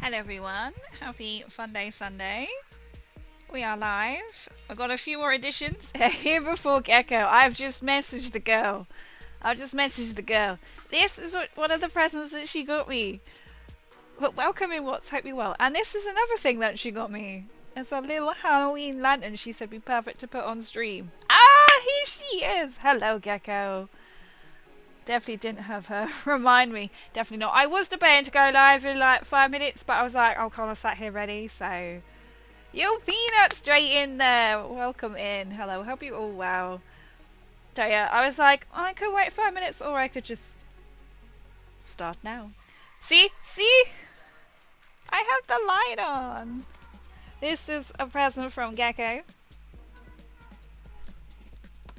Hello everyone, happy Fun Day Sunday. We are live. I've got a few more additions. Here before Gecko, I've just messaged the girl. This is one of the presents that she got me. But welcome in Watts, hope you're well. And this is another thing that she got me. It's a little Halloween lantern she said would be perfect to put on stream. Ah, here she is. Hello Gecko. Definitely didn't have her remind me. Definitely not. I was debating to go live in like 5 minutes, but I was like, oh, I sat here ready, so... You peanut straight in there. Welcome in. Hello, hope you're all well. So yeah, I was like, I could wait 5 minutes, or I could just start now. See? I have the light on. This is a present from Gecko.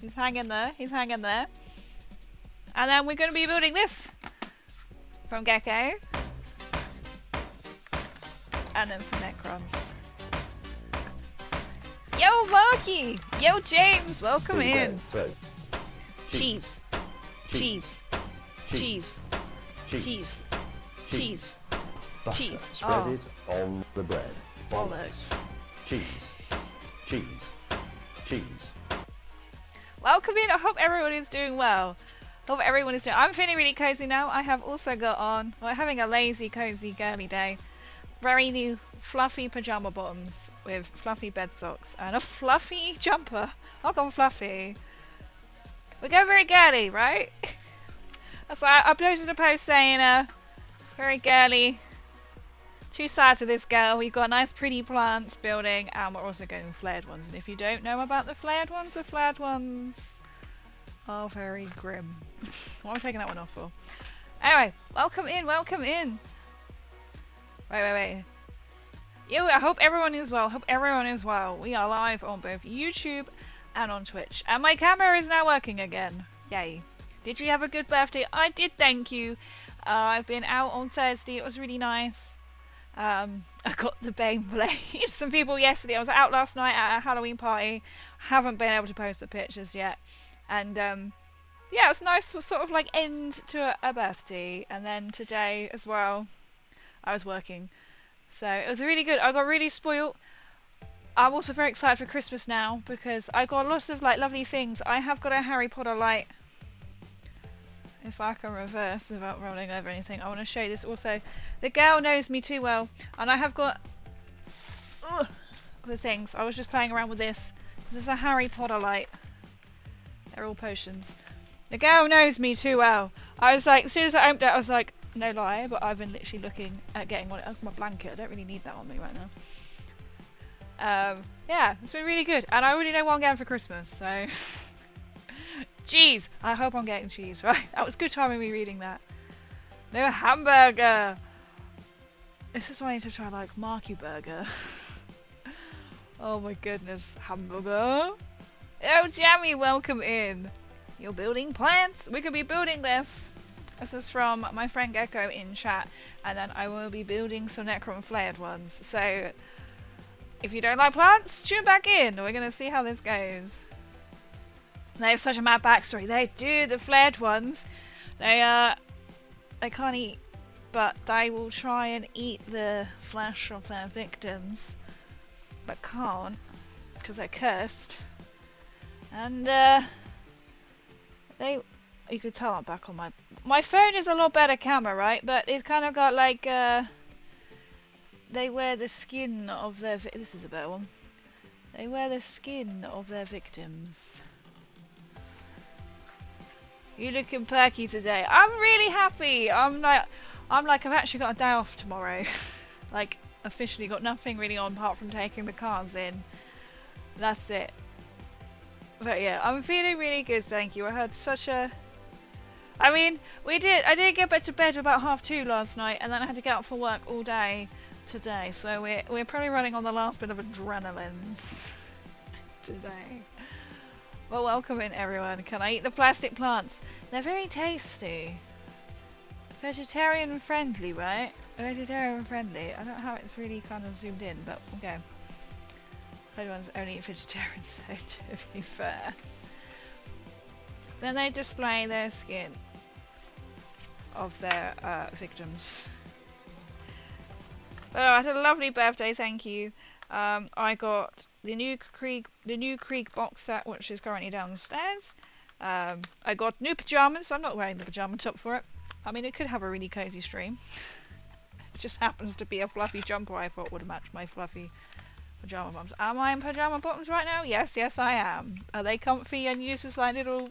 He's hanging there. And then we're going to be building this from Gecko. And then some Necrons. Yo, Marky! Yo, James! Welcome in. Cheese. Spread it on the bread. Bollocks. Cheese. Welcome in. I hope everyone is doing well. I'm feeling really cozy now. I have also got on, we're having a lazy, cozy, girly day. Very new fluffy pajama bottoms with fluffy bed socks and a fluffy jumper. I've gone fluffy. We go very girly, right? That's why I uploaded a post saying, very girly. Two sides of this girl. We've got nice pretty plants building, and we're also going flared ones. And if you don't know about the flared ones are very grim. What am I taking that one off for? Anyway, welcome in. Wait. Yo, I hope everyone is well. We are live on both YouTube and on Twitch. And my camera is now working again. Yay. Did you have a good birthday? I did, thank you. I've been out on Thursday. It was really nice. I got the Bane Blade. Some people yesterday. I was out last night at a Halloween party. Haven't been able to post the pictures yet. And yeah, it was nice to sort of like end to a birthday. And then today as well, I was working. So it was really good. I got really spoiled. I'm also very excited for Christmas now because I got lots of like lovely things. I have got a Harry Potter light. If I can reverse without rolling over anything, I want to show you this also. The girl knows me too well, and I have got the things. I was just playing around with this. This is a Harry Potter light. They're all potions. The girl knows me too well. I was like, as soon as I opened it, I was like, no lie, but I've been literally looking at getting one of my blanket. I don't really need that on me right now. Yeah, it's been really good, and I already know what I'm getting for Christmas, so... Cheese! I hope I'm getting cheese, right? That was good timing me reading that. No hamburger! This is why I need to try, like, Marky Burger. Oh my goodness, hamburger! Oh, Jammy, welcome in! You're building plants? We could be building this! This is from my friend Gecko in chat, and then I will be building some Necrons Flayed Ones. So, if you don't like plants, tune back in! We're gonna see how this goes. They have such a mad backstory. They do, the flared ones. They can't eat, but they will try and eat the flesh of their victims, but can't because they're cursed. And you could tell I'm back on my phone is a lot better camera, right? But it's kind of got like they wear the skin of their. This is a better one. They wear the skin of their victims. You looking perky today. I'm really happy. I'm like I've actually got a day off tomorrow. Like officially got nothing really on apart from taking the cars in. That's it. But yeah, I'm feeling really good, thank you. I had such a... I mean, I did get back to bed about 2:30 last night, and then I had to get up for work all day today. So we're probably running on the last bit of adrenaline today. Well, welcome in everyone. Can I eat the plastic plants? They're very tasty. Vegetarian friendly, right? Vegetarian friendly. I don't know how it's really kind of zoomed in, but okay. Everyone's only vegetarians, though, to be fair. Then they display their skin of their victims. But I had a lovely birthday, thank you. I got the new Krieg box set, which is currently downstairs. I got new pajamas. I'm not wearing the pajama top for it. I mean, it could have a really cozy stream. It just happens to be a fluffy jumper I thought would match my fluffy pajama bottoms. Am I in pajama bottoms right now? Yes, I am. Are they comfy and used as like little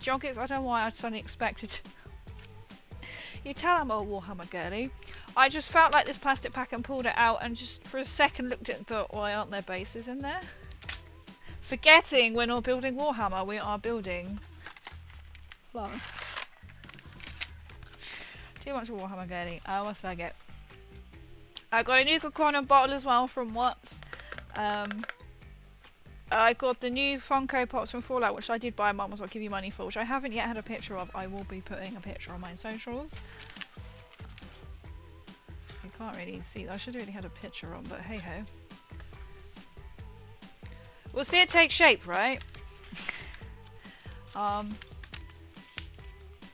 joggers? I don't know why I suddenly expected. You tell I'm a Warhammer girly. I just felt like this plastic pack and pulled it out and just for a second looked at it and thought, why aren't there bases in there? Forgetting we're not building Warhammer, we are building fluff. Too much of Warhammer girly. What did I get? I got a new Corner bottle as well from Watts. I got the new Funko Pops from Fallout, which I did buy. Mum was like, give you money for, which I haven't yet had a picture of. I will be putting a picture on my socials. You can't really see. I should have really had a picture on, but hey ho. We'll see it take shape, right?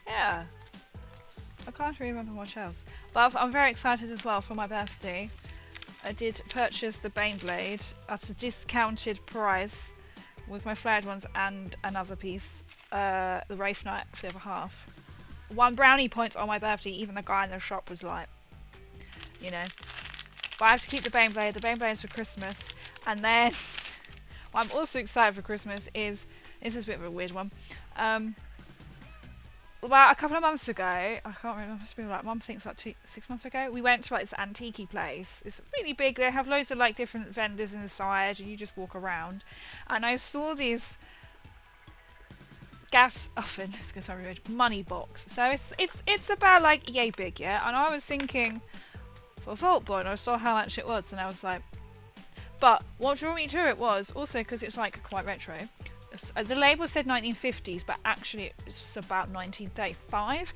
Yeah. I can't really remember much else. But I'm very excited as well for my birthday. I did purchase the Baneblade at a discounted price with my Flayed Ones and another piece, the Wraith Knight for the other half. 1 brownie points on my birthday, even the guy in the shop was like, you know. But I have to keep the Baneblade. The Baneblade's for Christmas. And then, what I'm also excited for Christmas is, this is a bit of a weird one. About a couple of months ago, I can't remember, it's been like, Mum thinks like 6 months ago, we went to like this antique place. It's really big, they have loads of like different vendors inside and you just walk around. And I saw these gas oven, it's gonna sound weird, money box. So it's about like yay big, yeah? And I was thinking, for Vault Boy, and I saw how much it was and I was like, but what drew me to it was also because it's like quite retro. The label said 1950s, but actually it's about 1935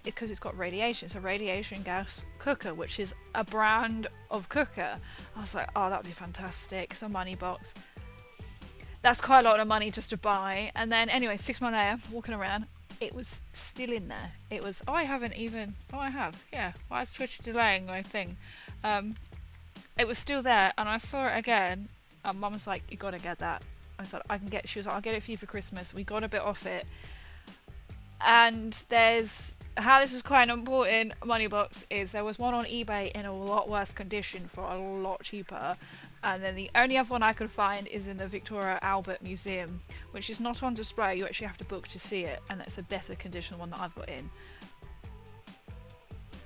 because it's got radiation. It's a radiation gas cooker, which is a brand of cooker. I was like, oh, that'd be fantastic. It's a money box. That's quite a lot of money just to buy. And then anyway, 6 months later, walking around, it was still in there. It was, oh, I haven't even, oh, I have, yeah. Well, I switched delaying my thing. It was still there, and I saw it again, and Mum was like, you gotta get that. I said, I can get, she was like, I'll get it for you for Christmas. We got a bit off it. And there's, how this is quite an important money box is there was one on eBay in a lot worse condition for a lot cheaper. And then the only other one I could find is in the Victoria Albert Museum, which is not on display. You actually have to book to see it. And it's a better condition one that I've got in.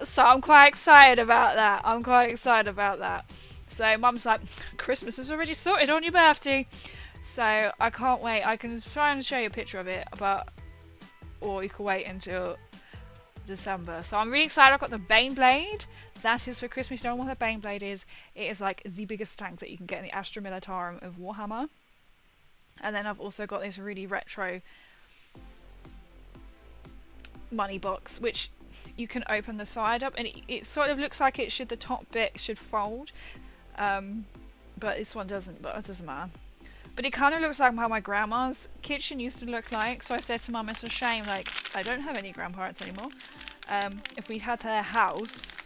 So I'm quite excited about that. So Mum's like, Christmas is already sorted on your birthday. So I can't wait. I can try and show you a picture of it, or you can wait until December. So I'm really excited. I've got the Baneblade. That is for Christmas. If you don't know what the Baneblade is, it is like the biggest tank that you can get in the Astra Militarum of Warhammer. And then I've also got this really retro money box, which you can open the side up, and it sort of looks like the top bit should fold, but this one doesn't. But it doesn't matter. But it kind of looks like how my grandma's kitchen used to look like. So I said to Mum, it's a shame, like, I don't have any grandparents anymore. If we'd had their house,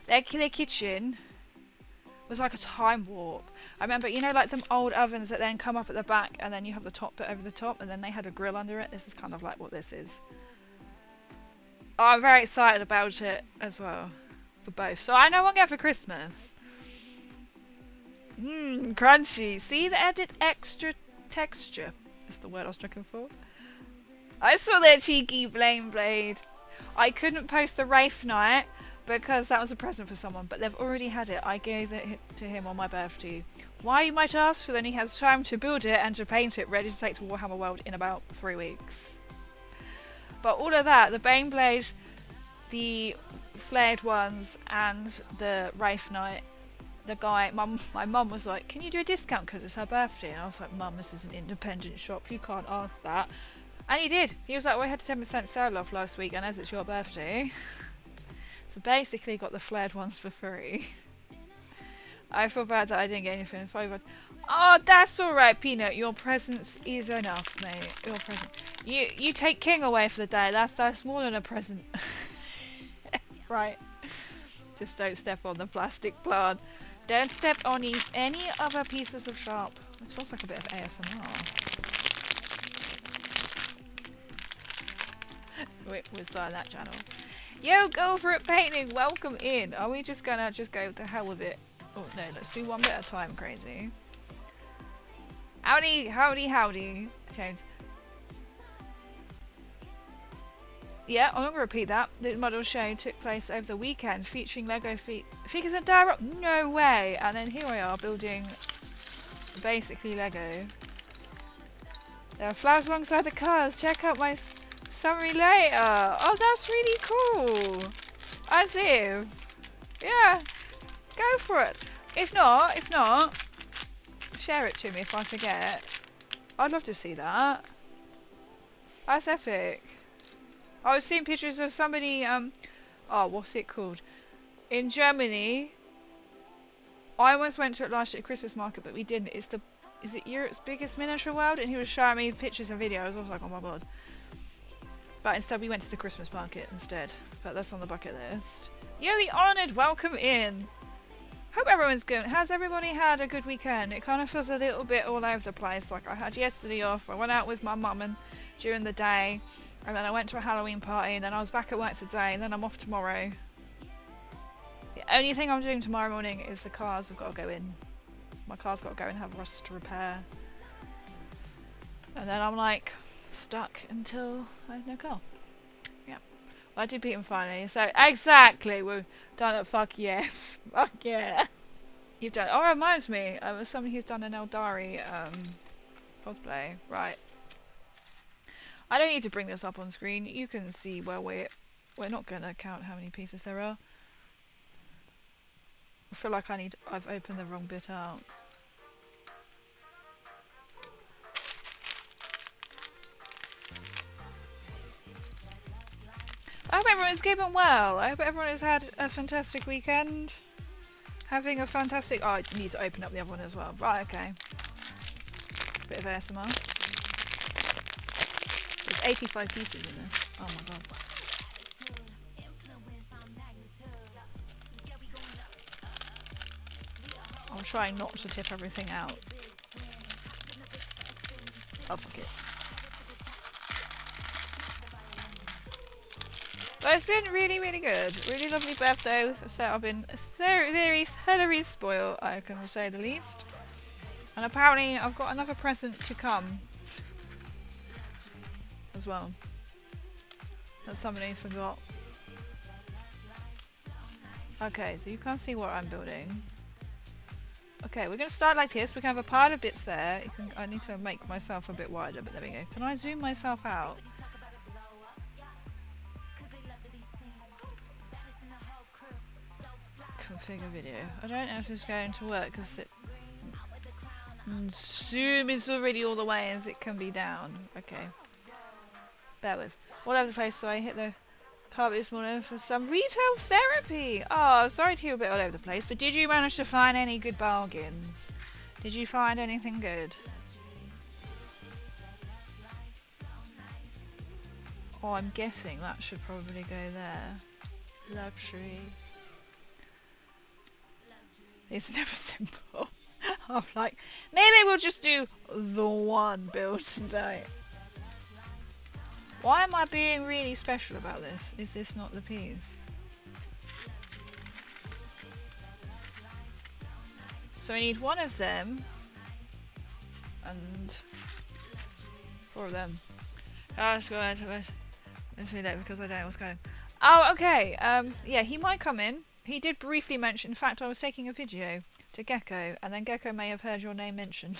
their kitchen was like a time warp. I remember, you know, like them old ovens that then come up at the back and then you have the top bit over the top and then they had a grill under it. This is kind of like what this is. Oh, I'm very excited about it as well, for both. So I know what I'm getting for Christmas. Crunchy. See the added extra texture? That's the word I was looking for. I saw their cheeky Baneblade. I couldn't post the Wraith Knight because that was a present for someone, but they've already had it. I gave it to him on my birthday. Why, you might ask? So then he has time to build it and to paint it, ready to take to Warhammer World in about 3 weeks. But all of that, the Baneblade, the Flayed Ones, and the Wraith Knight, the guy, my mum was like, can you do a discount because it's her birthday? And I was like, Mum, this is an independent shop, you can't ask that. And he did. He was like, well, I had a 10% sale off last week, and as it's your birthday. So basically got the Flayed Ones for free. I feel bad that I didn't get anything. Oh, that's alright, Peanut. Your presence is enough, mate. Your present. You take King away for the day. That's more than a present. Right. Just don't step on the plastic plant. Don't step on any other pieces of sharp. This feels like a bit of ASMR. We're starting that channel. Yo, go for it painting. Welcome in. Are we just gonna go to hell with it? Oh no, let's do one bit at a time, crazy. Howdy, howdy, howdy, James. Yeah, I'm not gonna repeat that. The model show took place over the weekend, featuring Lego figures and direct. No way! And then here we are building basically Lego. There are flowers alongside the cars. Check out my summary later. Oh, that's really cool. As if, yeah, go for it. If not, share it to me if I forget. I'd love to see that. That's epic. I was seeing pictures of somebody, oh, what's it called? In Germany. I almost went to it last year at Christmas market, but we didn't. Is it Europe's biggest miniature world? And he was showing me pictures and videos. I was like, oh my god. But instead we went to the Christmas market instead. But that's on the bucket list. You're the honoured, welcome in. Hope everyone's good. Has everybody had a good weekend? It kind of feels a little bit all over the place. Like I had yesterday off. I went out with my mum and during the day. And then I went to a Halloween party, and then I was back at work today, and then I'm off tomorrow. The only thing I'm doing tomorrow morning is the cars have got to go in. My car's got to go and have rust to repair. And then I'm like, stuck until I have no car. Yeah. Well, I did beat him finally, so exactly, we've done it, fuck yes. Fuck yeah. You've done, oh, it reminds me, somebody who's done an Eldari, cosplay, right. I don't need to bring this up on screen. You can see where we're not going to count how many pieces there are. I feel like I've opened the wrong bit out. I hope everyone's keeping well. I hope everyone has had a fantastic weekend. Having a fantastic... Oh, I need to open up the other one as well. Right, okay. Bit of ASMR. There's 85 pieces in this. Oh my god. I'm trying not to tip everything out. Oh fuck it. But it's been really, really good. Really lovely birthday. So I've been very spoiled, I can say the least. And apparently I've got another present to come. As well. That somebody forgot. Okay, so you can't see what I'm building. Okay, we're going to start like this. We can have a pile of bits there. I need to make myself a bit wider, but there we go. Can I zoom myself out? Configure video. I don't know if it's going to work because it... Zoom is already all the way as it can be down. Okay. Bear with. All over the place, so I hit the carpet this morning for some retail therapy. Oh, sorry to hear a bit all over the place, but did you manage to find any good bargains? Did you find anything good? Oh, I'm guessing that should probably go there. Luxury. It's never simple. I'm like, maybe we'll just do the one build today. Why am I being really special about this? Is this not the piece? So I need one of them and 4 of them. Oh, let's go into it. Let's read that because I don't know what's going on. Oh, okay. Yeah, he might come in. He did briefly mention, in fact, I was taking a video to Gecko, and then Gecko may have heard your name mentioned.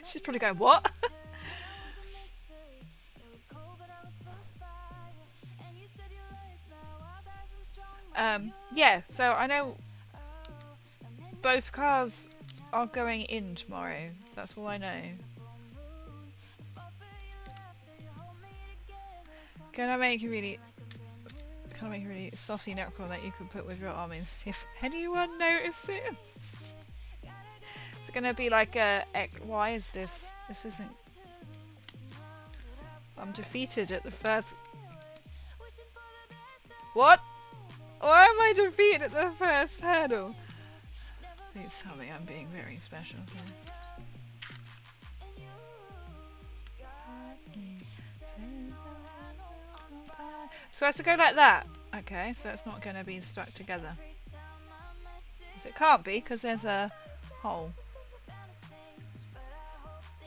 She's probably going, what? Yeah, so I know both cars are going in tomorrow. That's all I know. Can I make a really saucy Necron that you can put with your armies if anyone notices? It's gonna be like a... Why is this? This isn't... I'm defeated at the first... What? Why am I defeated at the first hurdle? Please tell me I'm being very special here. So it has to go like that. Okay, so it's not going to be stuck together. Because it can't be, because there's a hole.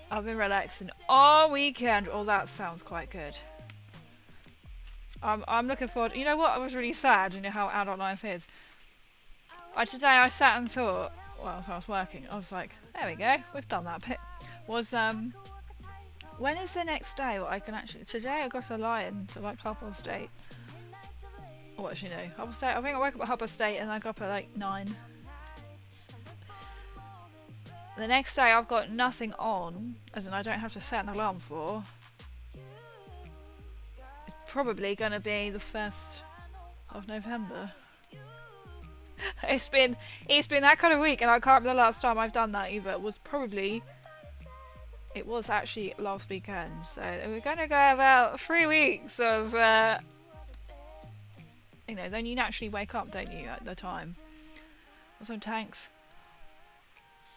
I've been relaxing all weekend. Oh, that sounds quite good. I'm looking forward. You know what? I was really sad. You know how adult life is. Today I sat and thought. Well, so I was working. I was like, there we go. We've done that bit. When is the next day? Well, I can actually. Today I got a lion to like 8:30. Oh, actually no. 8:30. I think I woke up at 8:30 and I got up at like 9. The next day I've got nothing on, as in I don't have to set an alarm for. It's probably going to be the 1st of November. It's been that kind of week, and I can't remember the last time I've done that either. It was actually last weekend, so we're going to go about 3 weeks of, you know, then you naturally wake up, don't you, at the time. Some tanks.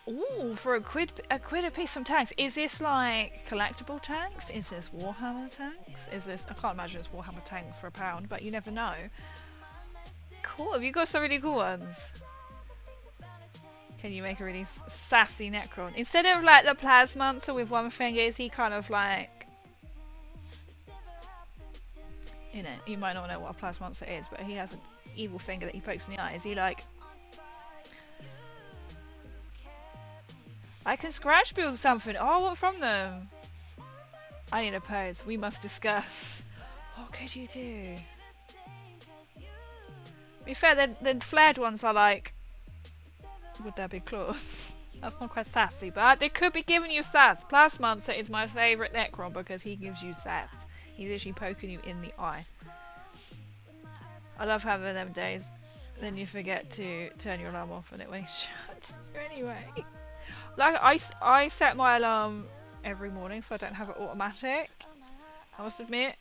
Ooh, for a quid a piece, some tanks. Is this like collectible tanks? Is this Warhammer tanks? Is this? I can't imagine it's Warhammer tanks for £1, but you never know. Cool. Have you got some really cool ones? Can you make a really sassy Necron instead of like the Plasmonster with one finger? Is he kind of like, you know? You might not know what a Plasmonster is, but he has an evil finger that he pokes in the eye. Is he like? I can scratch build something. Oh, what from them? I need a pose. We must discuss. What could you do? To be fair, the flared ones are like with their big claws. That's not quite sassy, but they could be giving you sass. Plasmonster is my favourite Necron because he gives you sass. He's literally poking you in the eye. I love having them days. Then you forget to turn your alarm off and it wakes you up anyway. Like I set my alarm every morning so I don't have it automatic, I must admit.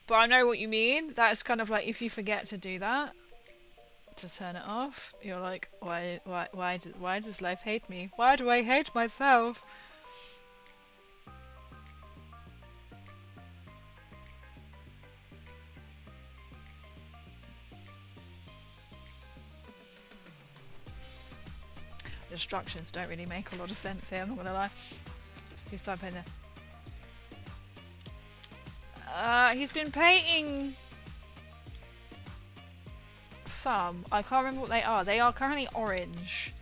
But I know what you mean. That's kind of like if you forget to do that, to turn it off, you're like, why does life hate me? Why do I hate myself? The instructions don't really make a lot of sense here, I'm not gonna lie. He's typing there. He's been painting some. I can't remember what they are. They are currently orange,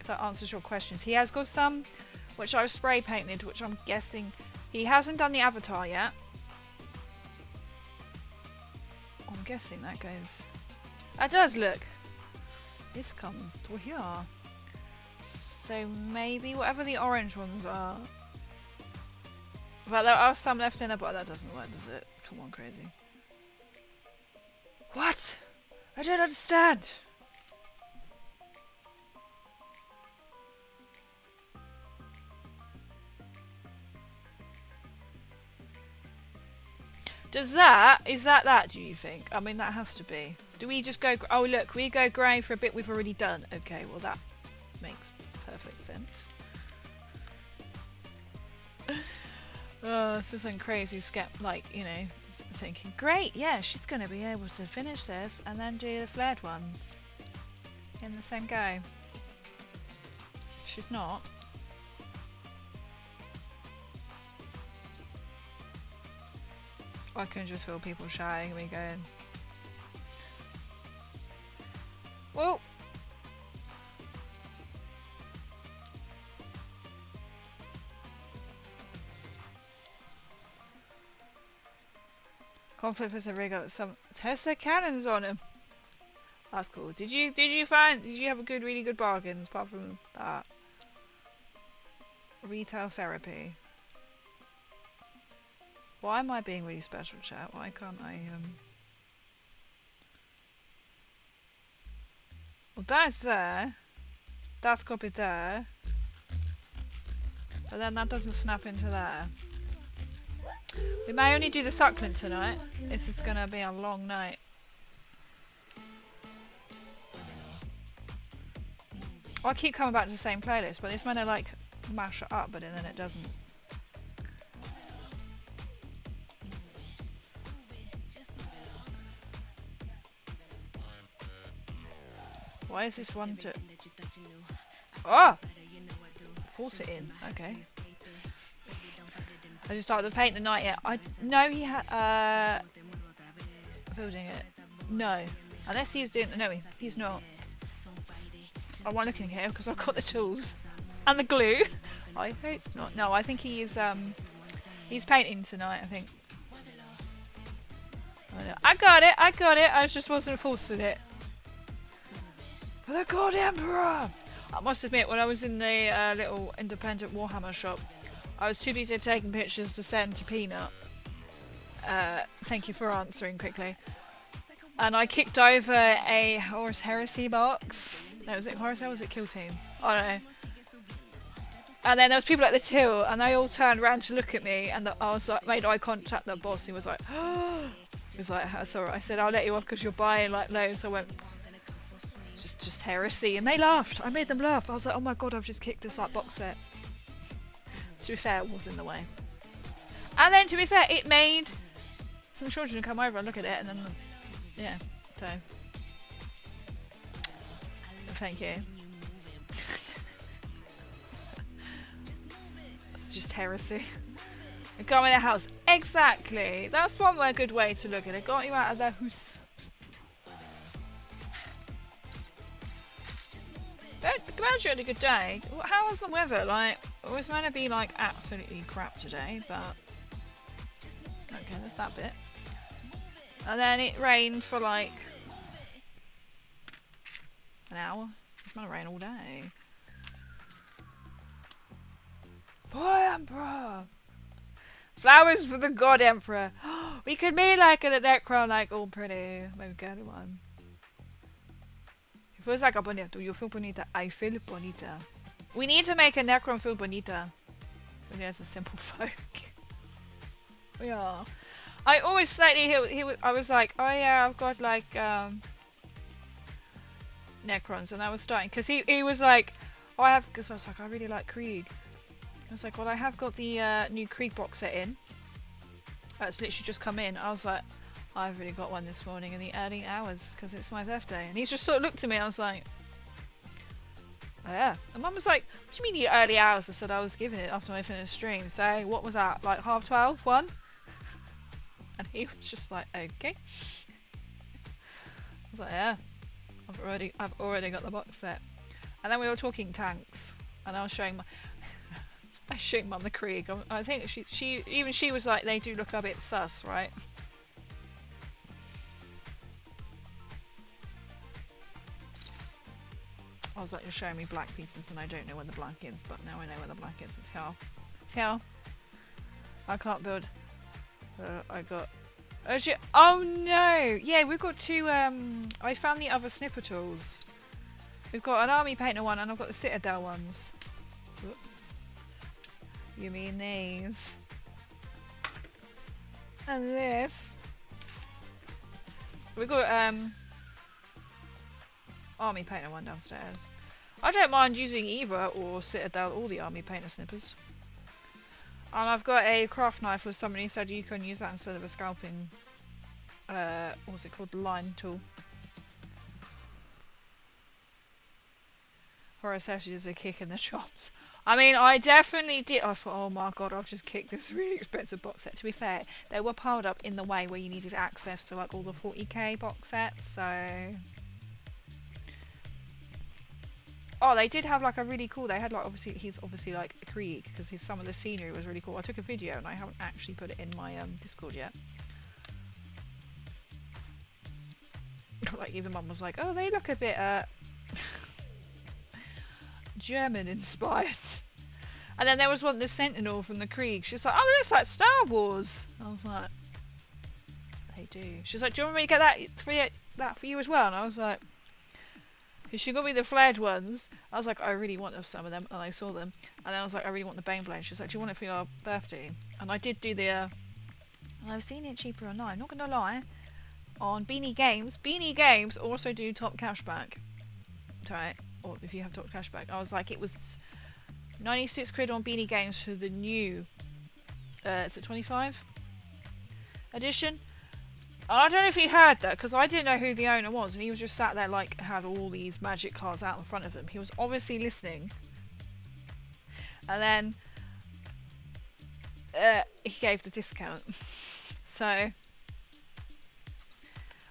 if that answers your questions. He has got some which I've spray painted, which I'm guessing he hasn't done the avatar yet. I'm guessing that goes. That does look. This comes to here. So maybe whatever the orange ones are. But there are some left in there, but that doesn't work, does it? Come on, crazy. What? I don't understand. Is that do you think? I mean, that has to be. Do we just go, oh look, we go grey for a bit we've already done. Okay, well that makes perfect sense. This isn't crazy like, you know, thinking, great, yeah, she's going to be able to finish this and then do the flared ones in the same go. She's not. I can just feel people shouting at me going, well, conflict with the rig got some Tesla cannons on him. That's cool. Did you have a really good bargains apart from that? Retail therapy. Why am I being really special, chat? Why can't I well, that's there. That's copied there. But then that doesn't snap into there. We may only do the succulent tonight. This is gonna be a long night. I keep coming back to the same playlist, but it's meant to like mash it up, but then it doesn't. Why is this one to... Oh! Force it in. Okay. I just started to paint the night yet. I know he had building it. No. Unless he's doing... No, he's not. I won't look in here because I've got the tools. And the glue. I hope not. No, I think he's painting tonight, I think. I got it, I just wasn't forcing it. For the God Emperor! I must admit, when I was in the little independent Warhammer shop, I was too busy taking pictures to send to Peanut. Thank you for answering quickly. And I kicked over a Horus Heresy box. No, was it Horus or was it Kill Team? I don't know. And then there was people at the till, and they all turned around to look at me, and I was like, made eye contact with the boss. He was like, oh. He was like, that's alright. I said, I'll let you off because you're buying like loads. I went, just heresy, and they laughed. I made them laugh. I was like, oh my god, I've just kicked this like box set. To be fair, it was in the way. And then to be fair, it made some children come over and look at it, and then yeah, so thank you. It's just heresy. It got me in the house. Exactly. That's one good way to look at it. Got you out of the house. Glad you had a good day. How was the weather? Like, it was meant to be like absolutely crap today, but okay, there's that bit. And then it rained for like an hour. It's meant to rain all day. Boy, Emperor! Flowers for the God Emperor! We could be like in a Necron, like all pretty. Maybe get one. It feels like a bonita. You feel bonita. I feel bonita. We need to make a Necron feel bonita. When there's a simple folk. Yeah. I always slightly I was like, oh yeah, I've got like Necrons, and I was starting because he was like, oh I have, because I was like, I really like Krieg. I was like, well I have got the new Krieg box set in. It's literally just come in. I was like, I've really got one this morning in the early hours because it's my birthday. And he just sort of looked at me. I was like, oh yeah. And Mum was like, what do you mean the early hours? I said I was giving it after I finished stream. So what was that? Like 12:30? 1? And he was just like, okay. I was like, yeah. I've already got the box set. And then we were talking tanks. And I was showing Mum the Krieg. I think she was like, they do look a bit sus, right? I was like, you're showing me black pieces and I don't know where the black is, but now I know where the black is. It's here. It's here. I can't build. I got... Oh no! Yeah, we've got two, I found the other snipper tools. We've got an army painter one and I've got the citadel ones. Whoop. You mean these? And this. We've got, army painter one downstairs. I don't mind using either or citadel or the army painter snippers. And I've got a craft knife where somebody said you can use that instead of a scalping, what's it called, line tool. Or essentially just a kick in the chops. I mean, I definitely did. I thought, oh my god, I've just kicked this really expensive box set. To be fair, they were piled up in the way where you needed access to like all the 40k box sets, so... Oh, they did have like a really cool, they had like, obviously, he's obviously like a Krieg, because some of the scenery was really cool. I took a video and I haven't actually put it in my Discord yet. Like even Mum was like, oh, they look a bit German inspired. And then there was one, the Sentinel from the Krieg. She was like, oh, it looks like Star Wars. I was like, they do. She was like, do you want me to get that for you as well? And I was like, because she got me the Flayed Ones. I was like, I really want some of them, and I saw them. And then I was like, I really want the Baneblade. She was like, do you want it for your birthday? And I did do the, I've seen it cheaper online, not gonna lie. On Beanie Games. Beanie Games also do top cashback. Right. or if you have Dr. Cashback. I was like, it was 96 quid on Beanie Games for the new, is it 25 edition? I don't know if he heard that, because I didn't know who the owner was, and he was just sat there like, had all these magic cards out in front of him. He was obviously listening. And then he gave the discount. So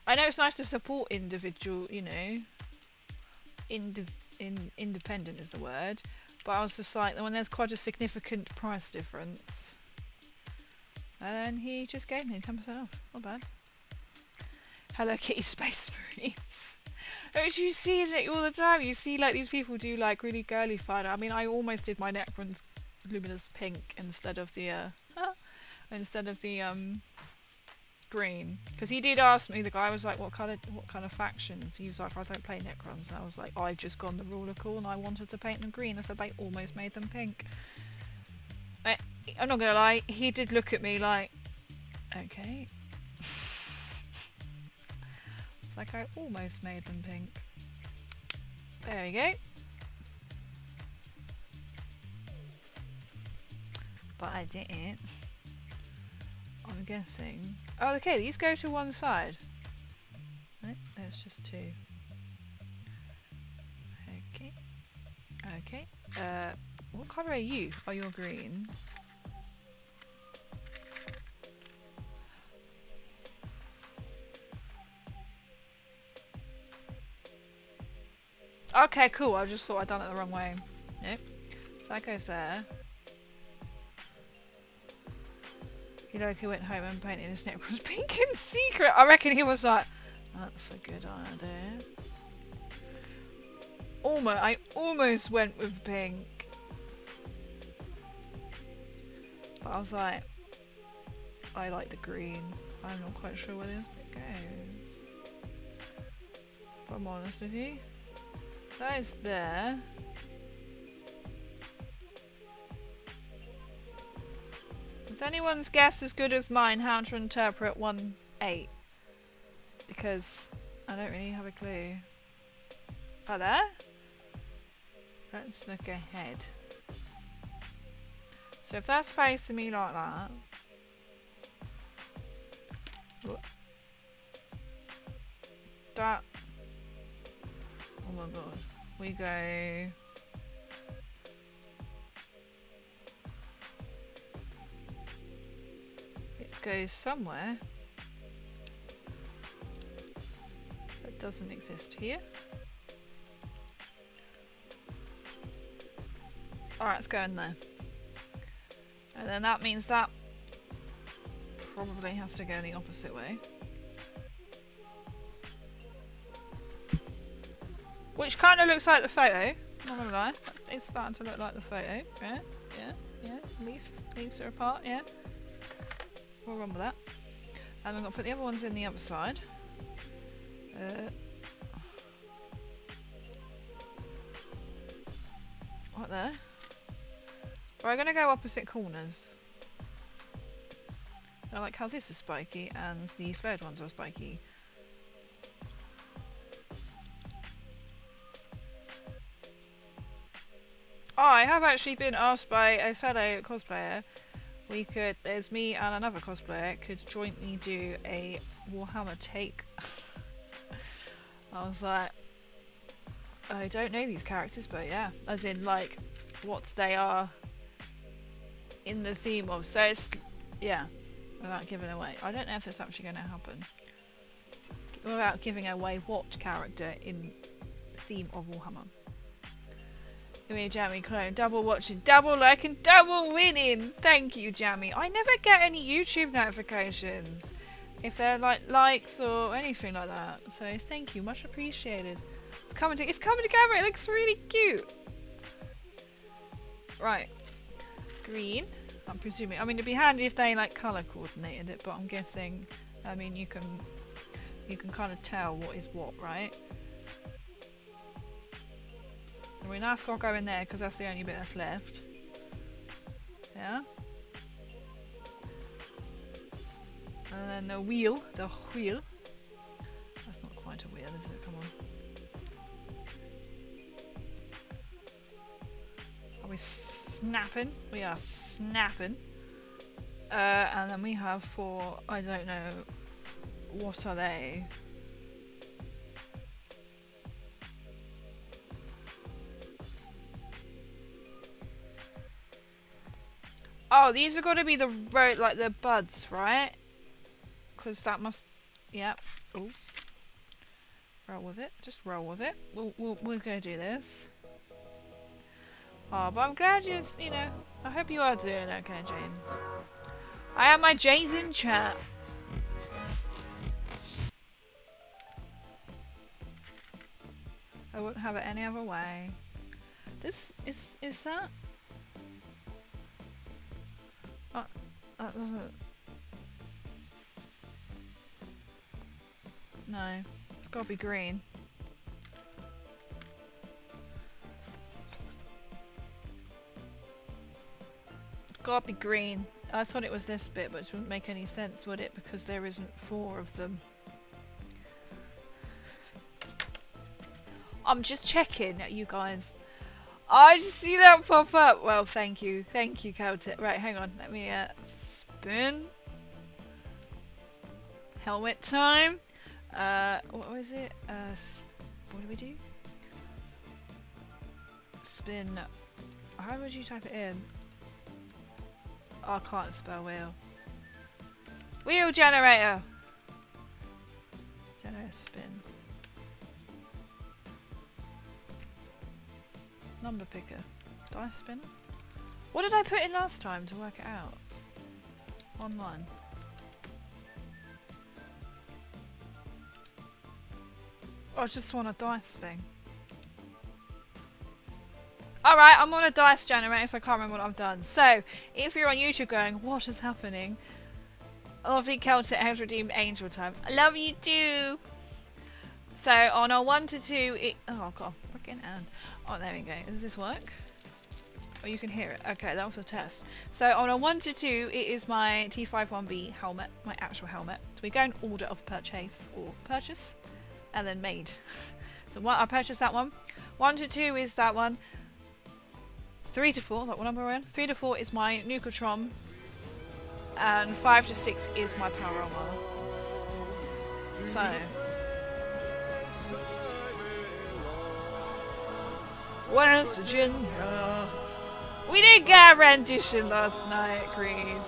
I know it's nice to support individual, you know, independent is the word, but I was just like, when there's quite a significant price difference, and then he just gave me 10% off. Not bad. Hello Kitty Space Marines. Which you see it all the time. You see like these people do like really girly fun. I mean, I almost did my Necrons luminous pink instead of the green, because he did ask me. The guy was like, what kind of factions? He was like, I don't play Necrons, and I was like, I've just gone the ruler cool and I wanted to paint them green. I said they almost made them pink. I'm not gonna lie, he did look at me like, okay. It's like I almost made them pink. There we go. But I didn't. I'm guessing. Oh, okay, these go to one side. No, there's just two. Okay. Okay. What colour are you? Oh, you're green. Okay, cool. I just thought I'd done it the wrong way. Nope. So that goes there. Hiroki went home and painted his Necrons pink in secret. I reckon he was like, that's a good idea. I almost went with pink. But I was like, I like the green. I'm not quite sure where this bit goes. If I'm honest with you. That is there. Is anyone's guess as good as mine how to interpret 1-8? Because I don't really have a clue. Oh, there? Let's look ahead. So if that's facing me like that. That. Oh my god. We go. It goes somewhere that doesn't exist here. Alright, let's go in there. And then that means that probably has to go the opposite way. Which kind of looks like the photo, not gonna lie. It's starting to look like the photo. Yeah, yeah, yeah. Leaves are apart, yeah. We'll run with that. And I'm gonna put the other ones in the other side. Right there. We're gonna go opposite corners. I like how this is spiky and the flared ones are spiky. Oh, I have actually been asked by a fellow cosplayer. There's me and another cosplayer could jointly do a Warhammer take. I was like, I don't know these characters, but yeah, as in like what they are in the theme of. So it's, yeah, without giving away. I don't know if it's actually going to happen. Without giving away what character in the theme of Warhammer. Give me a Jammy clone. Double watching, double liking, double winning. Thank you, Jammy. I never get any YouTube notifications if they're like likes or anything like that. So thank you, much appreciated. It's coming to camera. It looks really cute. Right, green. I'm presuming. I mean, it'd be handy if they like color coordinated it, but I'm guessing. I mean, you can kind of tell what is what, right? I mean, that's got to go in there because that's the only bit that's left. Yeah. And then the wheel. That's not quite a wheel, is it? Come on. snapping. We are snapping. And then we have 4, I don't know, what are they? Oh, these are gonna be the like the buds, right? Because that must, yeah. Oh, roll with it. Just roll with it. We're gonna do this. Oh, but I'm glad you know. I hope you are doing okay, James. I have my James in chat. I wouldn't have it any other way. This is that? That doesn't. No, it's gotta be green. It's gotta be green. I thought it was this bit, but it wouldn't make any sense, would it? Because there isn't 4 of them. I'm just checking, you guys. I just see that pop up. Well, thank you, Celtic. Right, hang on. Let me spin. Helmet time. What was it? What do we do? Spin. How would you type it in? Oh, I can't spell wheel. Wheel generator. Generator spin. Number picker. Dice spinner? What did I put in last time to work it out? Online. Oh, I just want a dice thing. Alright, I'm on a dice generator, so I can't remember what I've done. So, if you're on YouTube going, what is happening? Lovely Celtic has redeemed Angel time. I love you too! So, on a 1 to 2, oh god, freaking hand. Oh, there we go. Does this work? Oh, you can hear it. Okay, that was a test. So, on a 1 to 2, it is my T51B helmet, my actual helmet. So, we go in order of purchase, or purchase, and then made. So, I purchased that one. 1 to 2 is that one. 3 to 4, like what number we're in? 3 to 4 is my Necrons, and 5 to 6 is my power armor. So, West Virginia. We did get a rendition last night, Creed.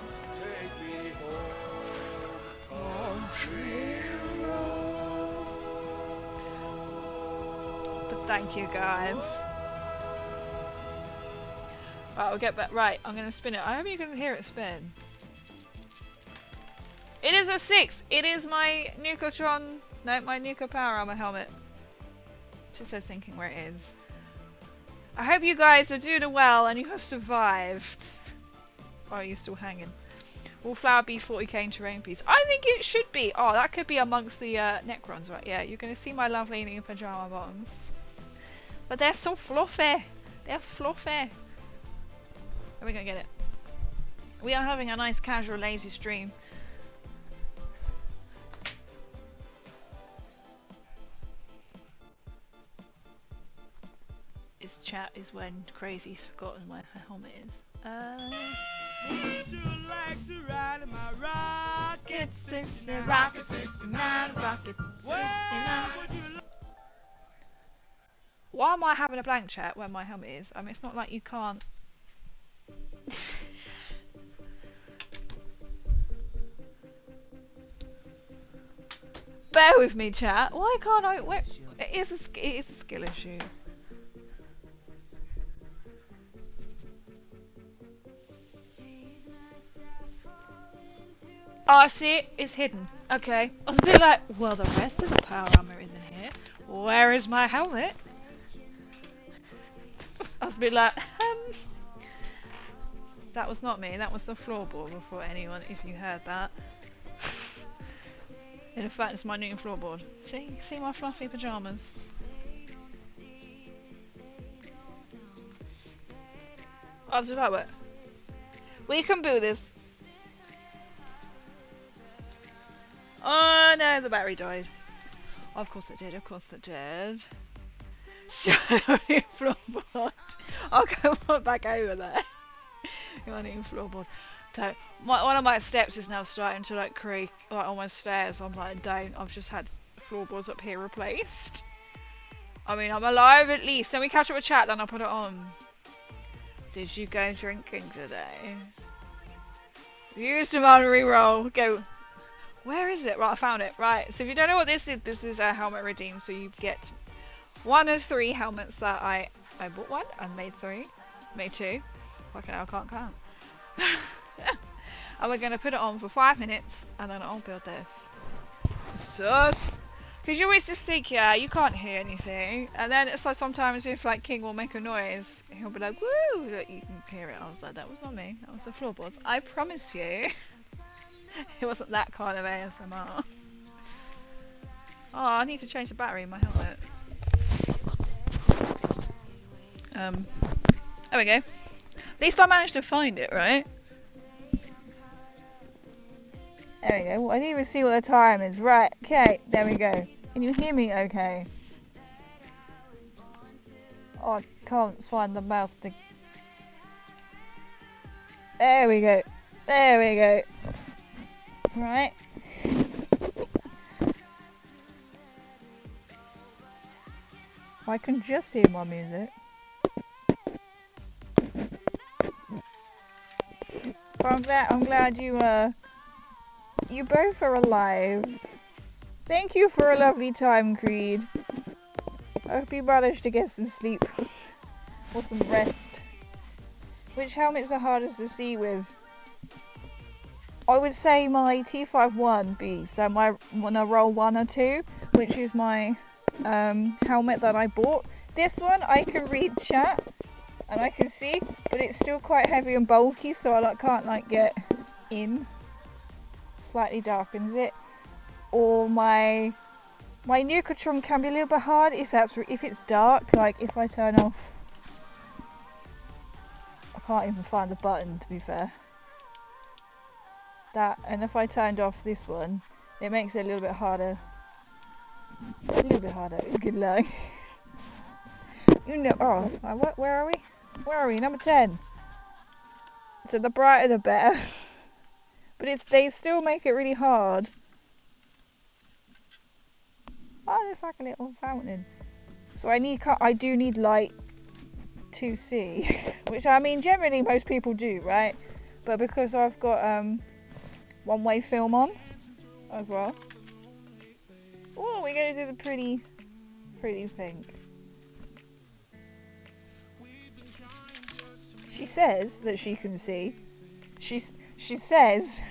But thank you, guys. Right, we'll get back. Right, I'm gonna spin it. I hope you can hear it spin. It is a 6. It is my Necron. No, my Nuka Power Armor helmet. Just so thinking where it is. I hope you guys are doing well and you have survived. Oh, are you still hanging? Will flower be 40k in terrain piece? I think it should be. Oh, that could be amongst the Necrons, right? Yeah, you're going to see my lovely new pajama bottoms. But they're so fluffy. They're fluffy. Are we going to get it? We are having a nice casual lazy stream. This chat is when Crazy's forgotten where her helmet is. Would you like to ride in my rocket 69? Rocket 69, rocket 69. Why am I having a blank chat where my helmet is? I mean, it's not like you can't. Bear with me, chat. Why can't I? Where, it is a skill issue. Oh, I see it. It's hidden. Okay. I was a bit like, well, the rest of the power armor isn't here. Where is my helmet? I was a bit like, That was not me. That was the floorboard before anyone, if you heard that. In fact, it's my new floorboard. See my fluffy pajamas. Oh, does that work? We can do this. Oh no, the battery died. Of course it did, of course it did. So, floorboard. I'll come back over there. I need a floorboard. Don't. One of my steps is now starting to like creak, like on my stairs. I'm like, don't. I've just had floorboards up here replaced. I mean, I'm alive at least. Then we catch up with chat, then I'll put it on. Did you go drinking today? Use them on reroll. Go. Where is it? Right, I found it. Right. So if you don't know what this is a helmet redeem. So you get one of 3 helmets that I bought one. I made 3. Made 2. Fucking hell, I can't count. And we're going to put it on for 5 minutes. And then I'll build this. Sus. Because you always just think, yeah, you can't hear anything. And then it's like sometimes if like King will make a noise, he'll be like, woo, that you can hear it. I was like, that was not me. That was the floorboards. I promise you. It wasn't that kind of ASMR. Oh, I need to change the battery in my helmet. There we go. At least I managed to find it, right? There we go. Well, I didn't even see what the time is. Right, okay, there we go. Can you hear me okay? Oh, I can't find the mouse to... There we go. There we go. Right. I can just hear my music. But I'm glad you both are alive. Thank you for a lovely time, Creed. I hope you managed to get some sleep. Or some rest. Which helmets are hardest to see with? I would say my T51B, so when I roll 1 or 2, which is my helmet that I bought. This one I can read chat and I can see, but it's still quite heavy and bulky, so I can't get in. Slightly darkens it. Or my Necrons can be a little bit hard if it's dark. Like if I turn off, I can't even find the button, to be fair. That, and if I turned off this one, it makes it a little bit harder. A little bit harder. Good luck. You know. Oh, where are we? Where are we? Number 10. So the brighter the better. But they still make it really hard. Oh, there's like a little fountain. So I do need light to see, which I mean generally most people do, right? But because I've got one-way film on as well. Oh, we're gonna do the pretty thing. She says that she can see. She says.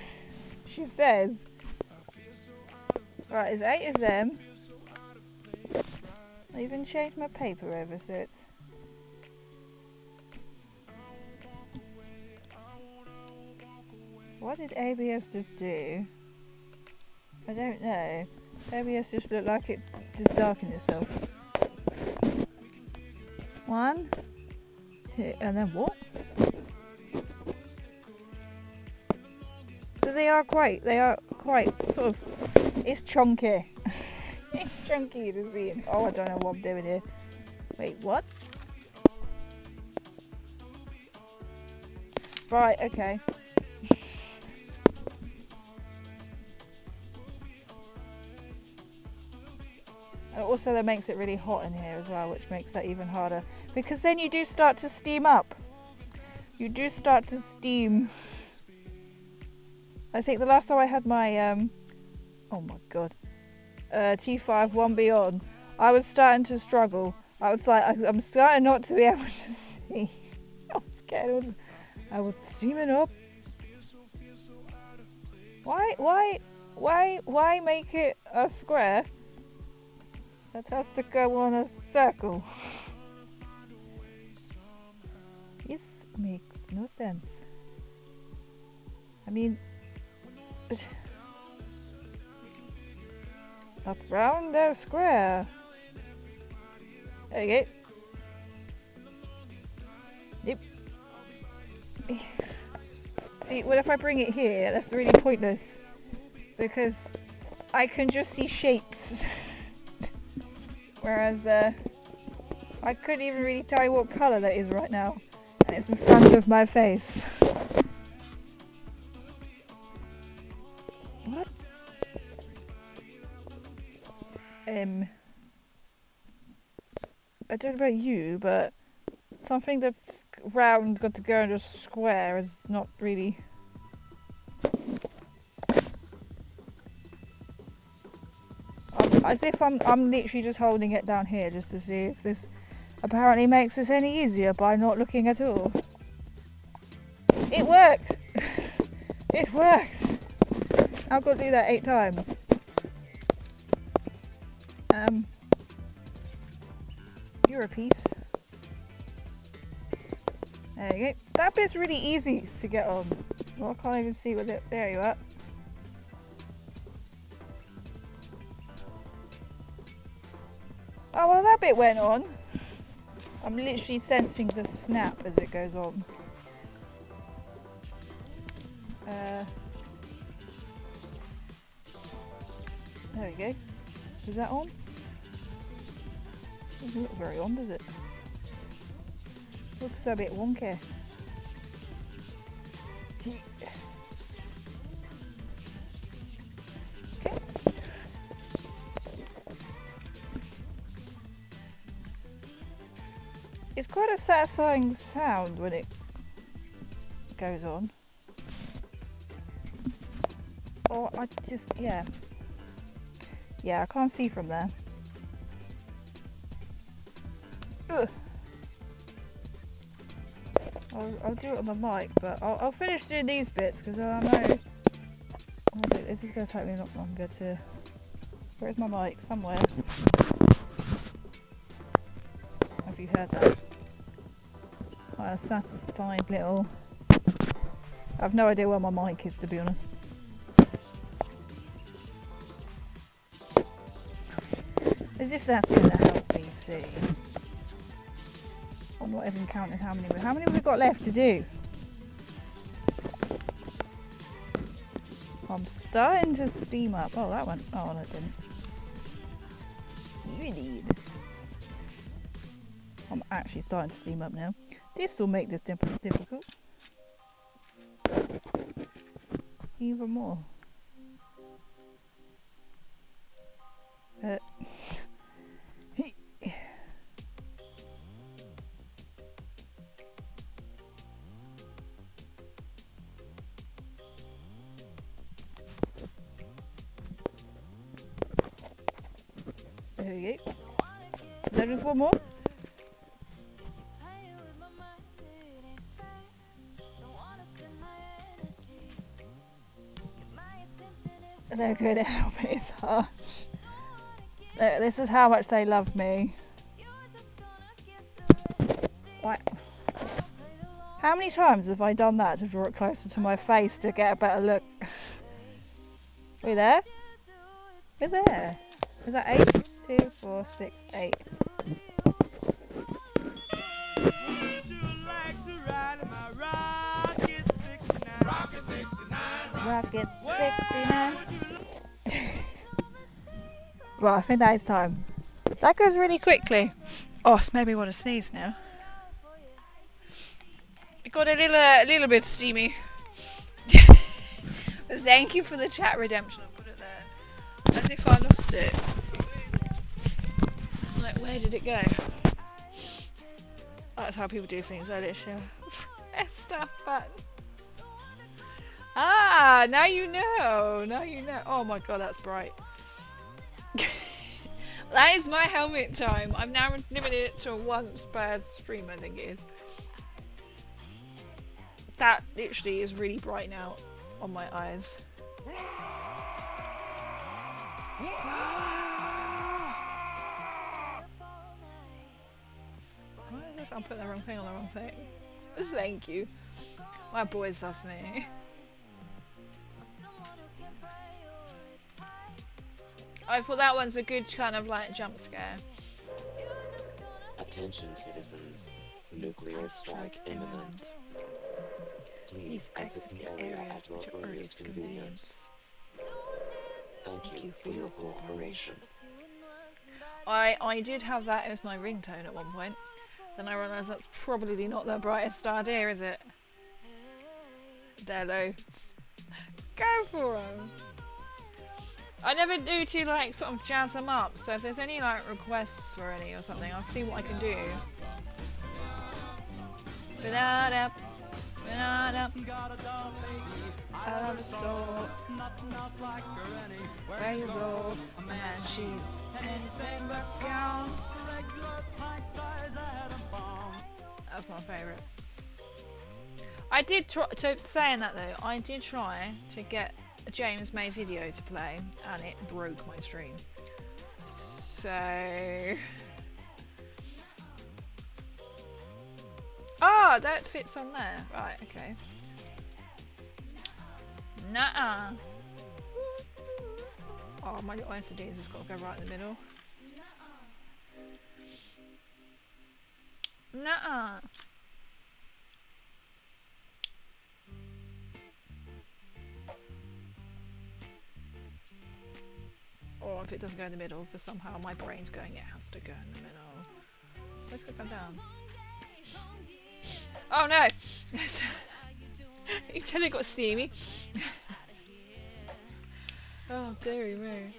Right, there's 8 of them. I even changed my paper over so it's... What did ABS just do? I don't know. ABS just looked like it just darkened itself. 1, 2, and then what? So they are quite sort of, it's chunky. It's chunky to see. Oh, I don't know what I'm doing here. Wait, what? Right, okay. And also that makes it really hot in here as well, which makes that even harder. Because then you do start to steam up. You do start to steam. I think the last time I had my, oh my god, T51B on, I was starting to struggle. I was like, I'm starting not to be able to see. I was scared. I was steaming up. Why make it a square? That has to go on a circle. This makes no sense. I mean, up round the square. There you go. Yep. See, what if I bring it here? That's really pointless. Because I can just see shapes. Whereas, I couldn't even really tell you what colour that is right now. And it's in front of my face. What? I don't know about you, but something that's round got to go into a square is not really... As if I'm literally just holding it down here just to see if this apparently makes this any easier by not looking at all. It worked! It worked! I've got to do that 8 times. You're a piece. There you go. That bit's really easy to get on. Well, I can't even see with it. There you are. Oh, well, that bit went on. I'm literally sensing the snap as it goes on. There we go. Is that on? Doesn't look very on, does it? Looks a bit wonky. Okay. It's quite a satisfying sound when it goes on. Oh, I just, yeah. Yeah, I can't see from there. Ugh. I'll do it on the mic, but I'll finish doing these bits because I know this is going to take me a lot longer to... Where's my mic? Somewhere. Have you heard that? Quite a satisfying little... I have no idea where my mic is, to be honest. As if that's going to help me see. I'm not even counting how many have we got left to do? I'm starting to steam up. Oh, that went. Oh, no, it didn't. You did. I'm actually starting to steam up now. This will make this difficult. Even more. There we go. Is there just one more? They're going to help me, it's harsh. This is how much they love me. What? How many times have I done that to draw it closer to my face to get a better look? Are we there? We're there. Is that 8? 2, 4, 6, 8. Would you like to ride in my Rocket 69? Rocket 69. Rocket 69. Right, I think that is time. That goes really quickly. Oh, it's made me want to sneeze now. It got a little bit steamy. But thank you for the chat redemption. I'll put it there. As if I lost it. Like, where did it go? That's how people do things. I literally press that button. Ah, now you know. Now you know. Oh my god, that's bright. That is my helmet time. I've now limited it to once per stream, I think it is. That literally is really bright now on my eyes. What is this? I'm putting the wrong thing on the wrong thing. Thank you. My boys love me. I thought that one's a good kind of like jump scare. Attention citizens, nuclear strike imminent. Please exit the area at your earliest convenience. Thank you for your cooperation. I did have that as my ringtone at one point. Then I realised that's probably not the brightest idea, is it? There, though. Go for 'em. I never do to like sort of jazz them up, so if there's any like requests for any or something, I'll see what I can do. Ba-da-da, ba-da-da. Out of the store, where you go, and she's anything but gone. That's my favourite. I did try, saying that though, I did try to get a James May video to play, and it broke my stream. So... Ah, that fits on there. Right, okay. Nuh-uh. Oh, my little SDs has got to go right in the middle. Nuh-uh. Or if it doesn't go in the middle, for somehow my brain's going, it has to go in the middle. Let's go down. Oh no! You totally got steamy. Oh, dearie me.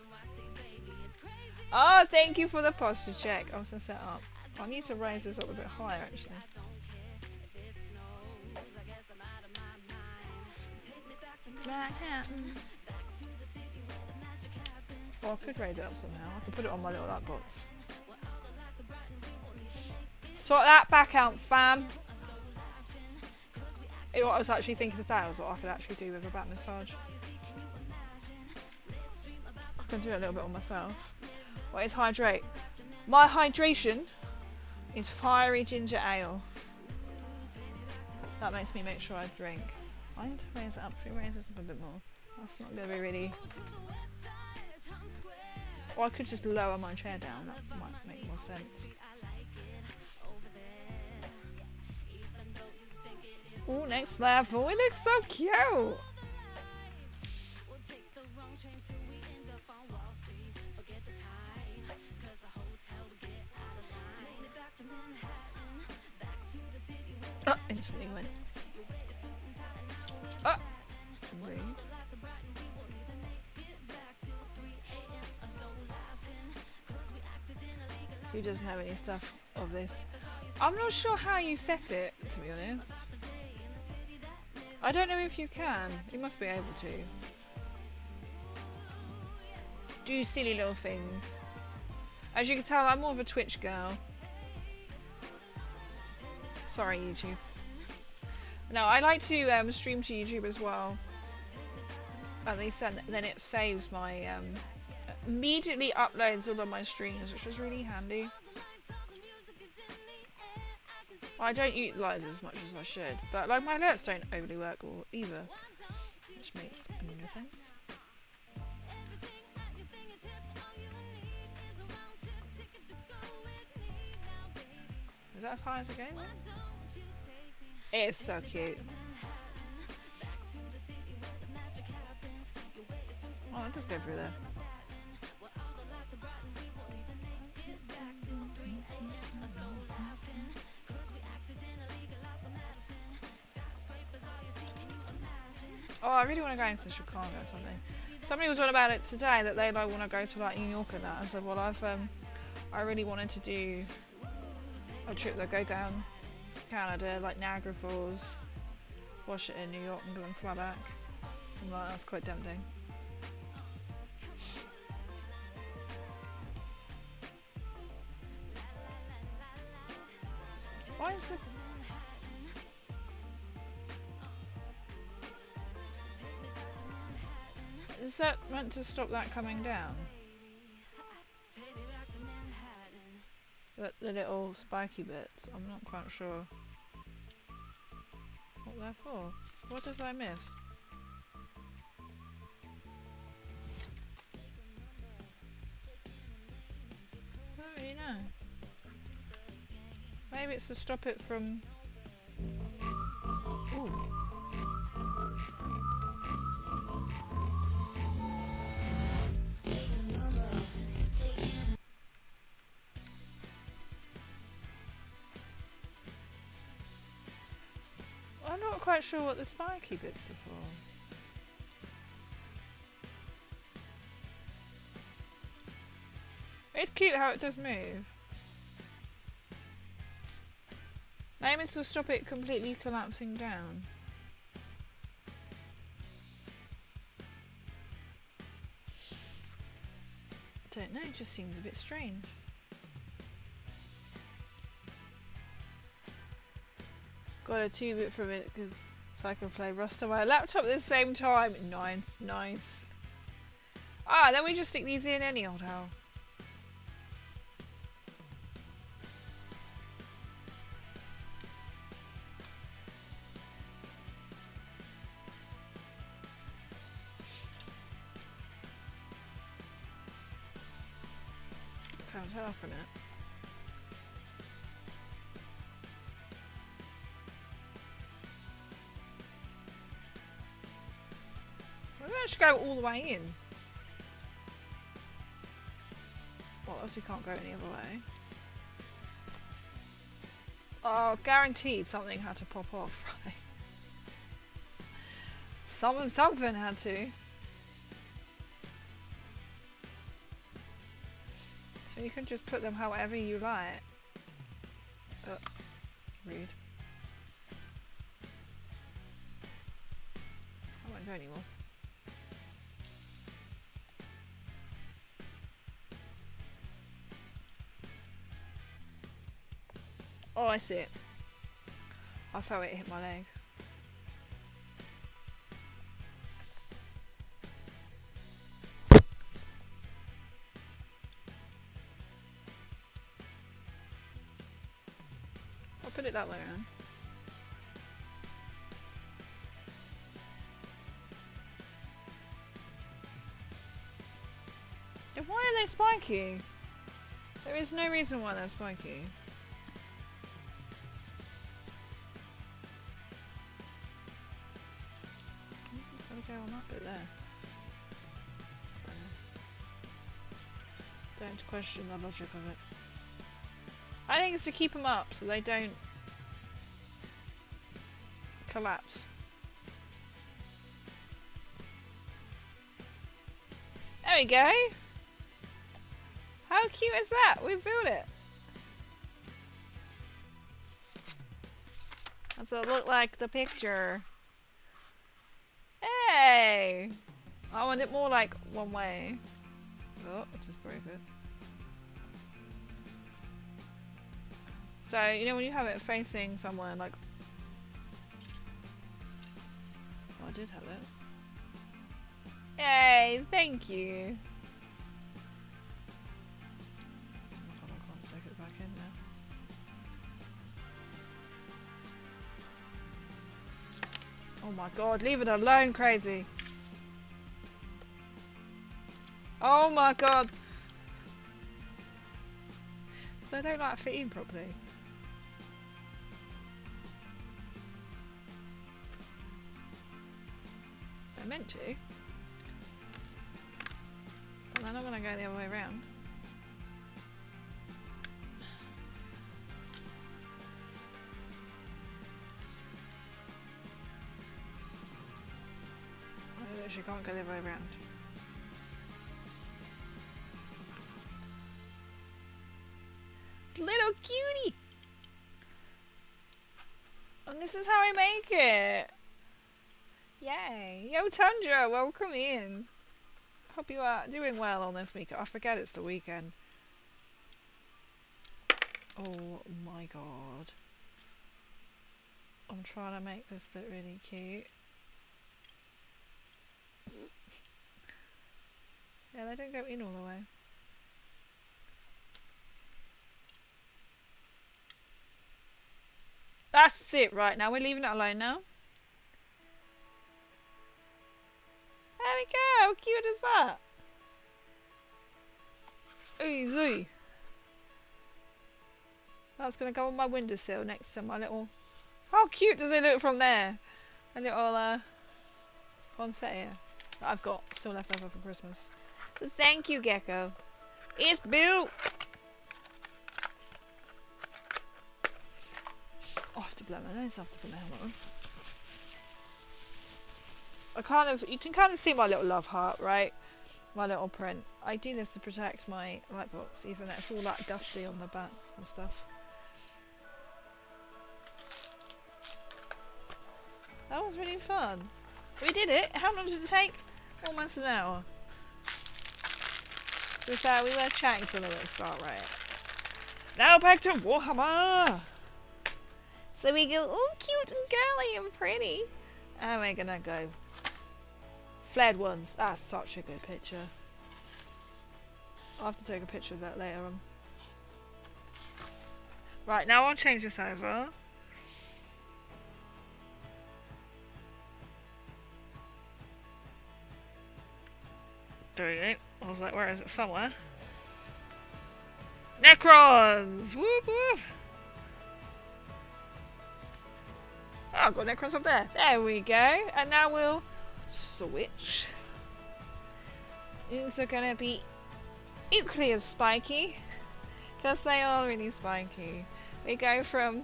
Oh, thank you for the posture check. I was gonna set up. I need to raise this up a bit higher actually. Manhattan. Oh, I could raise it up somehow. I could put it on my little light box. Sort that back out, fam. You know what I was actually thinking of, that was what I could actually do with a back massage. I can do it a little bit on myself. What is hydrate? My hydration is fiery ginger ale. That makes me make sure I drink. I need to raise it up. Should we raise this up a bit more? That's not going to be really... Or I could just lower my chair down. That might make more sense. Oh, next level. It looks so cute. Oh, instantly went. Oh, rude. Who doesn't have any stuff of this? I'm not sure how you set it, to be honest. I don't know if you can. You must be able to. Do silly little things. As you can tell, I'm more of a Twitch girl. Sorry, YouTube. No, I like to stream to YouTube as well. At least then it saves my... immediately uploads all of my streams, which was really handy. I don't utilise as much as I should, but like my alerts don't overly work either, which makes no sense. Is that as high as it goes? It is so cute. Oh, it does go through there. Oh, I really want to go into Chicago or something. Somebody was on about it today that they like want to go to like New York and that. I said, well, I really wanted to do a trip that go down Canada, like Niagara Falls, watch it in New York and go and fly back. I'm like, that's quite tempting. Why is the... Is that meant to stop that coming down? The little spiky bits, I'm not quite sure what they're for. What did I miss? I don't really know. Maybe it's to stop it from... Ooh. quite sure what the spiky bits are for. It's cute how it does move. Aim is to stop it completely collapsing down. Don't know, it just seems a bit strange. Got a 2-bit from it so I can play Rust on my laptop at the same time. Nice, nice. Ah, then we just stick these in any old how. Can't tell from it. Maybe I should go all the way in. Well, else you can't go any other way. Oh, guaranteed something had to pop off, right? Something had to. So you can just put them however you like. Rude. I won't go anymore. Oh, I see it. I felt it hit my leg. I'll put it that way around. And why are they spiky? There is no reason why they're spiky. Go on that bit there. Don't question the logic of it. I think it's to keep them up so they don't collapse. There we go. How cute is that? We built it. Does it look like the picture? Hey! I want it more like one way. Oh, I just broke it. So, you know when you have it facing somewhere like... Oh, I did have it. Yay! Thank you! Oh my god, I can't stick it back in now. Oh my god, leave it alone, crazy! Oh my god! So I don't like fit in properly. I meant to. But then I'm gonna go the other way around. I literally can't go the other way around. Little cutie! And this is how I make it! Yay! Yo Tundra, welcome in! Hope you are doing well on this week. I forget it's the weekend. Oh my god. I'm trying to make this look really cute. Yeah, they don't go in all the way. That's it right now. We're leaving it alone now. There we go. How cute is that? Easy. That's going to go on my windowsill next to my little... How cute does it look from there? A little poinsettia that I've got still left over from Christmas. So thank you, Gecko. It's built. Oh, I have to blow my nose after putting the helmet on. you can kind of see my little love heart, right? My little print. I do this to protect my lightbox, even though it's all that dusty on the back and stuff. That was really fun. We did it. How long did it take? Almost an hour. To be fair, we were chatting for a little bit to start, right? Now back to Warhammer! So we go all cute and girly and pretty. And we're gonna go Flayed Ones. That's such a good picture. I'll have to take a picture of that later on. Right, now I'll change this over. There we go. I was like, where is it? Somewhere. Necrons! Whoop whoop! Oh, I've got Necrons up there. There we go. And now we'll switch. These are going to be equally as spiky. Because they are really spiky. We go from...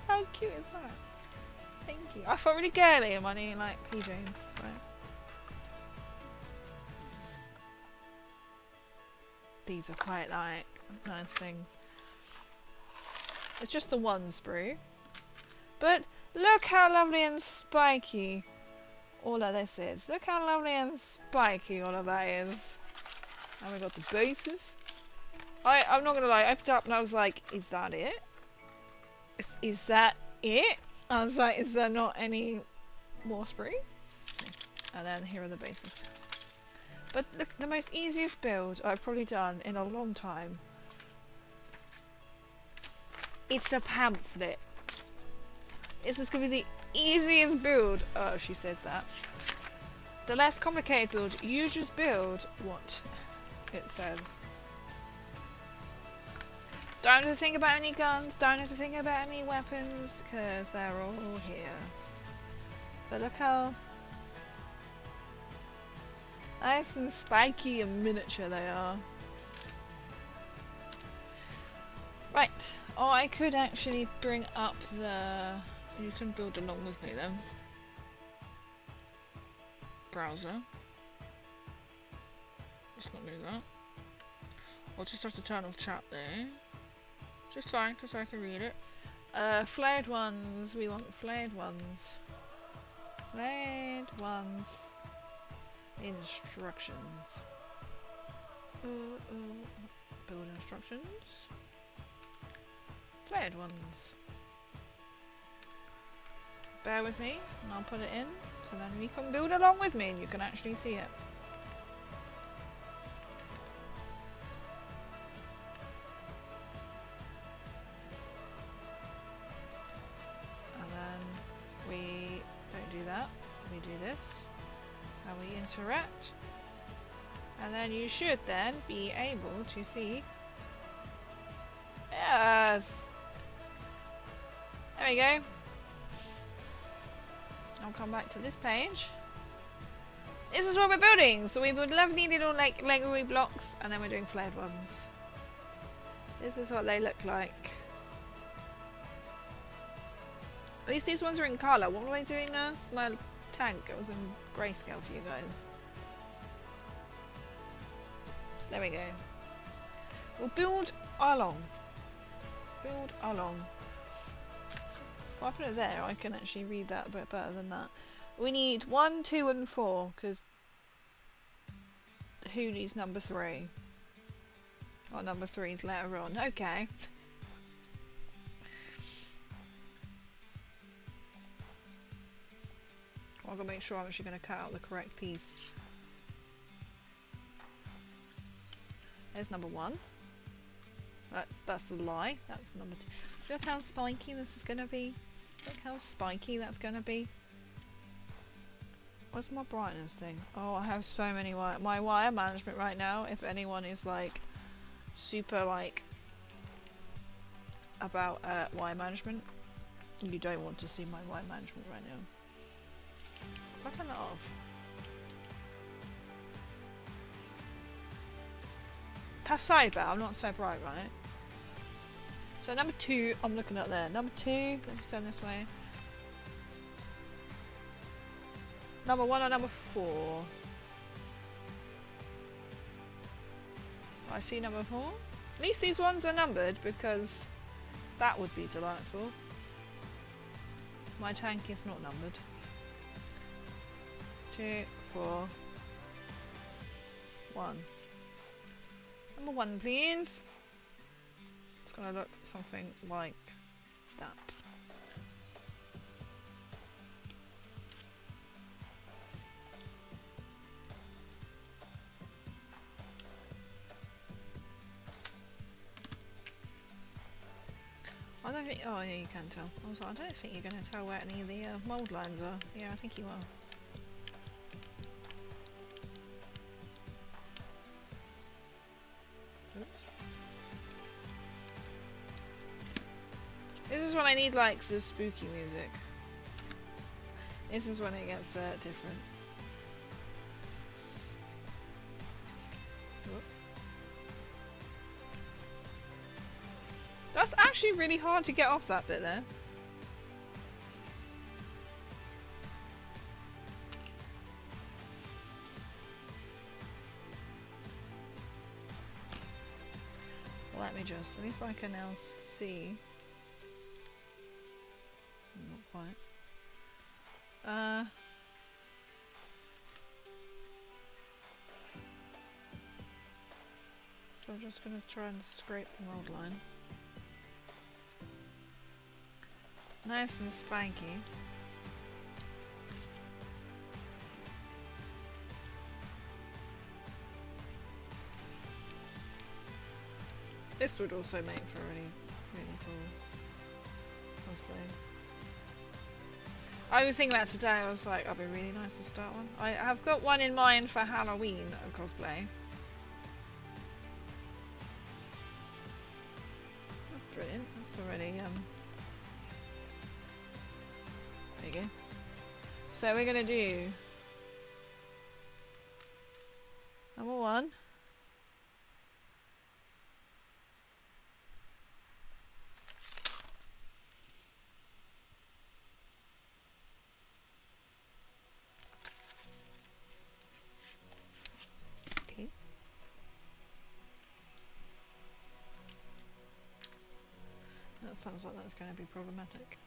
How cute is that? Thank you. I felt really girly in my new, like, PJs. Right. These are quite, like, nice things. It's just the one sprue. But look how lovely and spiky all of this is. Look how lovely and spiky all of that is. And we got the bases. I'm not gonna lie, I opened up and I was like, is that it? Is that it? I was like, is there not any more sprue? And then here are the bases. But the most easiest build I've probably done in a long time. It's a pamphlet. This is going to be the easiest build. Oh, she says that. The less complicated build, you just build what it says. Don't have to think about any guns, don't have to think about any weapons, because they're all here. But look how nice and spiky and miniature they are. Right, oh, I could actually bring up the... You can build along with me then. Browser. Let's not do that. I'll just have to turn off chat there. Just fine, because I can read it. Flayed Ones, we want Flayed Ones. Flayed Ones. Instructions. Build instructions. Flayed Ones. Bear with me, and I'll put it in, so then you can build along with me and you can actually see it. And then we don't do that, we do this, and we interact. And then you should then be able to see. Yes! There we go. I'll come back to this page. This is what we're building. So we build lovely little like Lego blocks, and then we're doing Flayed Ones. This is what they look like. At least these ones are in colour. What were I doing now? My tank, it was in grayscale for you guys. So there we go. We'll build along. Build along. If I put it there, I can actually read that a bit better than that. We need 1, 2 and 4, because who needs number 3? Oh, number 3 is later on. Okay. I've got to make sure I'm actually going to cut out the correct piece. There's number 1. That's a lie. That's number 2. Look how spiky this is going to be. Look how spiky that's going to be. What's my brightness thing? Oh, I have so many wire. My wire management right now, if anyone is like super like about wire management, you don't want to see my wire management right now. If I turn that off. That's sidebar, I'm not so bright, right? So number 2, I'm looking at there. Number 2, let me turn this way. Number 1 or number 4? I see number 4. At least these ones are numbered because that would be delightful. My tank is not numbered. 2, 4, 1. Number 1, please. It's gonna look something like that. I don't think. Oh, yeah, you can tell. I was like, I don't think you're going to tell where any of the mould lines are. Yeah, I think you are. Oops. This is when I need like the spooky music. This is when it gets different. That's actually really hard to get off that bit there. Let me just, at least I can now see. Not quite. So I'm just going to try and scrape the mold line. Nice and spiky. This would also make for a really cool cosplay. I was thinking that today, I was like, that'd be really nice to start one. I have got one in mind for Halloween, a cosplay. That's brilliant, that's already, there you go. So we're gonna do number 1. Okay. That sounds like that's going to be problematic.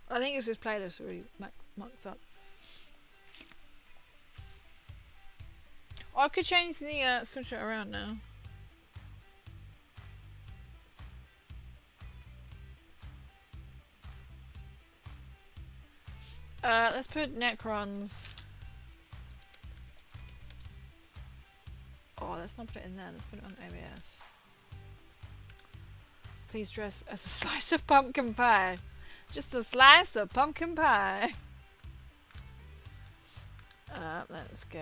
I think it's this playlist already mucked up. I could change the switch it around now. Let's put Necrons. Oh, let's not put it in there. Let's put it on ABS. Please dress as a slice of pumpkin pie. Just a slice of pumpkin pie. Let's go.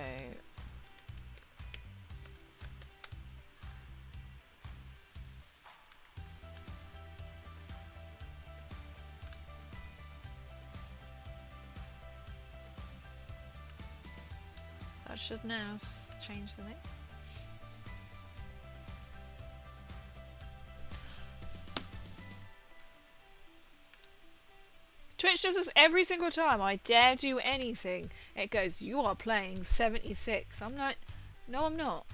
That should now change the name. Twitch does this every single time I dare do anything. It goes, you are playing 76. I'm like, no I'm not.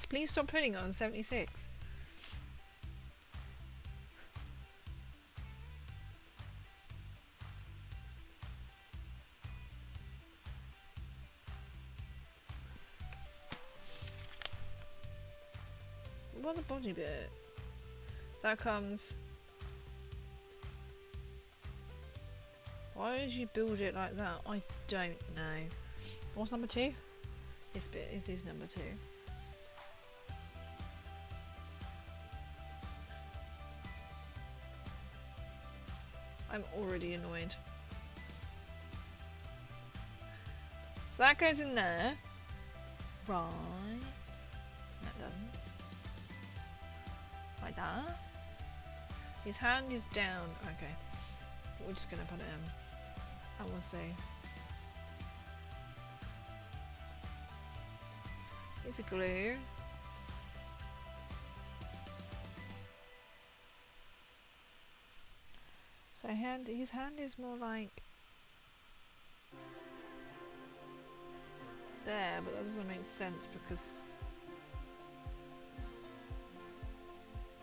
Please stop putting it on 76. What the body bit? That comes... Why did you build it like that? I don't know. What's number 2? This bit is number 2. I'm already annoyed. So that goes in there. Right. That doesn't. Like that. His hand is down. Okay. We're just gonna put it in. And we'll see. Here's a glue. So his hand is more like there, but that doesn't make sense because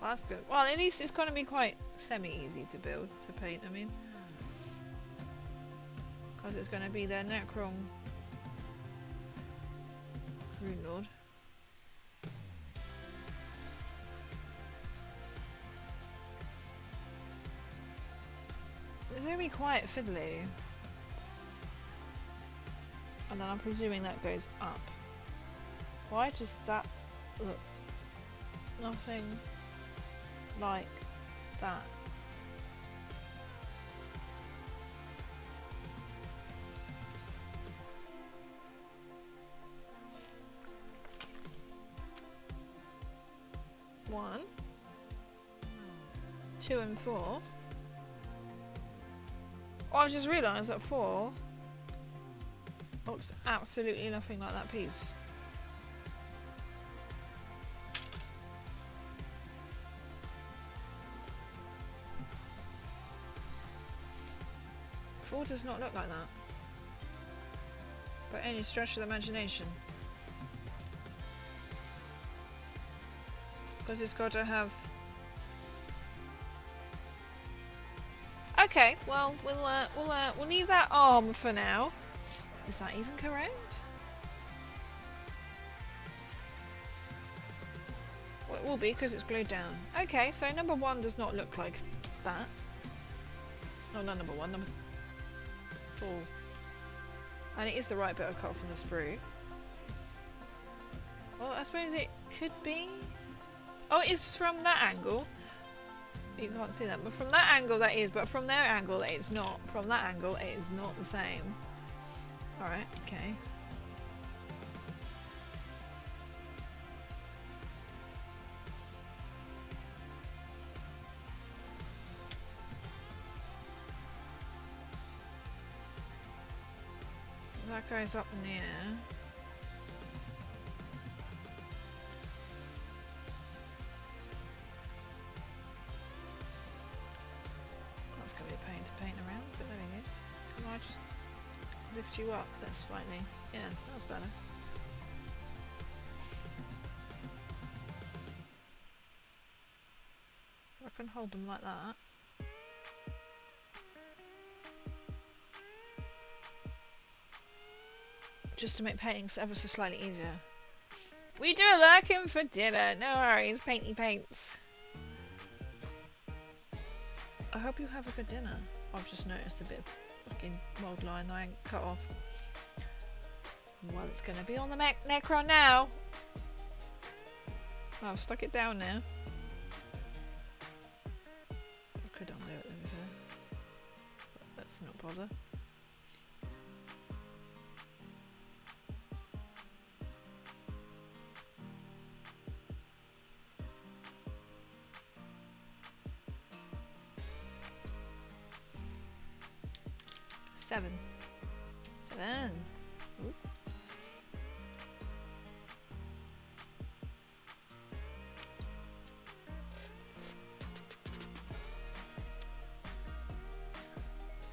well, that's good. Well, at least it's going to be quite semi-easy to build, to paint. I mean, because it's going to be their Necron Rune Lord. It's going to be quite fiddly. And then I'm presuming that goes up. Why does that look nothing like that? One, 2 and 4. Oh, I just realised that 4 looks absolutely nothing like that piece. Four does not look like that. By any stretch of the imagination. Because it's got to have... Okay, well, we'll leave that arm for now. Is that even correct? Well, it will be because it's glued down. Okay, so number 1 does not look like that. No, not number 1, number 4. And it is the right bit of cut from the sprue. Well, I suppose it could be. Oh, it is from that angle. You can't see that, but from that angle that is, but from their angle it's not. From that angle it is not the same. Alright, okay. That goes up in the air. That's going to be a pain to paint around, but there we go. Can I just lift you up that slightly? Yeah, that's better. I can hold them like that. Just to make paintings ever so slightly easier. We do like him for dinner. No worries, painty paints. I hope you have a good dinner. I've just noticed a bit of fucking mold line that I ain't cut off. Well, it's gonna be on the Necron now. Oh, I've stuck it down now. I could undo it, there we go. But let's not bother. Seven. Ooh.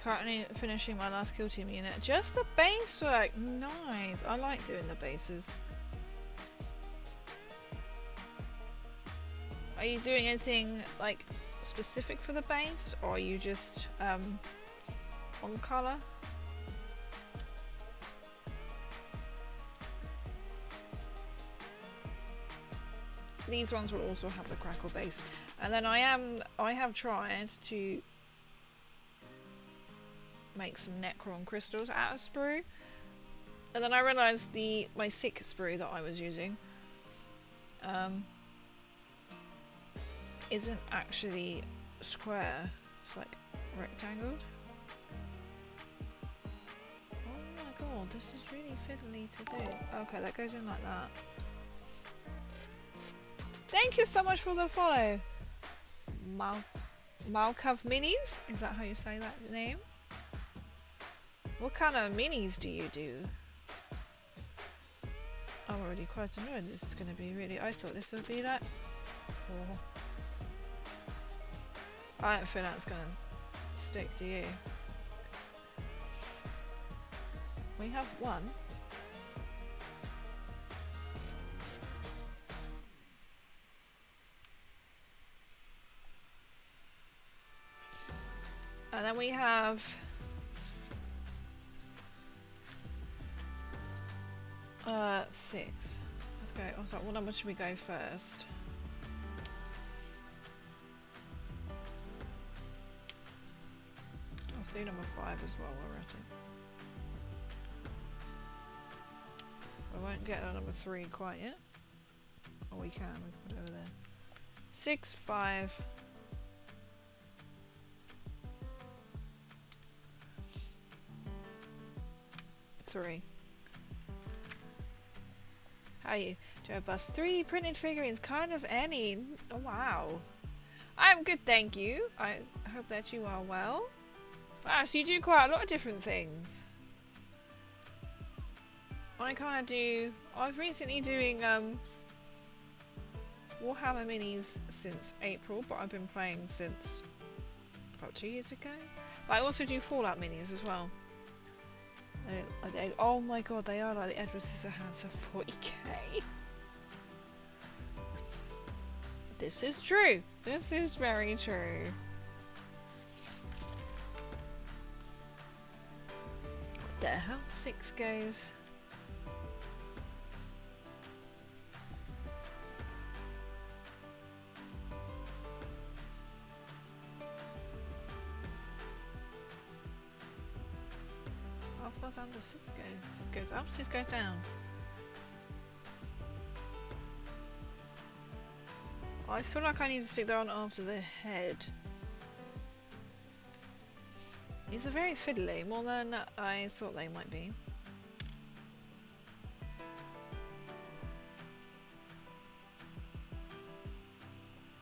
Currently finishing my last kill team unit. Just the base work. Nice. I like doing the bases. Are you doing anything like specific for the base, or are you just on colour? These ones will also have the crackle base, and then I have tried to make some Necron crystals out of sprue, and then I realised my thick sprue that I was using isn't actually square, it's like rectangled. Oh my god, this is really fiddly to do. Okay, that goes in like that. Thank you so much for the follow. Malkav Minis? Is that how you say that name? What kind of minis do you do? I'm already quite annoyed. This is going to be really... I thought this would be like... Oh. I don't feel like it's going to stick do you? We have one. And then we have 6. Let's go. I was like, what number should we go first? Let's do number 5 as well while we're at it. I won't get to number 3 quite yet. Oh, we can. We can put it over there. 6, 5. 3. How are you? Joe Bus 3D printed figurines, kind of any. Oh, wow. I'm good, thank you. I hope that you are well. Wow, so you do quite a lot of different things. I kind of do. I've recently doing Warhammer minis since April, but I've been playing since about 2 years ago. But I also do Fallout minis as well. Oh my god, they are like the Edward Scissorhands of 40k. This is true. This is very true. What the hell? 6 goes. Under 6 goes. 6 goes up, 6 goes down. I feel like I need to stick that on after the head. These are very fiddly, more than I thought they might be.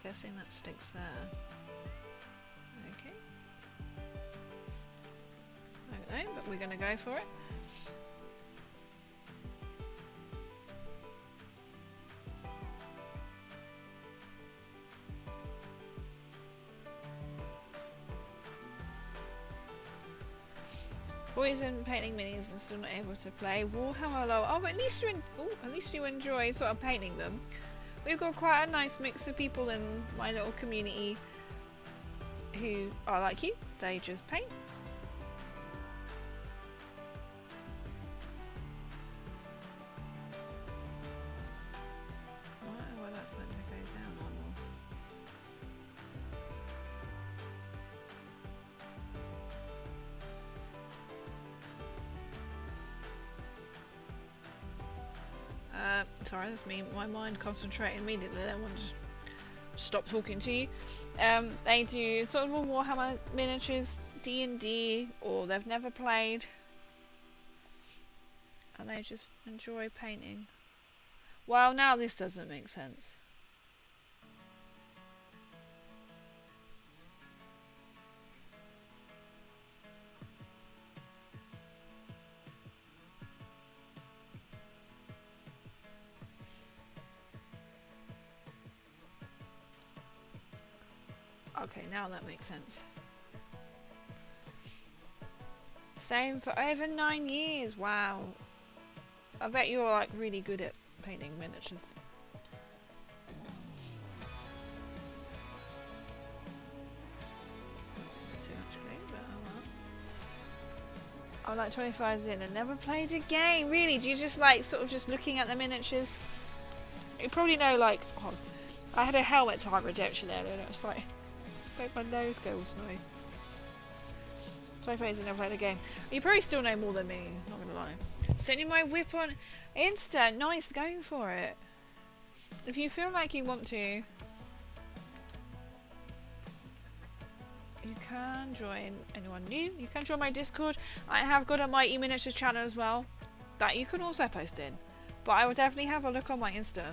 Guessing that sticks there. Okay. No, but we're gonna go for it. Boys in painting minis and still not able to play Warhammer. Oh, but at least you enjoy sort of painting them. We've got quite a nice mix of people in my little community who are like you. They just paint. Sorry, that's me. My mind concentrated immediately. I want to just stop talking to you. They do sort of a Warhammer miniatures, D&D, or they've never played, and they just enjoy painting. Well, now this doesn't make sense. Okay, now that makes sense. Same for over 9 years. Wow. I bet you're like really good at painting miniatures. That's not too much glue, but oh well. I'm like 25 in and never played a game. Really? Do you just like sort of just looking at the miniatures? You probably know like, oh, I had a helmet type redemption earlier and it was like, make my nose go all snowy. 25 and never played a game. You probably still know more than me, not gonna lie. Sending my whip on Insta. Nice, going for it. If you feel like you want to, you can join anyone new. You can join my Discord. I have got a Mighty Miniatures channel as well that you can also post in. But I will definitely have a look on my Insta.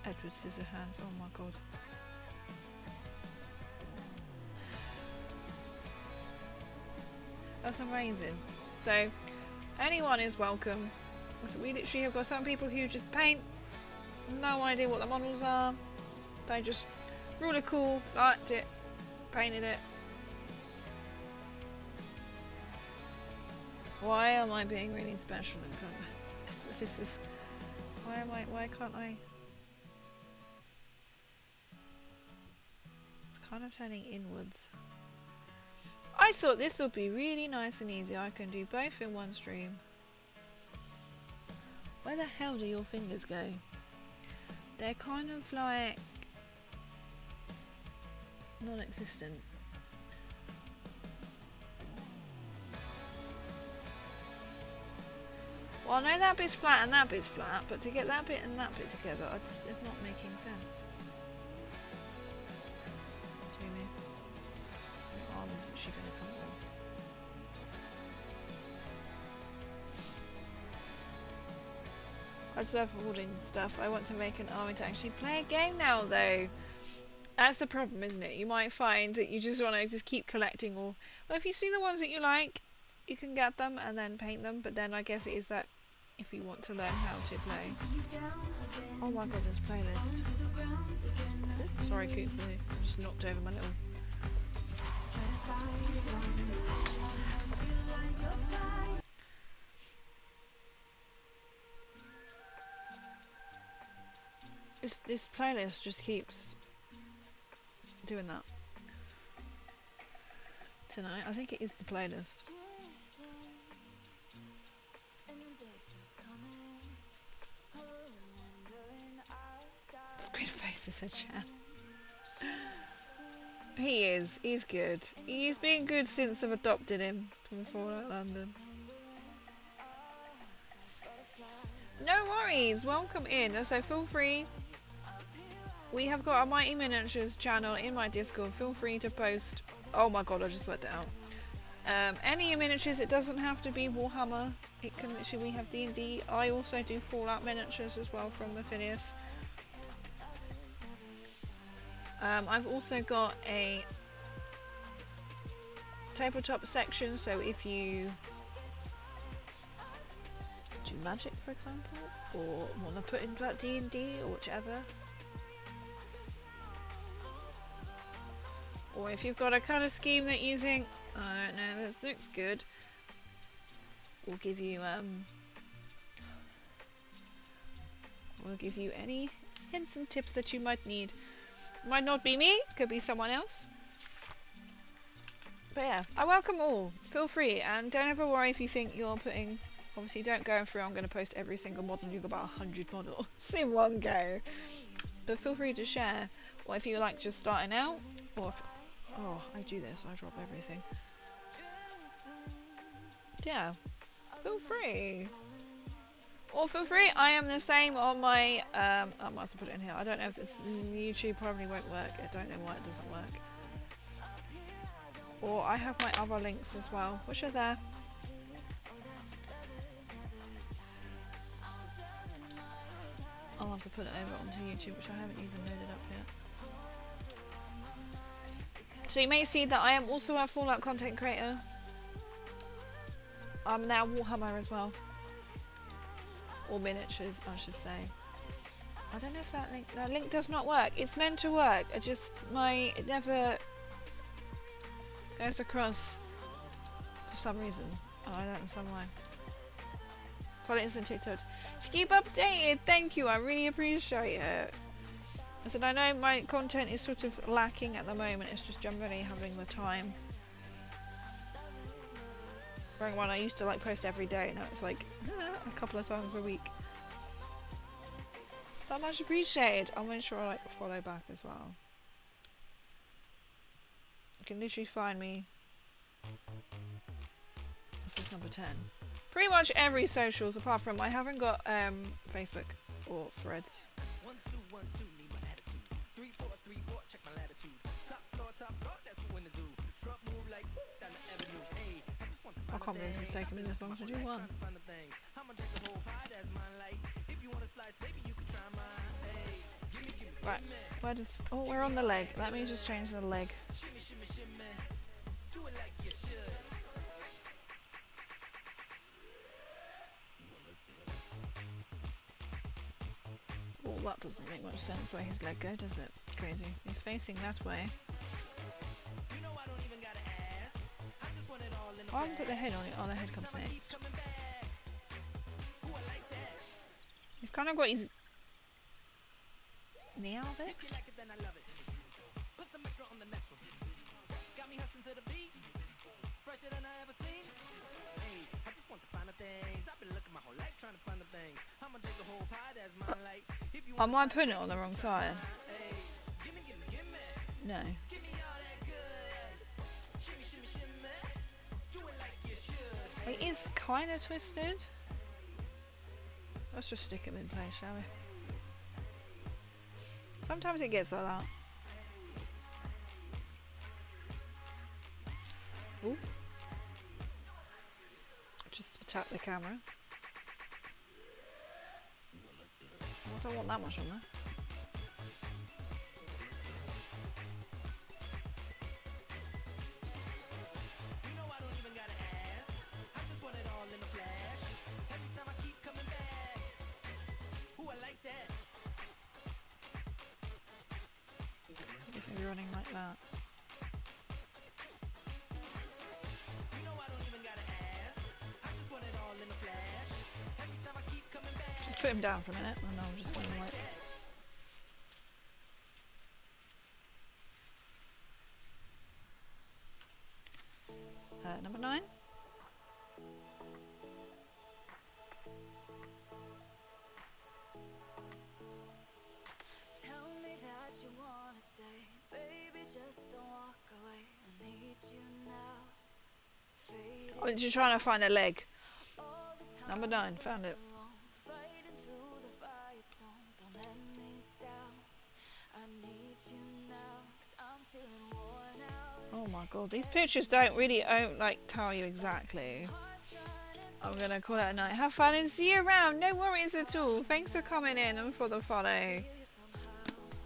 Edward Scissorhands, oh my god. That's amazing. So, anyone is welcome. So we literally have got some people who just paint, No idea what the models are. They just really cool, liked it, painted it. Why am I being really special and this is why can't I? It's kind of turning inwards. I thought this would be really nice and easy. I can do both in one stream. Where the hell do your fingers go? They're kind of like non-existent. Well, I know that bit's flat and that bit's flat, but to get that bit and that bit together, it's not making sense. To me. My arm isn't she gonna come on? I deserve hoarding stuff. I want to make an army to actually play a game now, though. That's the problem, isn't it? You might find that you just want to just keep collecting, or well, if you see the ones that you like, you can get them and then paint them. But then I guess it is that if you want to learn how to play. Oh my god, there's a playlist. Oops, sorry, Coop, I just knocked over my little. This playlist just keeps doing that. Tonight, I think it is the playlist. Squid face is a chat. He's good. He's been good since I've adopted him from Fallout London. No worries, welcome in. So feel free. We have got a Mighty Miniatures channel in my Discord. Feel free to post. Oh my god, I just worked it out. Any miniatures, it doesn't have to be Warhammer. It can literally, we have D&D. I also do Fallout miniatures as well from Phineas. I've also got a tabletop section, so if you do magic, for example, or want to put in that D&D or whichever, or if you've got a colour scheme that you think, I don't know, this looks good, we'll give you any hints and tips that you might need. Might not be me, could be someone else. But yeah, I welcome all. Feel free, and don't ever worry if you think you're putting. Obviously, don't go through. I'm going to post every single model. You've got about 100 models in one go. But feel free to share. Or if you like just starting out, or if, oh, I do this. I drop everything. Yeah, feel free. Or feel free, I am the same on my, I might have to put it in here, I don't know if this, YouTube probably won't work, I don't know why it doesn't work. Or I have my other links as well, which are there. I'll have to put it over onto YouTube, which I haven't even loaded up yet. So you may see that I am also a Fallout content creator. I'm now Warhammer as well. Or miniatures, I should say. I don't know if that link does not work. It's meant to work. It never goes across for some reason. Oh, I don't understand why. Follow instant TikTok to keep updated. Thank you. I really appreciate it. I said I know my content is sort of lacking at the moment. It's just generally having the time. When I used to like post every day, now it's like a couple of times a week. But much appreciated. I'll make sure I like follow back as well. You can literally find me. This is number 10. Pretty much every socials apart from I haven't got Facebook or Threads. 1 2 1 2 need my attitude. 3 4 3 4 check my latitude. Top floor, that's what to do. Truck move like down the avenue. Hey, I just want I can't believe it's taking me this long to do one. Right, where does... Oh, we're on the leg. Let me just change the leg. Oh, That doesn't make much sense where his leg go, does it? Crazy. He's facing that way. Oh, I haven't put the head on it. Oh, the head comes next. He's kind of got his knee out of it. Am I putting it on the wrong side? No. It is kind of twisted. Let's just stick him in place, shall we? Sometimes it gets like that. Ooh. Just attack the camera. I don't want that much on there. If you're running like that. Just put him down for a minute and I'll just going to like number 9. Tell me that you wanna stay, baby, just don't walk away. I need you now. Fading I'm just trying to find a leg. all the time Number 9, found it. alone, fighting through the firestorm. Don't let me down. I need you now, 'cause I'm feeling worn out. Oh my god, these pictures don't really like tell you exactly. I'm gonna call it a night. Have fun and see you around. No worries at all. Thanks for coming in and for the follow.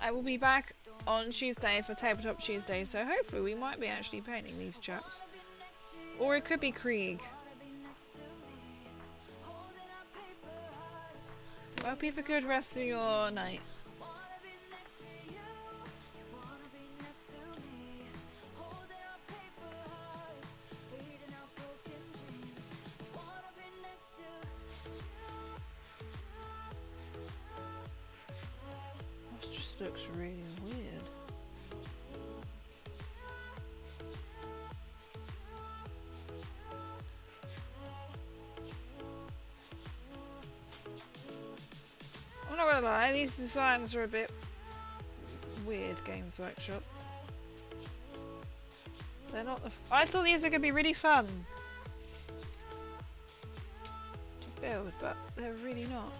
I will be back on Tuesday for Tabletop Tuesday, so hopefully we might be actually painting these chaps. Or it could be Krieg. Well, hope you have a good rest of your night. This just looks really weird. I'm not gonna lie, these designs are a bit weird, Games Workshop. They're not the I thought these were gonna be really fun to build, but they're really not.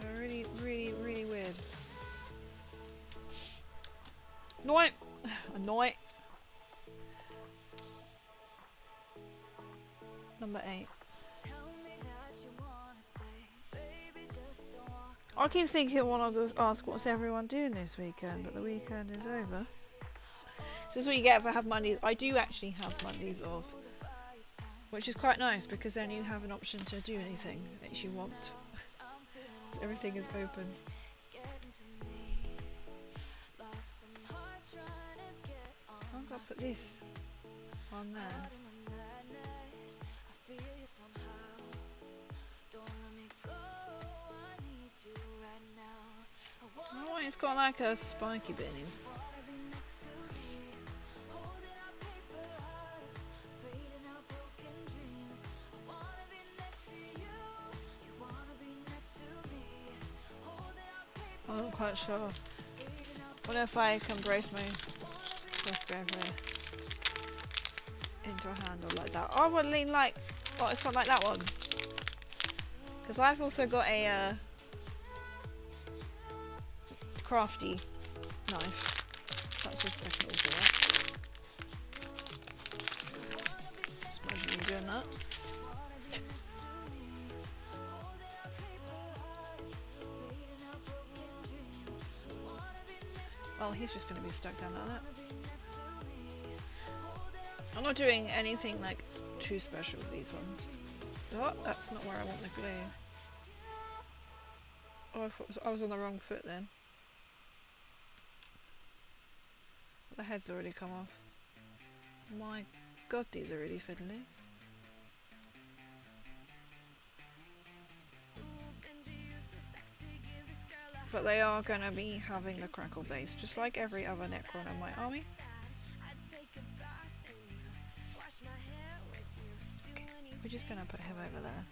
They're really, really, really weird. Annoy! Annoy! Number 8. I keep thinking I want to just ask what's everyone doing this weekend, but the weekend is over. So this is what you get if I have Mondays. I do actually have Mondays off, which is quite nice because then you have an option to do anything that you want. So everything is open. I'm gonna put this on there. Oh, it's got like a spiky bit in his. I'm not quite sure. What if I can brace my crossbow into a handle like that? Oh, I would lean like. Oh, it's not like that one. Because I've also got a crafty knife. That's just I can also that. Just imagine you doing that. Oh, he's just going to be stuck down like that. I'm not doing anything like too special with these ones. Oh, that's not where I want the glue. Oh, I was on the wrong foot then. The head's already come off. My god, these are really fiddly. But they are going to be having the crackle base, just like every other Necron in my army. Okay, we're just going to put him over there.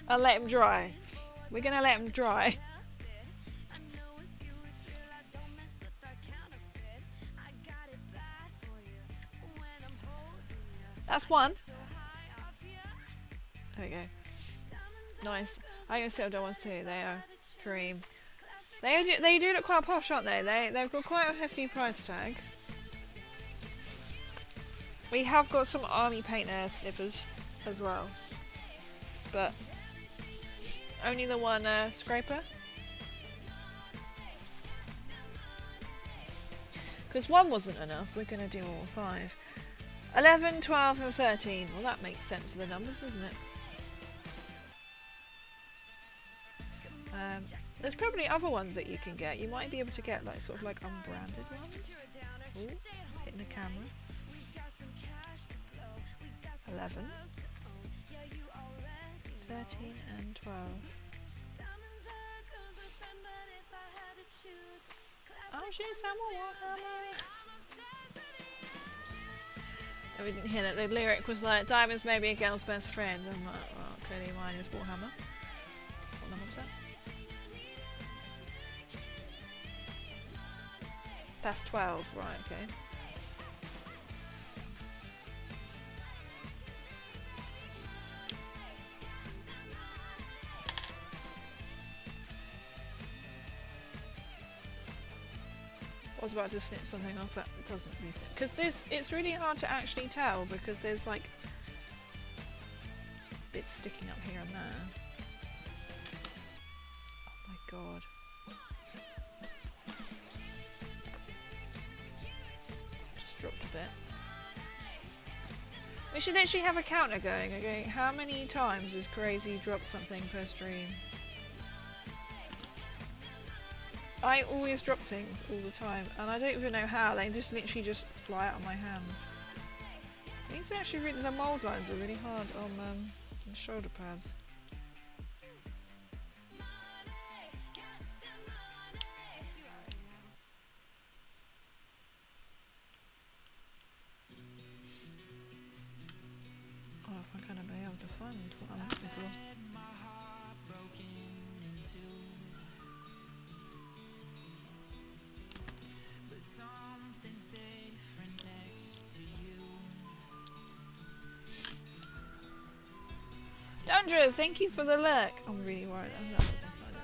I'll let him dry. We're going to let him dry. That's one. There we go. Nice. I can see I've done ones too. They are cream. They do look quite posh, aren't they? They've got quite a hefty price tag. We have got some army paint slippers as well, but only the one scraper. Because one wasn't enough. We're going to do all 5. 11, 12 and 13. Well, that makes sense of the numbers, doesn't it? There's probably other ones that you can get. You might be able to get like sort of like unbranded ones. Ooh, hitting the camera. 11, 13 and 12. I'll shoot some Warhammer. We didn't hear that the lyric was like, diamonds may be a girl's best friend. I'm like, well, clearly mine is Warhammer. What number was that? That's 12, right, okay. I was about to snip something off that doesn't really snip. Because it's really hard to actually tell because there's like bits sticking up here and there. Oh my god. Just dropped a bit. We should actually have a counter going, okay? How many times has Crazy dropped something per stream? I always drop things all the time, and I don't even know how. They just literally just fly out of my hands. These are actually really, the mould lines are really hard on the shoulder pads. Oh, if I'm gonna be able to find what I'm looking for. Andrew, thank you for the look. I'm really worried. I'm not looking for it.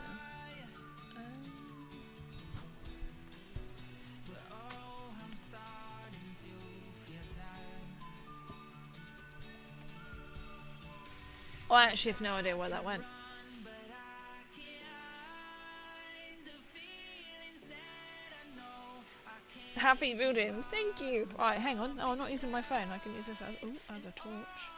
Oh, I actually have no idea where that went. Happy building, thank you. Alright, hang on. Oh, I'm not using my phone. I can use this as a torch.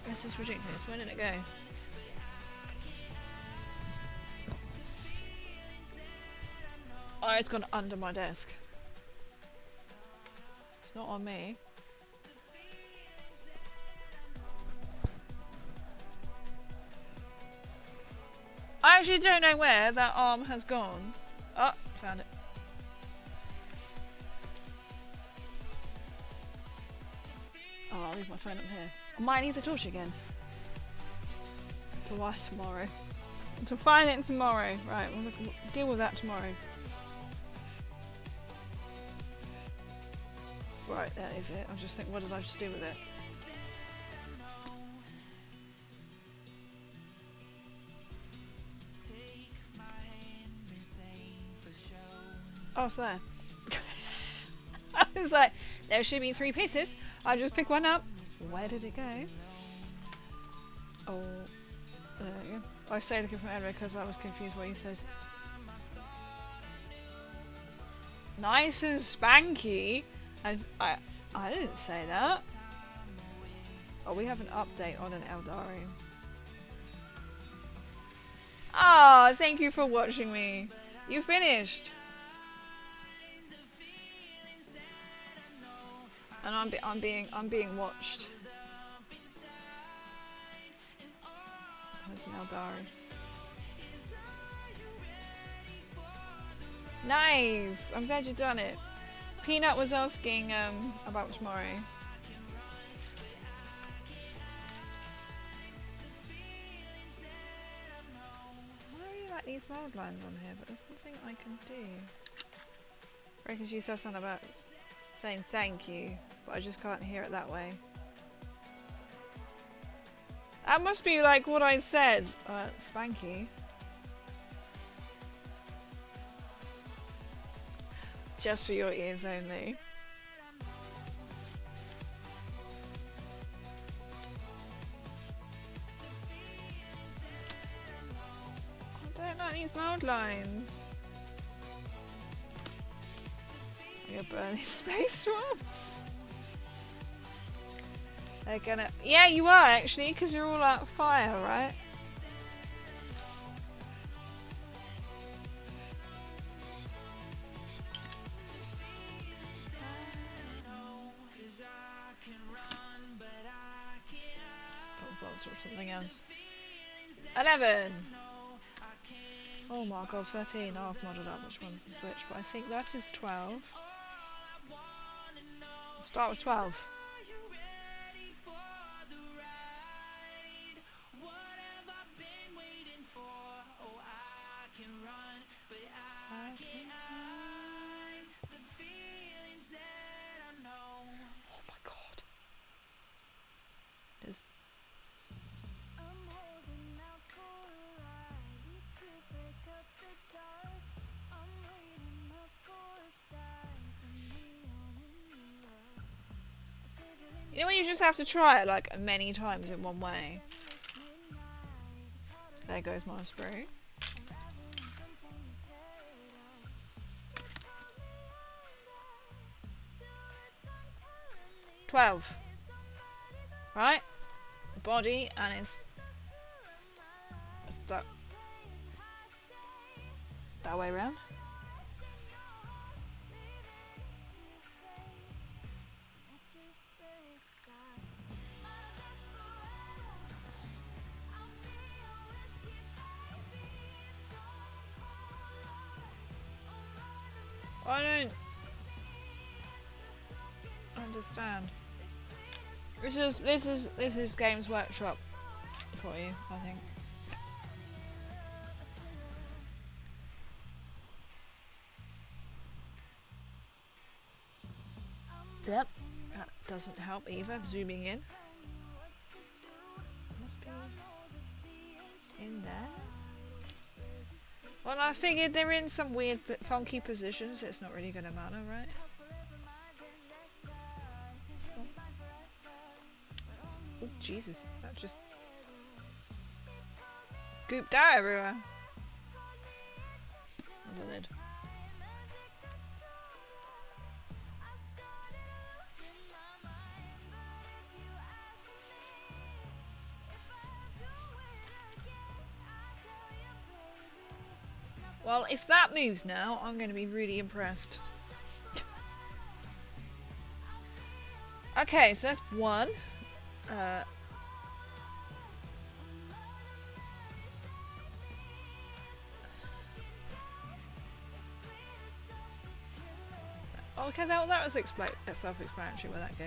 This is ridiculous. Where did it go? Oh, it's gone under my desk. It's not on me. I actually don't know where that arm has gone. Oh, found it. Oh, I'll leave my phone up here. I might need the torch again. To watch tomorrow. To find it tomorrow. Right, we'll deal with that tomorrow. Right, that is it. I just think, what did I just do with it? Oh, it's there. I was like, there should be 3 pieces. I just pick one up. Where did it go? Oh, there we go. I say looking for Edward because I was confused what you said. Nice and spanky. I didn't say that. Oh, we have an update on an Eldari. Ah, thank you for watching me. You finished. And I'm being watched. There's an Eldari. Nice! I'm glad you've done it. Peanut was asking about tomorrow. Why are you like these mold lines on here? But there's nothing I can do. Because you said something about saying thank you, but I just can't hear it that way. That must be like what I said. Spanky. Just for your ears only. I don't like these mold lines. You're burning space swamps. They're gonna. Yeah, you are actually, because you're all out of fire, right? Or something else. 11! Oh my god, 13. Oh, I've modded up which one's which, but I think that is 12. We'll start with 12. Oh my god. Is you know when you just have to try it like many times in one way? There goes my spray. $12. Right? Body and it's that way around. I don't understand. This is Games Workshop for you, I think. Yep, that doesn't help either. Zooming in. Must be in there. Well, I figured they're in some weird but funky positions. It's not really gonna matter, right? Oh, Jesus, that just gooped out everywhere. There's a lid. Well, if that moves now, I'm going to be really impressed. Okay, so that's one. Okay, that was self-explanatory where that goes.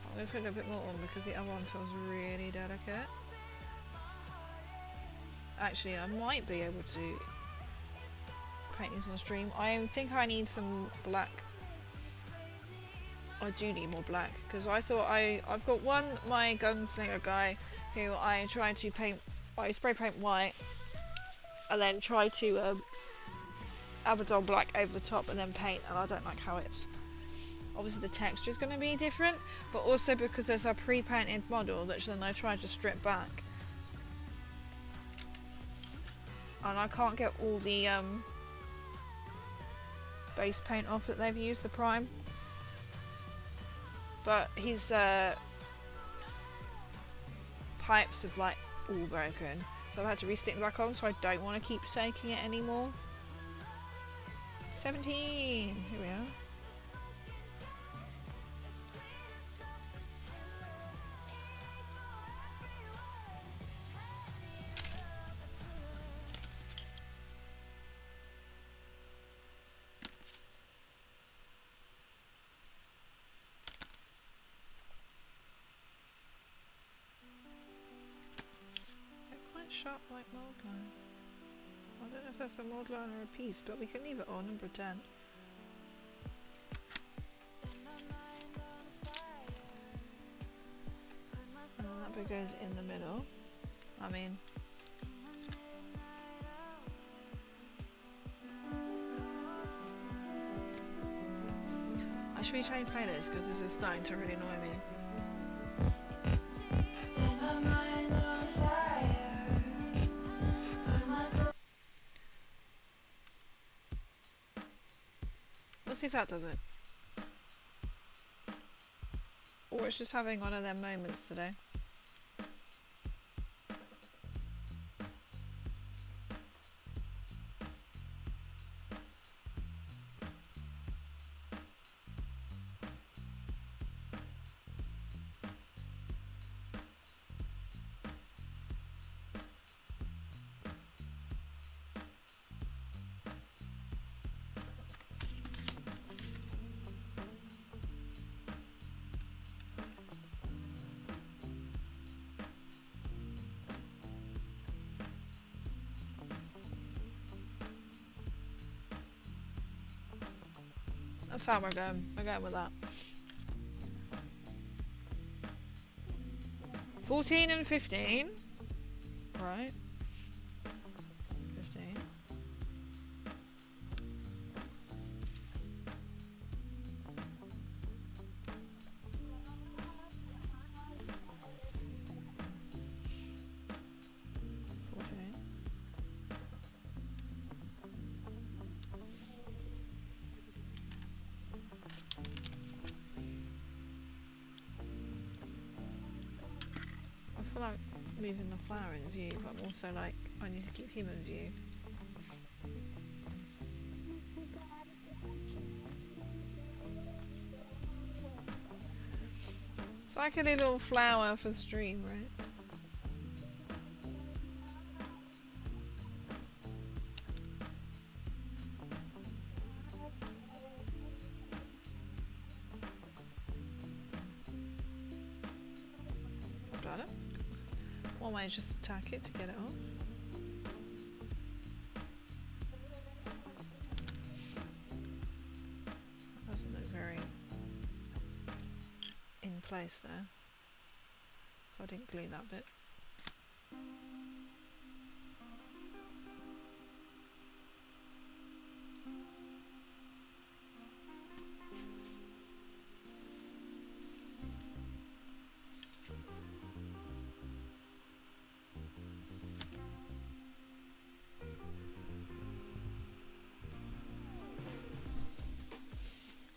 I'm going to put a bit more on because the other one feels really delicate. Actually, I might be able to paint these on stream. I think I need some black. I do need more black because I thought I've got my gunslinger guy who I tried to paint. I spray paint white and then try to Abaddon black over the top and then paint, and I don't like how it's. Obviously the texture is going to be different, but also because there's a pre-painted model that then I tried to strip back. And I can't get all the base paint off that they've used, the prime. But his pipes have like all broken, so I've had to re-stick them back on, so I don't want to keep soaking it anymore. 17! Here we are. Sharp like mold line. I don't know if that's a mold line or a piece, but we can leave it on and pretend. And then that bit goes in the middle. I mean, I should be trying playlists because this is starting to really annoy me. Let's see if that does it. Or it's just having one of them moments today. That's how we're going. We're going with that. 14 and 15. Right. 15. I feel like moving the flower in view, but I'm also like, I need to keep him in view. It's like a little flower for stream, right? Got it. One way is just attack it to get it off. That doesn't look very in place there. So I didn't glue that bit.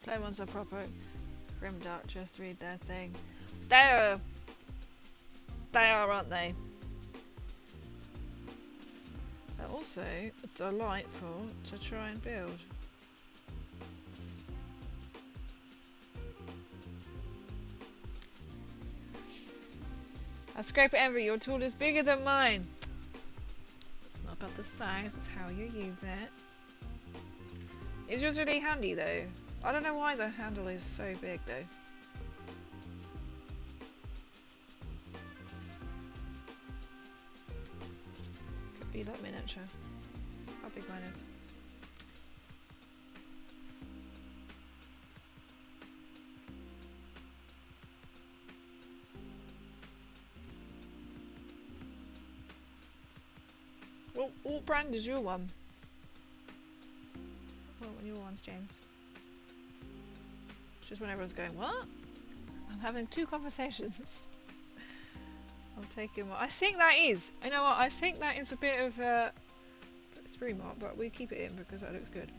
Flayed Ones are proper grimdark, just read their thing. They are, aren't they? They're also delightful to try and build. I scrape envy, your tool is bigger than mine. It's not about the size, it's how you use it. It's just really handy though. I don't know why the handle is so big though. Could be that miniature. How big mine is. What brand is your one? What are your ones, James? It's just when everyone's going, what? I'm having two conversations. I'll take him. I think that is. You know what? I think that is a bit of sprue mark, but we keep it in because that looks good.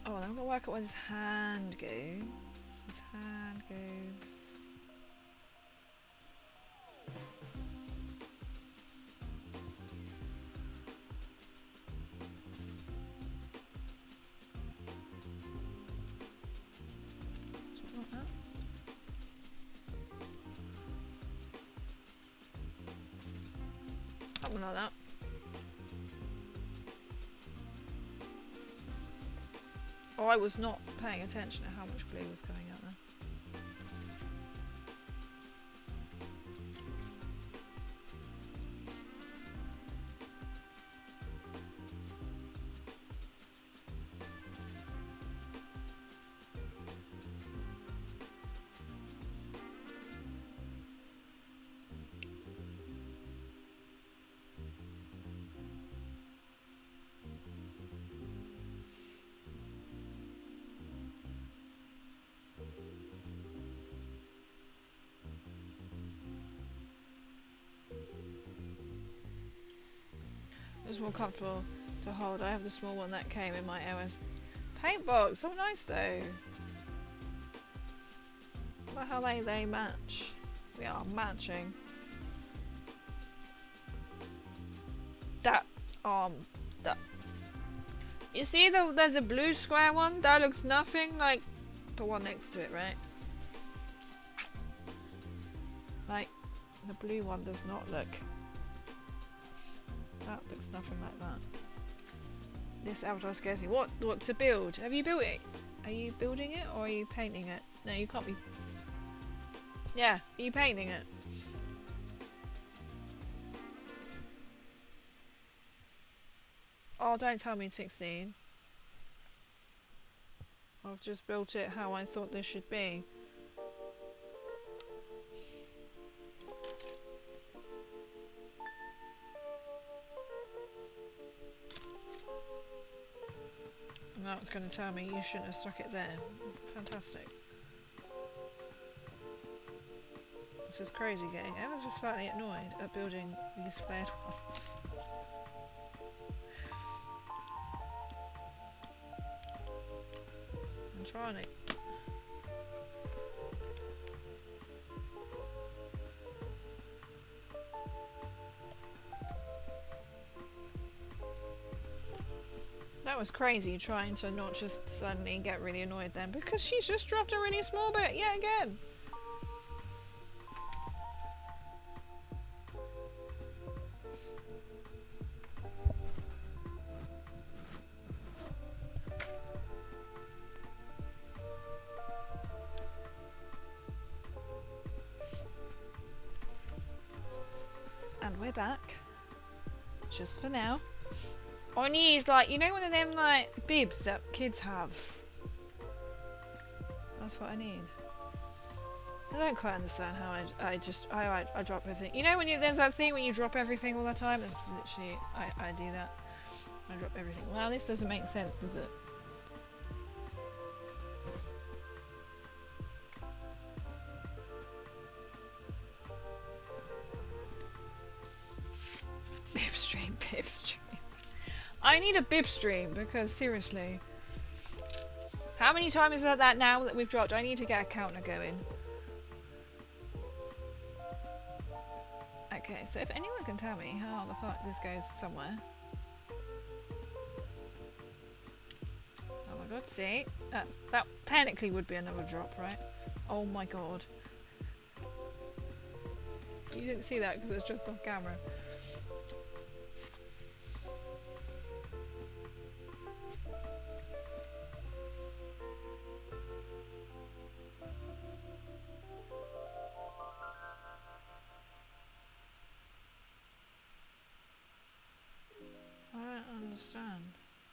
Oh, and I'm gonna work out where his hand goes. His hand goes. Something like that. Something like that. Oh, I was not paying attention to how much glue was coming out there. It's more comfortable to hold. I have the small one that came in my OS paint box. So nice though. Look how they match. We are matching. That that. You see the blue square one? That looks nothing like the one next to it, right? Like the blue one does not look. That looks nothing like that. This avatar scares me. What to build? Have you built it? Are you building it or are you painting it? No, you can't be. Yeah, are you painting it? Oh, don't tell me it's 16. I've just built it how I thought this should be. Now it's going to tell me you shouldn't have stuck it there. Fantastic. This is crazy getting ever so slightly annoyed at building these flared ones. I'm trying it. That was crazy trying to not just suddenly get really annoyed then because she's just dropped a really small bit yet again. And we're back. Just for now. I need, like, you know one of them, like, bibs that kids have? That's what I need. I don't quite understand how I drop everything. You know when there's that thing when you drop everything all the time? That's literally, I do that. I drop everything. Well, this doesn't make sense, does it? Bib stream, bib stream. I need a bib stream because seriously, how many times is that now that we've dropped? I need to get a counter going. Okay, so if anyone can tell me how the fuck this goes somewhere. Oh my god, see? That technically would be another drop, right? Oh my god. You didn't see that because it's just off camera. I don't understand.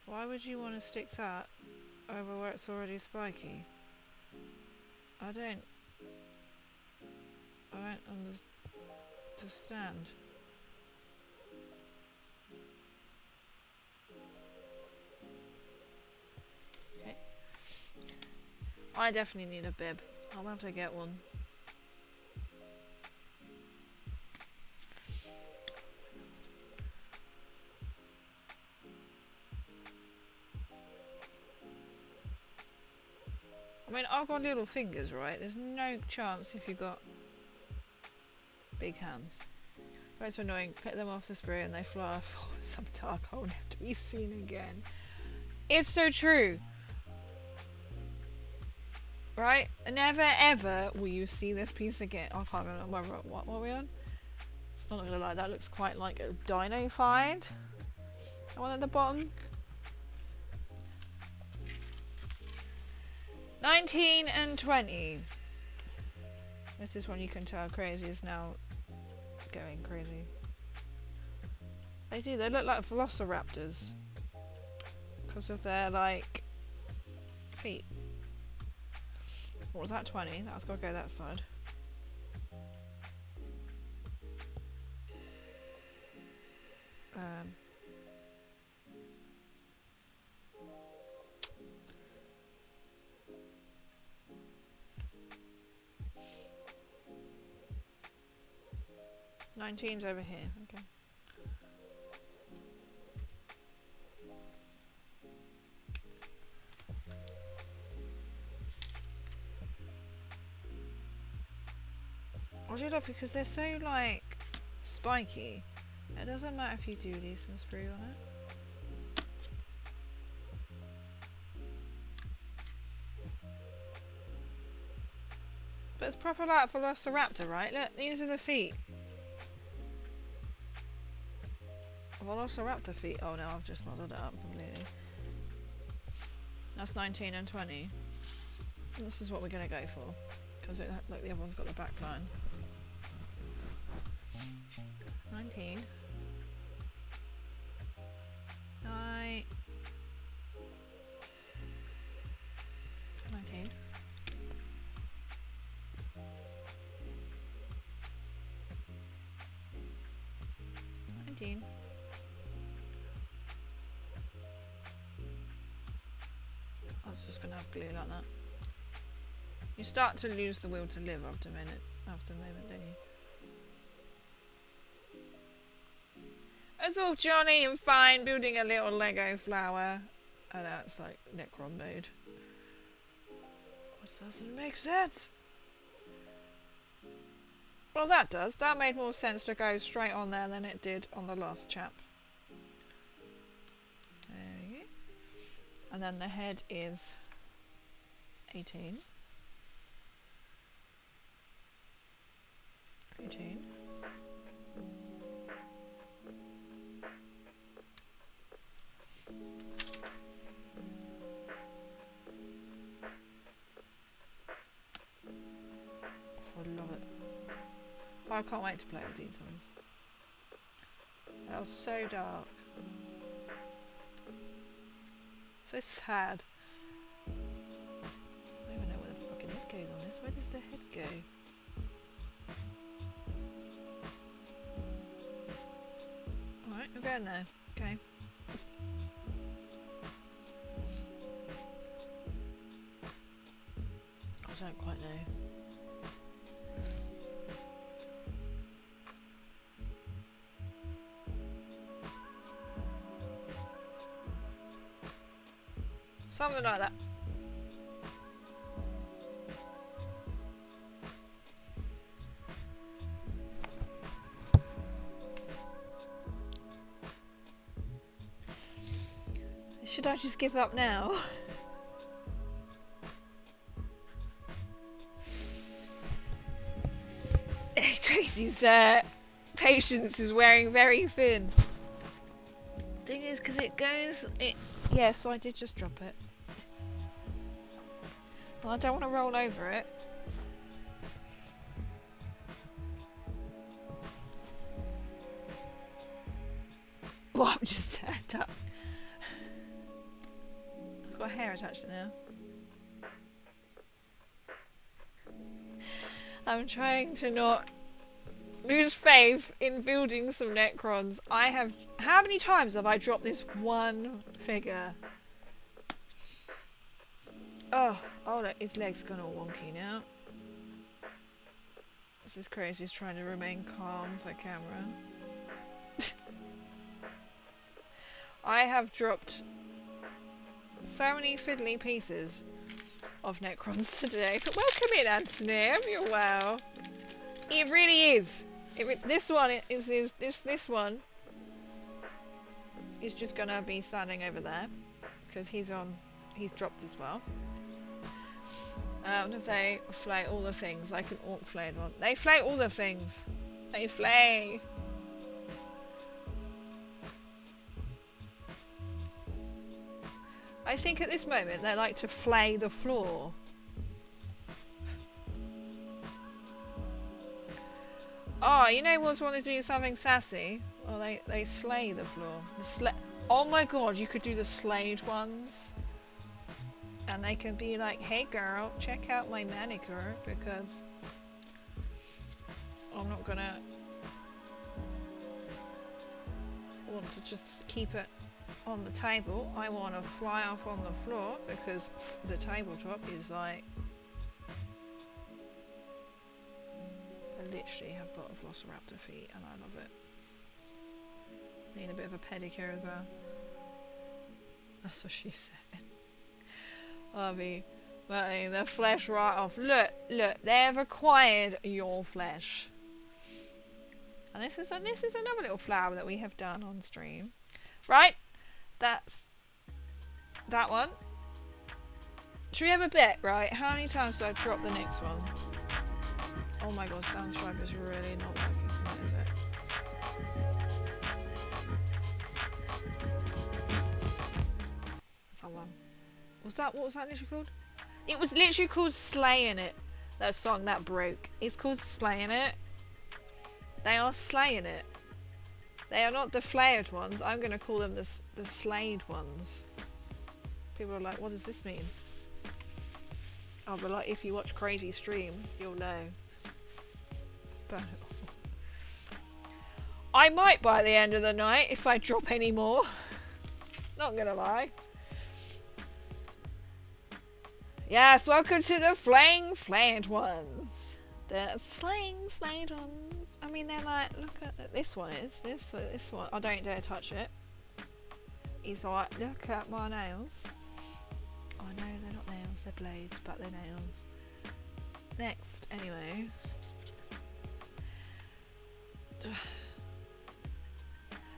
Why would you want to stick that over where it's already spiky? I don't understand. Okay. I definitely need a bib. I'll have to get one. I mean, I've got little fingers, right? There's no chance if you've got big hands. But it's annoying. Click them off the sprue and they fly off some dark hole never to be seen again. It's so true. Right? Never ever will you see this piece again. I can't remember what were we on? I'm not gonna lie, that looks quite like a dino-fied. The one at the bottom. 19 and 20. This is when you can tell crazy is now going crazy. They do, they look like velociraptors. Because of their, like, feet. What was that, 20? That's got to go that side. Um... 19's over here, okay. I do love because they're so like spiky. It doesn't matter if you do leave some sprue on it. But it's proper like Velociraptor, right? Look, these are the feet. Velociraptor feet. Oh no, I've just muddled it up completely. That's 19 and 20. This is what we're going to go for. Because look, the other one's got the back line. 19. 9. 19. 19. I was just gonna have glue like that. You start to lose the will to live after a moment, don't you? It's all jolly and fine building a little Lego flower. And now it's like Necron mode. What doesn't make sense? Well, that does. That made more sense to go straight on there than it did on the last chap. There we go. And then the head is 18. 18. I love it. Oh, I can't wait to play with these ones. They are so dark. So sad. I don't even know where the fucking head goes on this. Where does the head go? Alright, I'm going there. Okay. I don't quite know. Something like that. Should I just give up now? Crazy's patience is wearing very thin. Thing is, because it goes... Yeah, so I did just drop it. Well, I don't want to roll over it. Well, I'm just turned up. It's got hair attached now. I'm trying to not lose faith in building some Necrons. I have... How many times have I dropped this one figure? Oh, look, his leg's gone all wonky now. This is crazy, he's trying to remain calm for camera. I have dropped so many fiddly pieces of Necrons today. But welcome in, Anthony. Hope you're well. It really is. This one is this one is just gonna be standing over there because he's dropped as well. They flay all the things like an orc flayed one. They flay all the things. They flay. I think at this moment they like to flay the floor. Oh, you know what's want to do something sassy? Oh, they slay the floor. Oh my god, you could do the slayed ones. And they can be like, hey girl, check out my manicure, because I'm not gonna want to just keep it on the table. I want to fly off on the floor because the tabletop is like, I literally have got a velociraptor feet and I love it. Need a bit of a pedicure as well. That's what she said. I mean, the flesh right off. Look, they've acquired your flesh. And this is another little flower that we have done on stream. Right? That's that one. Should we have a bet, right? How many times do I drop the next one? Oh my god, Soundstripe is really not working tonight, is it? That's that one. What was that literally called? It was literally called Slaying It. That song that broke. It's called Slaying It. They are slaying it. They are not the flayed ones. I'm going to call them the slayed ones. People are like, what does this mean? I'll be like, if you watch Crazy Stream, you'll know. But I might by the end of the night if I drop any more. Not gonna lie. Yes, welcome to the flayed ones. The slayed ones. I mean, they're like, look at this one is this one. I don't dare touch it. He's like, look at my nails. Oh no, they're not nails, they're blades, but they're nails. Next, anyway.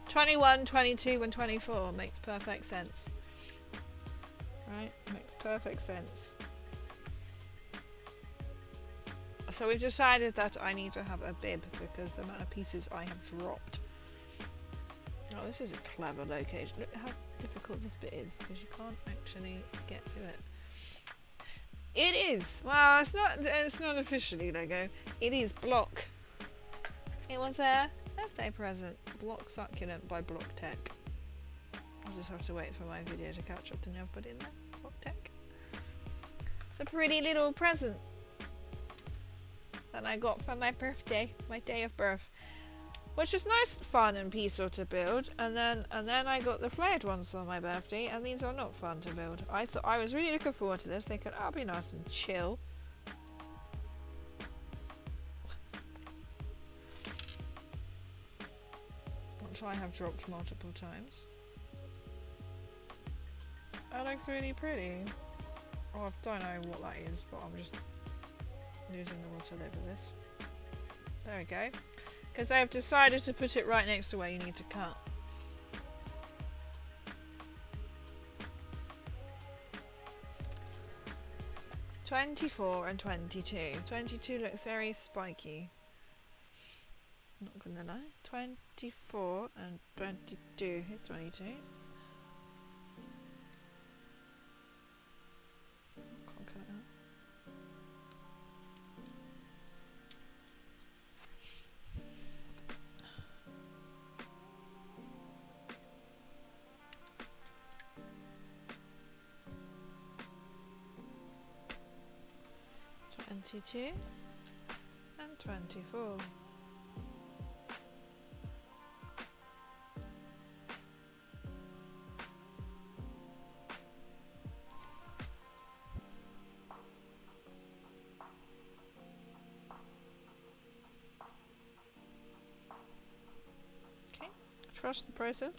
21, 22, and 24 makes perfect sense. Right? Makes perfect sense. So we've decided that I need to have a bib because the amount of pieces I have dropped. Oh, this is a clever location. Look how difficult this bit is because you can't actually get to it. It is. Well, it's not officially Lego. It is Block. It was a birthday present. Block Succulent by Block Tech. I'll just have to wait for my video to catch up to now. Put in there. Block Tech. It's a pretty little present that I got for my birthday, my day of birth, which is nice, fun, and peaceful to build. And then I got the flayed ones for my birthday, and these are not fun to build. I was really looking forward to this. Thinking I'll be nice and chill. Which I have dropped multiple times. That looks really pretty. Oh, I don't know what that is, but I'm just losing the water over this. There we go. Because I've decided to put it right next to where you need to cut. (24) and 22. 22 looks very spiky. Not gonna lie. 24 and 22. Here's 22. Can't cut it out. (22) and 24. Okay, trust the process.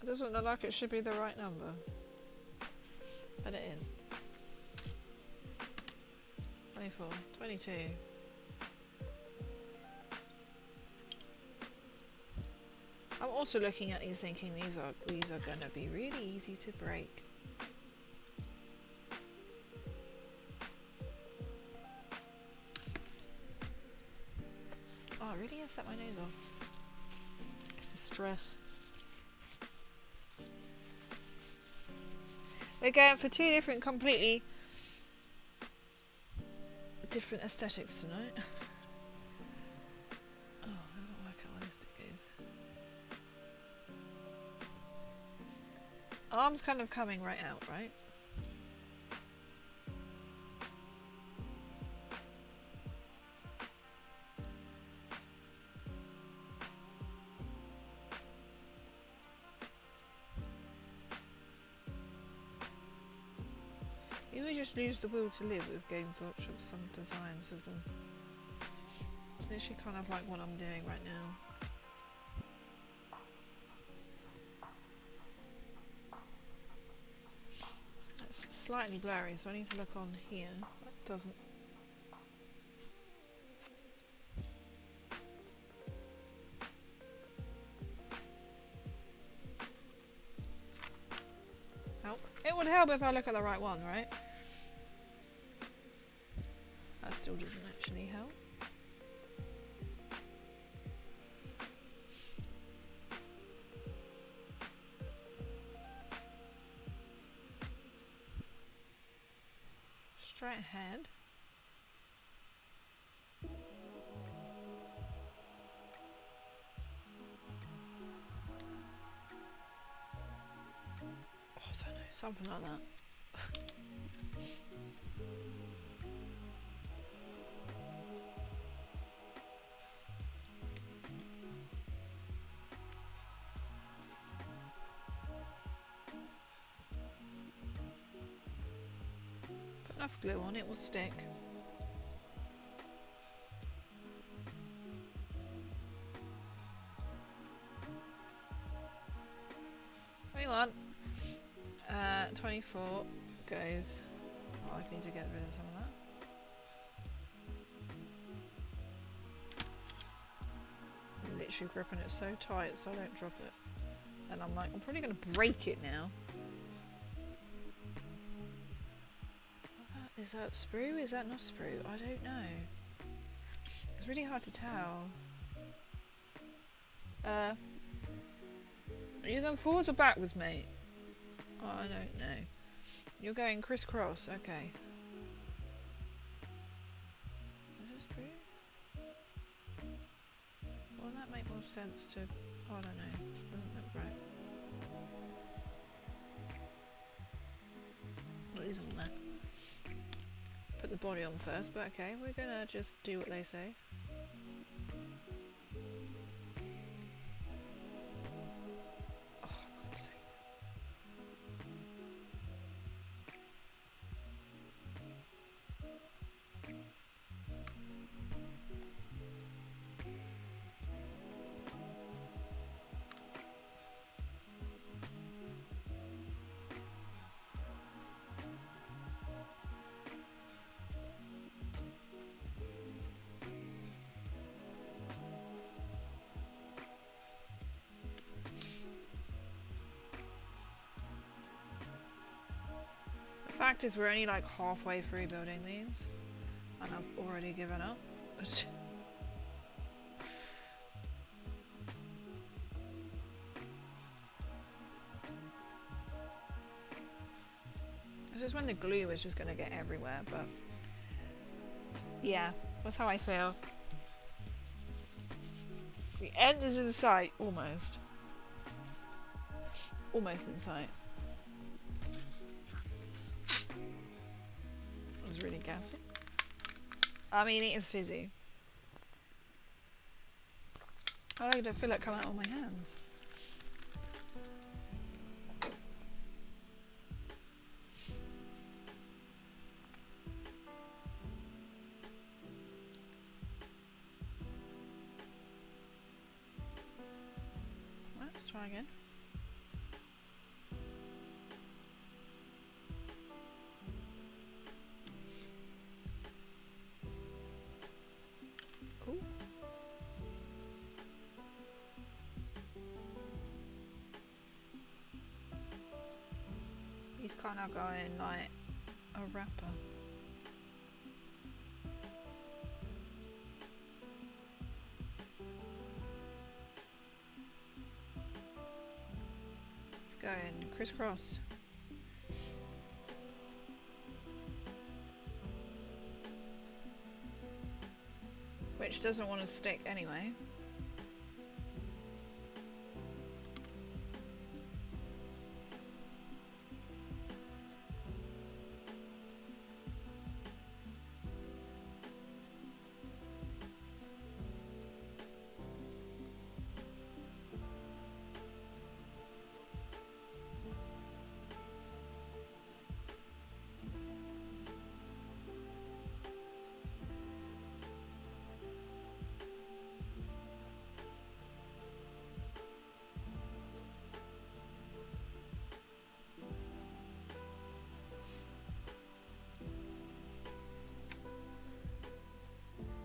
It doesn't look like it should be the right number, but it is. 24, 22. I'm also looking at these thinking these are going to be really easy to break. Oh, I really have set my nose off. It's the stress. We're going for two different, completely different aesthetics tonight. Oh, I don't work out where this bit goes. Arms kind of coming right out, right? Maybe we just lose the will to live with game thoughts of some designs of them. It's literally kind of like what I'm doing right now. It's slightly blurry, so I need to look on here. That doesn't. Help. It would help if I look at the right one, right? That still doesn't actually help. Straight ahead. Oh, I don't know, something like that. Put enough glue on, it will stick. Hang on. 24 goes. Oh, I need to get rid of some of that. I'm literally gripping it so tight so I don't drop it. And I'm like, I'm probably going to break it now. Is that sprue? Is that not sprue? I don't know. It's really hard to tell. Are you going forwards or backwards, mate? Oh, I don't know. You're going crisscross, okay. Is it sprue? Well, that make more sense to... Oh, I don't know. Doesn't look right. Well, it isn't on there. Put the body on first, but okay, we're gonna just do what they say. Oh, for God's sake. The fact is, we're only like halfway through building these, and I've already given up. It's just when the glue is just going to get everywhere, but yeah, that's how I feel. The end is in sight, almost. Almost in sight. It was really gassy. I mean, it is fizzy. I like to feel it come out on my hands. Let's try again. He's kind of going like a rapper. He's going crisscross. Which doesn't want to stick anyway.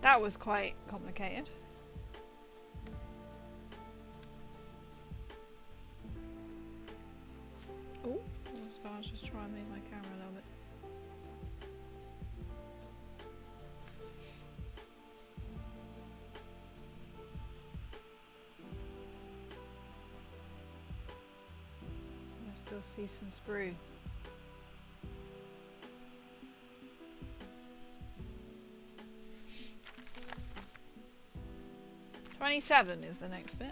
That was quite complicated. Oh, I was just trying to move my camera a little bit. I still see some sprue. 27 is the next bit.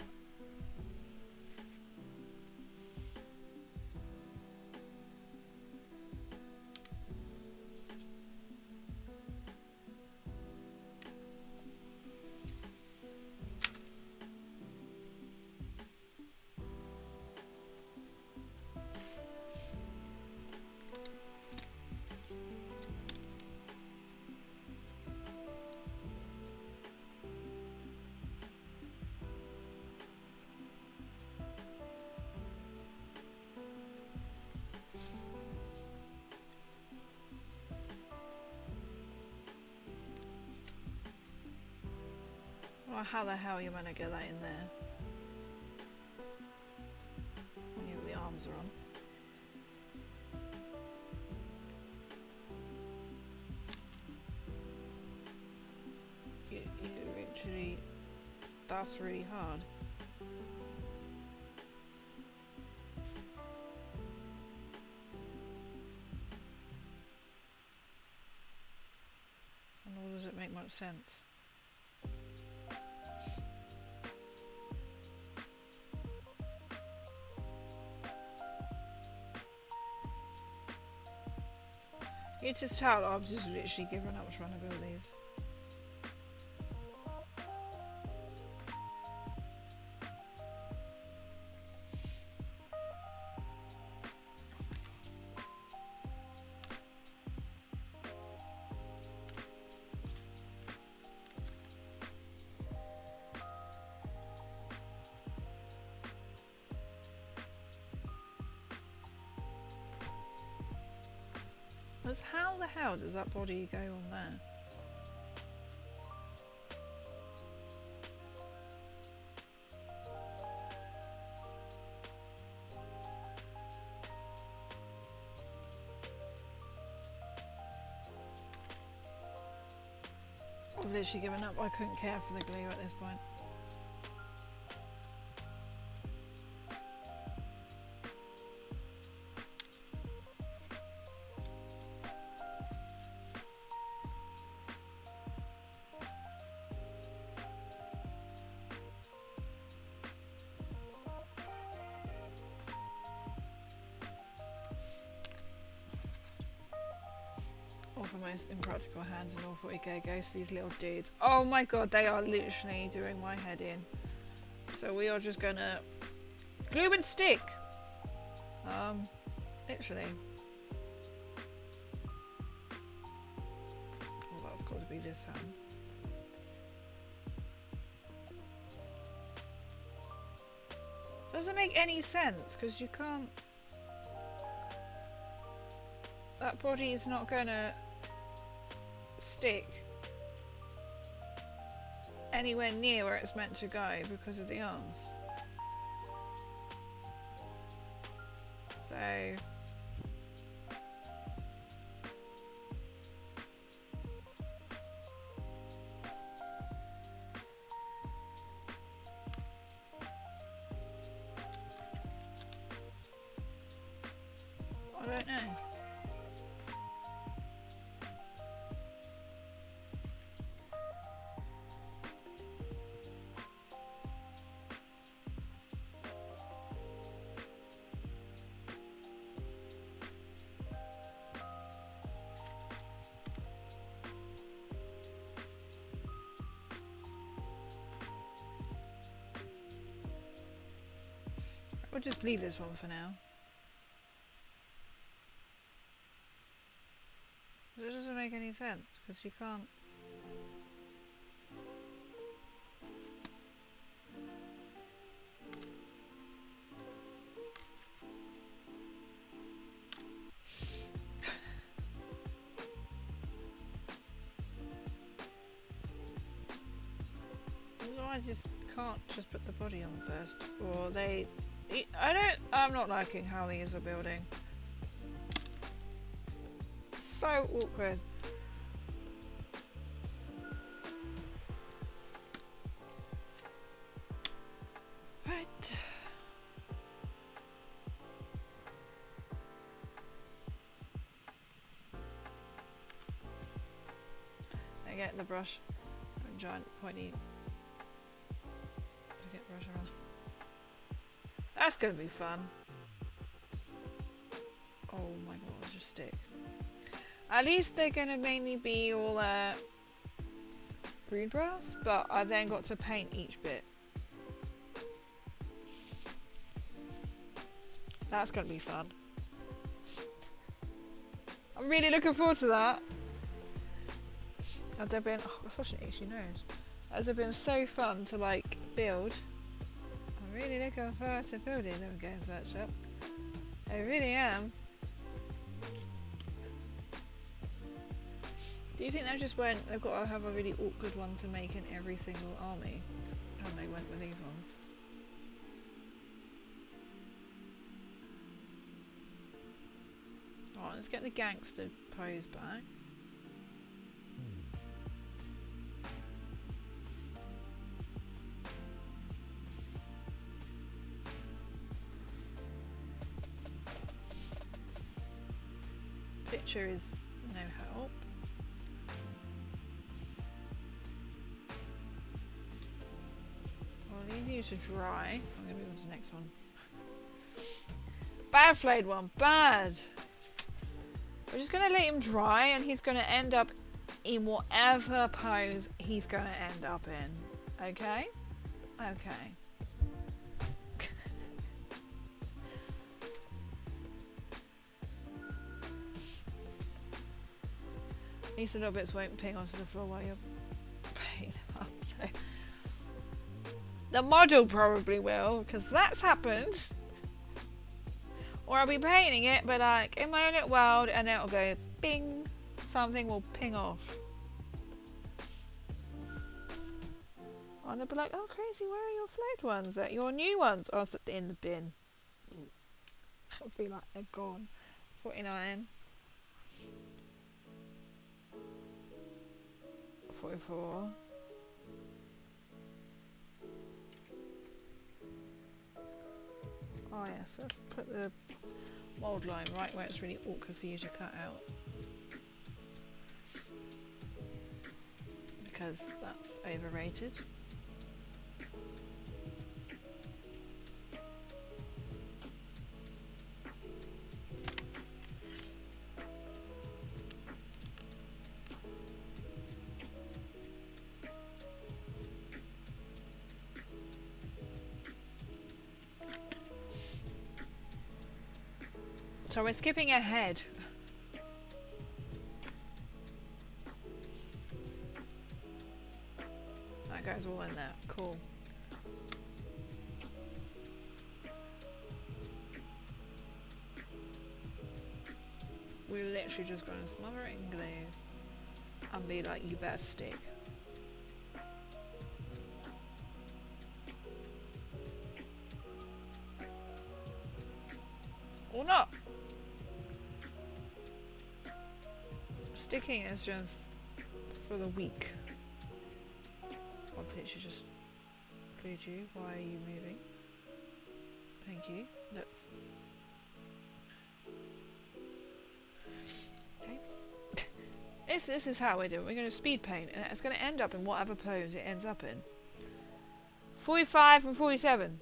Well, how the hell are you gonna get that in there? When the arms are on. You actually, that's really hard. Nor does it make much sense. You can just tell I've just literally given up trying to build these. How the hell does that body go on there? I've literally given up. I couldn't care for the glue at this point. For most impractical hands and all 40k goes to these little dudes. Oh my god, they are literally doing my head in. So we are just gonna glue and stick. Literally. Oh, that's got to be this hand. Doesn't make any sense because you can't. That body is not gonna stick anywhere near where it's meant to go because of the arms. So I don't know. We'll just leave this one for now. It doesn't make any sense because you can't. I just can't just put the body on first, or they. I'm not liking how these are building. So awkward. Right. I get the brush. A giant pointy. To get brush around. That's gonna be fun. Oh my god, it's just stick. At least they're gonna mainly be all green brass, but I then got to paint each bit. That's gonna be fun. I'm really looking forward to that. Has there been such an itchy nose? Has it been so fun to like build? I'm really looking forward to building them games workshop. I really am. Do you think they just went, they've got to have a really awkward one to make in every single army? And they went with these ones. Alright, let's get the gangster pose back. Picture is no help. I'll leave you to dry. I'm going to move on to the next one. Bad flayed one. Bad. We're just going to let him dry and he's going to end up in whatever pose he's going to end up in. Okay? Okay. At least the little bits won't ping onto the floor while you're painting them up. So. The model probably will, because that's happened. Or I'll be painting it, but like in my own little world, and then it'll go bing. Something will ping off. And they'll be like, oh crazy, where are your flayed ones? That your new ones? Oh, it's in the bin. I feel like they're gone. 49. 44. Oh yes, let's put the mould line right where it's really awkward for you to cut out. Because that's overrated. So we're skipping ahead. That goes all in there. Cool. We're literally just going to smother it in glue and be like, you better stick. Or not. Sticking is just for the weak. I've literally just glued you. Why are you moving? Thank you. That's This is how we're doing. We're going to speed paint, and it's going to end up in whatever pose it ends up in. 45 and 47.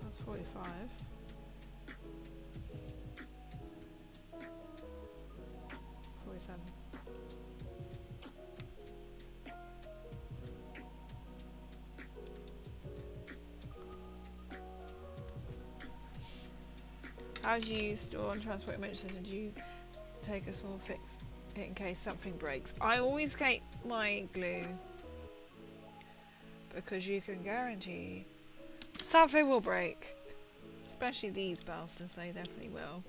That's 45. How do you store and transport images, and do you take a small fix in case something breaks? I always keep my glue because you can guarantee something will break. Especially these bastards, they definitely will.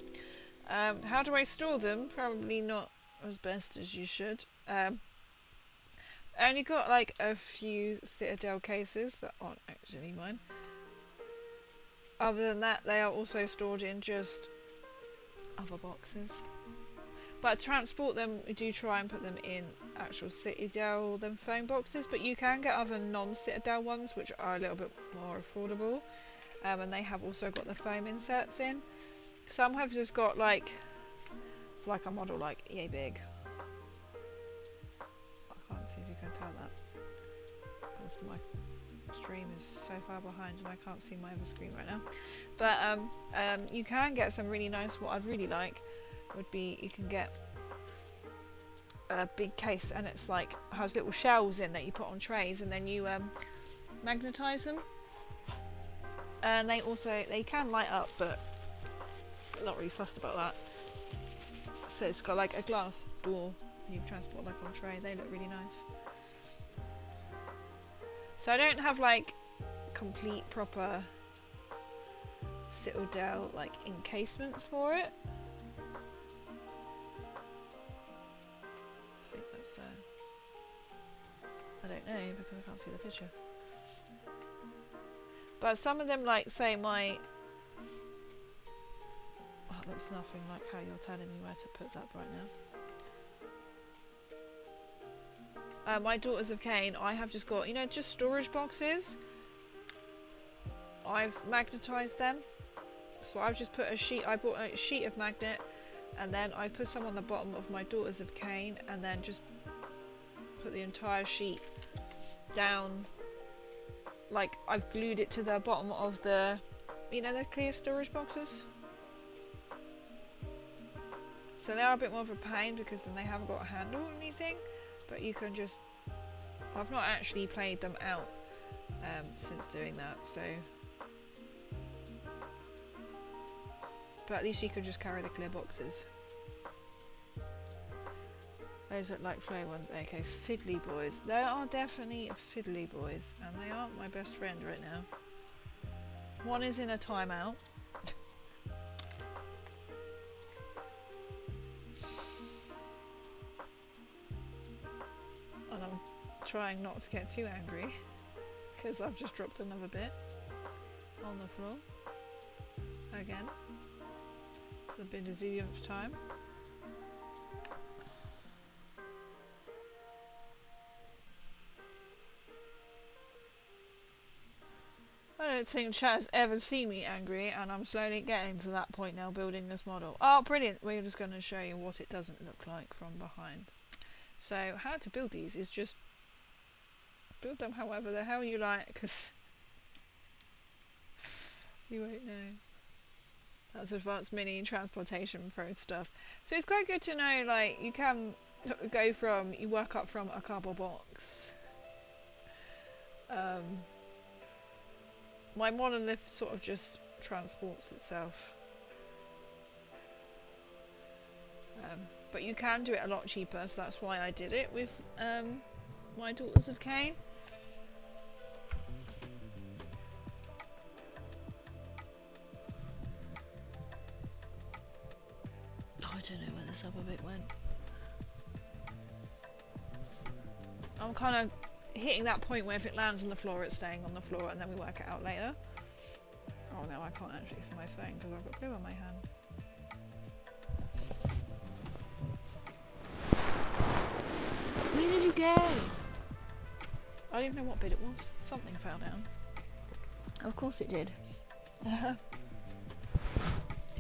How do I store them? Probably not as best as you should. I only got like a few Citadel cases that aren't actually mine. Other than that, they are also stored in just other boxes. But to transport them, we do try and put them in actual Citadel than foam boxes, but you can get other non-Citadel ones which are a little bit more affordable. And they have also got the foam inserts in. Some have just got like a model like yay big. I can't see if you can tell that, because my stream is so far behind and I can't see my other screen right now. But you can get some really nice. What I'd really like would be you can get a big case, and it's like has little shells in that you put on trays, and then you magnetize them. And they can light up, but I'm not really fussed about that. So it's got like a glass door you can transport like on a tray. They look really nice. So I don't have like complete proper Citadel like encasements for it. I think that's I don't know because I can't see the picture. But some of them, like say my, that looks nothing like how you're telling me where to put that right now. My Daughters of Cain, I have just got, just storage boxes. I've magnetized them. So I've just put I bought a sheet of magnet, and then I put some on the bottom of my Daughters of Cain, and then just put the entire sheet down. Like I've glued it to the bottom of the, the clear storage boxes. So they are a bit more of a pain because then they haven't got a handle or anything. But you can just, I've not actually played them out since doing that, so. But at least you can just carry the clear boxes. Those look like Flayed Ones. Okay, fiddly boys. They are definitely fiddly boys, and they aren't my best friend right now. One is in a timeout. And I'm trying not to get too angry, because I've just dropped another bit on the floor. Again. It's been a zillionth time. I don't think chat has ever seen me angry, and I'm slowly getting to that point now building this model. Oh, brilliant! We're just going to show you what it doesn't look like from behind. So, how to build these is just build them however the hell you like, because you won't know. That's advanced mini transportation pro stuff. So it's quite good to know, like, you can go from, you work up from a cardboard box. My monolith sort of just transports itself. But you can do it a lot cheaper, so that's why I did it with my Daughters of Cain. Oh, I don't know where this other bit went. I'm kind of hitting that point where if it lands on the floor, it's staying on the floor, and then we work it out later. Oh no, I can't actually see my phone because I've got glue on my hand. Where did you go? I don't even know what bit it was. Something fell down. Of course it did.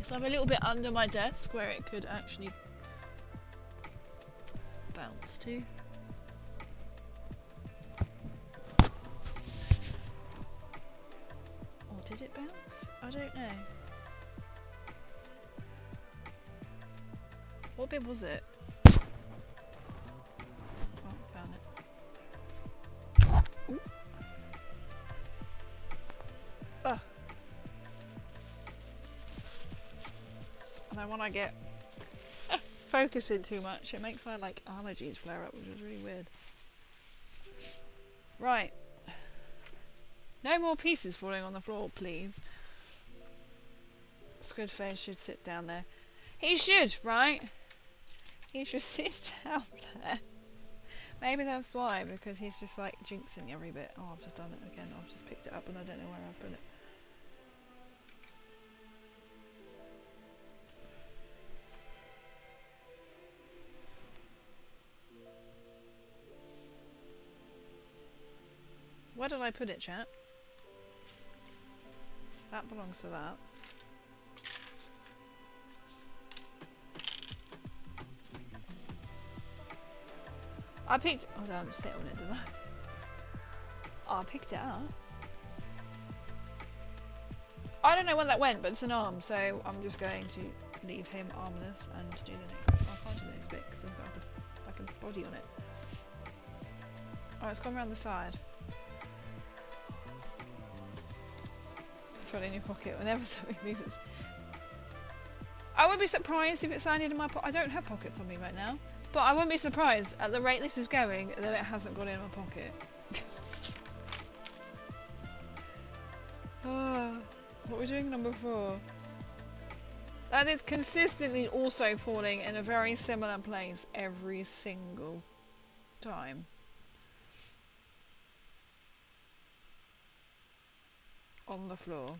So I'm a little bit under my desk where it could actually bounce to. Or did it bounce? I don't know. What bit was it? Oh, found it. Ooh. Ugh. And then when I get focusing too much, it makes my like allergies flare up, which is really weird. Right. No more pieces falling on the floor, please. Squidface should sit down there. He should, right? He should sit down there. Maybe that's why, because he's just like jinxing every bit. Oh, I've just done it again. I've just picked it up and I don't know where I've put it. Where did I put it, chat? That belongs to that. I picked... Oh, no, I'm sit on it, did I? Oh, I picked it up. I don't know where that went, but it's an arm, so I'm just going to leave him armless and do the next bit. I can't do the next bit because there's got like a body on it. Oh, it's gone around the side. It's right in your pocket whenever something loses. I would be surprised if it landed in my pocket. I don't have pockets on me right now. But I wouldn't be surprised at the rate this is going that it hasn't got in my pocket. What are we doing number 4? That is consistently also falling in a very similar place every single time. On the floor.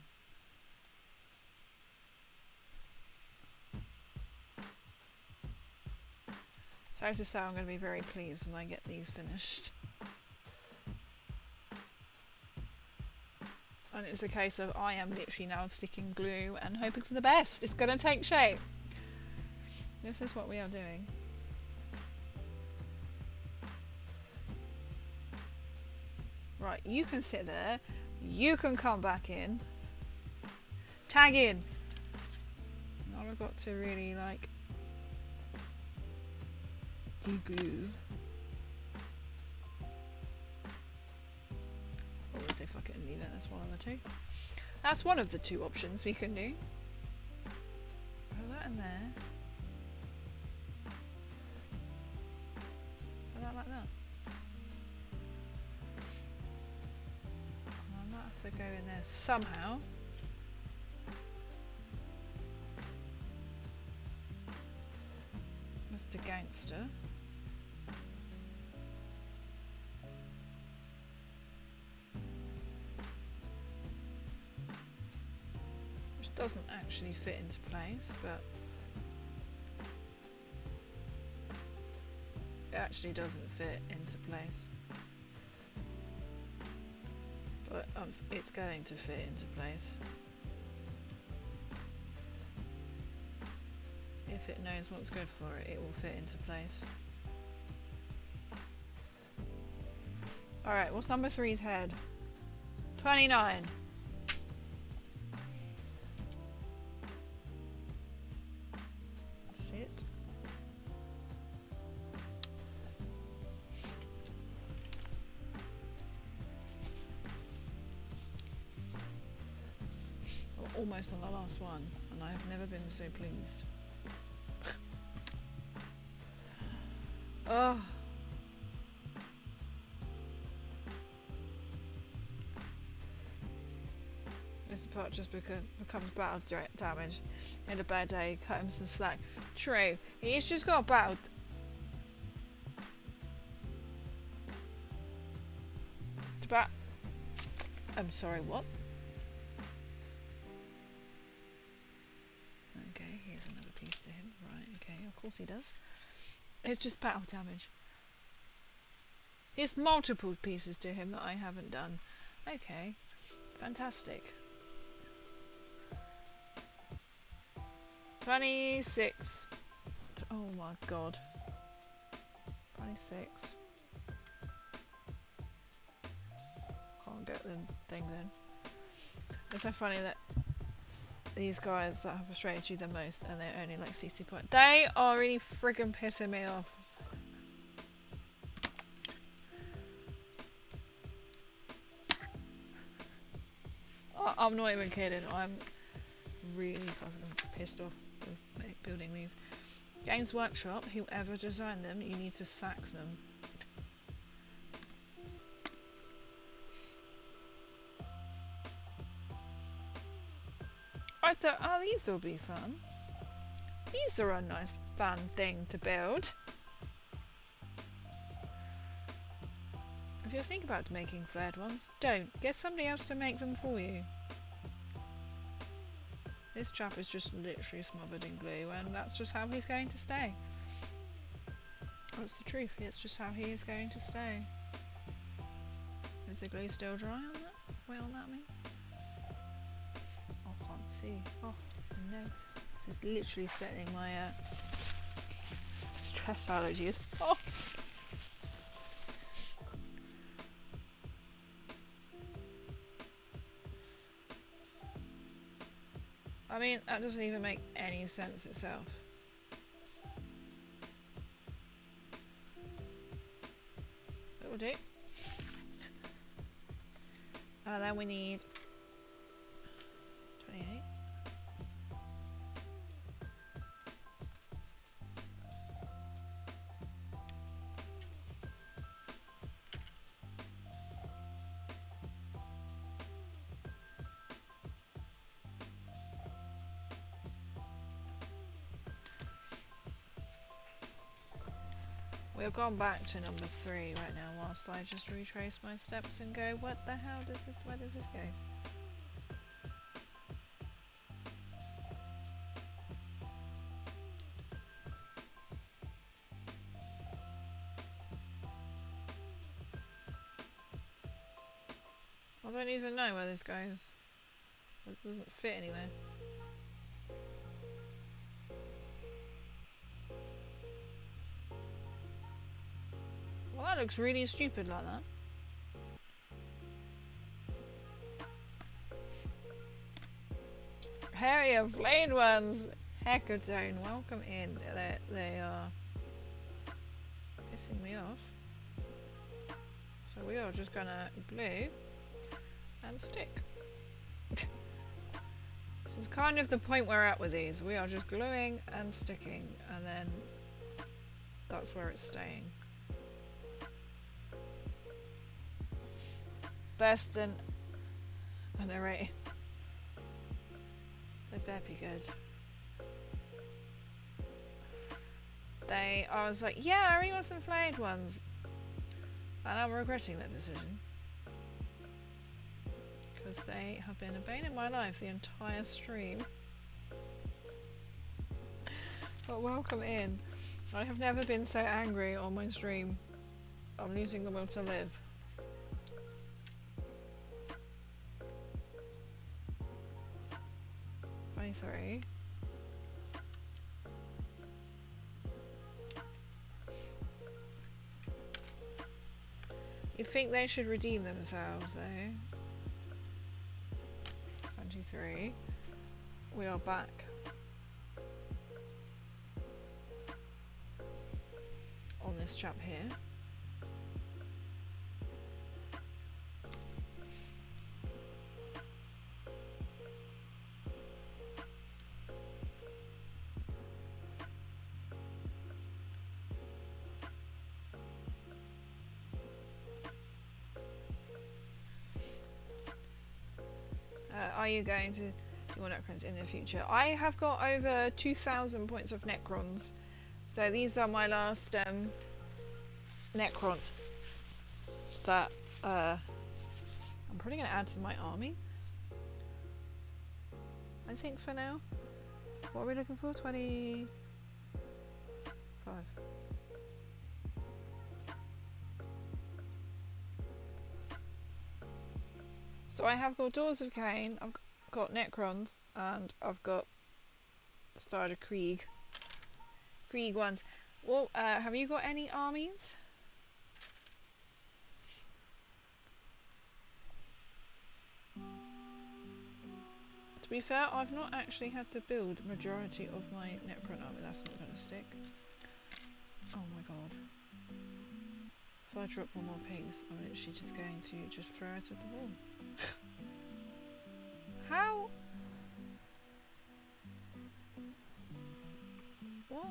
So I have to say I'm going to be very pleased when I get these finished. And it's a case of I am literally now sticking glue and hoping for the best. It's going to take shape. This is what we are doing. Right, you can sit there. You can come back in. Tag in. Now I've got to really like de-glue. Or we'll say fuck it and leave it. That's one of the two. That's one of the two options we can do. Put that in there. Put that like that. And that has to go in there somehow. Mr. Gangster. Which doesn't actually fit into place, but it actually doesn't fit into place. But it's going to fit into place. If it knows what's good for it, it will fit into place. Alright, what's number 3's head? 29. That's it. We're almost on the last one, and I have never been so pleased. Oh. This part just becomes battle damage. In a bad day, cut him some slack. True, he's just got battle. I'm sorry, what? Okay, here's another piece to him. Right, okay, of course he does. It's just battle damage. Here's multiple pieces to him that I haven't done. Okay, fantastic. 26. Oh my god. 26. Can't get the things in. It's so funny that these guys that have frustrated you the most and they're only like 60 points. They are really friggin' pissing me off. I'm not even kidding. I'm really fucking pissed off with building these. Games Workshop, whoever designed them, you need to sack them. Oh, these will be fun. These are a nice fun thing to build. If you think about making flared ones, don't. Get somebody else to make them for you. This chap is just literally smothered in glue, and that's just how he's going to stay. That's the truth, it's just how he is going to stay. Is the glue still dry on that? Wait on that, I mean? Oh, I can't see. Oh, my nose. This is literally setting my stress allergies. Oh! I mean, that doesn't even make any sense itself. That will do. And then we need 28. We've gone back to number 3 right now whilst I just retrace my steps and go, what the hell does this, where does this go? I don't even know where this goes. It doesn't fit anywhere. Well, that looks really stupid like that. Harrier Flayed Ones! Hecatone, welcome in. They are pissing me off. So we are just gonna glue and stick. This is kind of the point we're at with these. We are just gluing and sticking, and then that's where it's staying. Best and narrating. They better be good. I was like, yeah, I really want some flayed ones. And I'm regretting that decision. Because they have been a bane in my life the entire stream. But welcome in. I have never been so angry on my stream. I'm losing the will to live. Sorry. You think they should redeem themselves though? 23. We are back. On this chap here. Are you going to do more Necrons in the future? I have got over 2,000 points of Necrons. So these are my last Necrons that I'm probably going to add to my army. I think for now. What are we looking for? 25. So I have got Daughters of Cain, I've got Necrons, and I've got started Krieg ones. Well, have you got any armies? To be fair, I've not actually had to build majority of my Necron army. That's not going to stick. Oh my god. If I drop one more piece, I'm literally just going to just throw it at the wall. How? What?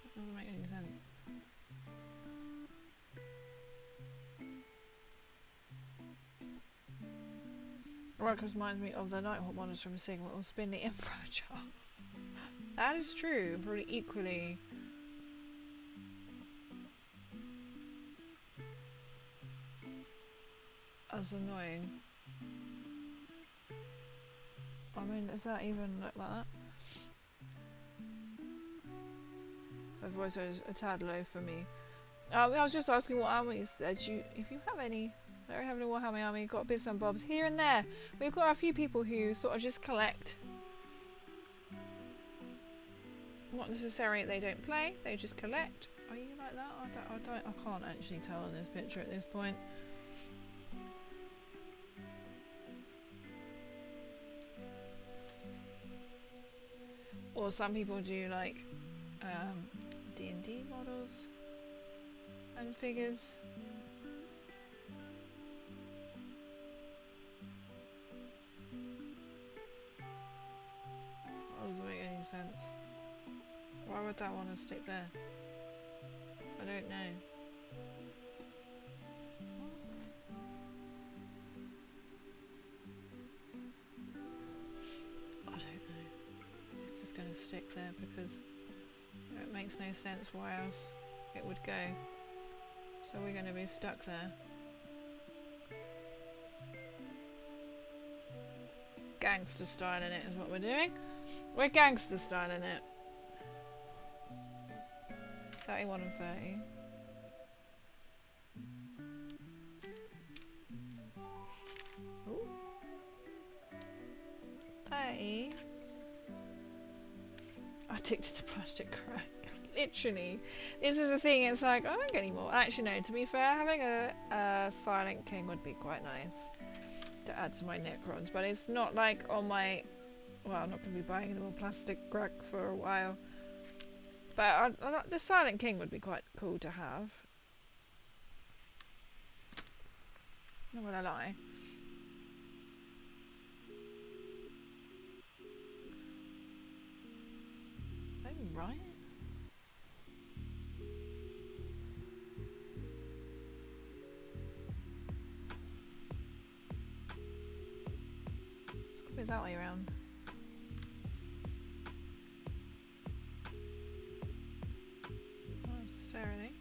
That doesn't make any sense. Right, because reminds me of the Nighthawk models from Sigma or Spindly and Fragile. That is true, probably equally. As annoying. I mean, does that even look like that? The voice is a tad low for me. I was just asking what armies if you have any. I don't have any Warhammer army, got bits and bobs here and there. We've got a few people who sort of just collect. Not necessarily they don't play, they just collect. Are you like that? I can't actually tell in this picture at this point. Or some people do like D&D models and figures. That doesn't make any sense. Why would that want to stick there? I don't know. I don't know. It's just going to stick there because it makes no sense why else it would go. So we're going to be stuck there. Gangster styling it is what we're doing. We're gangster styling it. 31 and 30. Ooh. 30. Addicted to plastic crack. Literally. This is the thing, it's like, I don't get any more. Actually no, to be fair, having a Silent King would be quite nice to add to my Necrons, but it's not like on my... Well, I'm not going to be buying any more plastic crack for a while. But the Silent King would be quite cool to have. Not gonna lie. Oh, right. It's gonna be that way around. Not necessarily.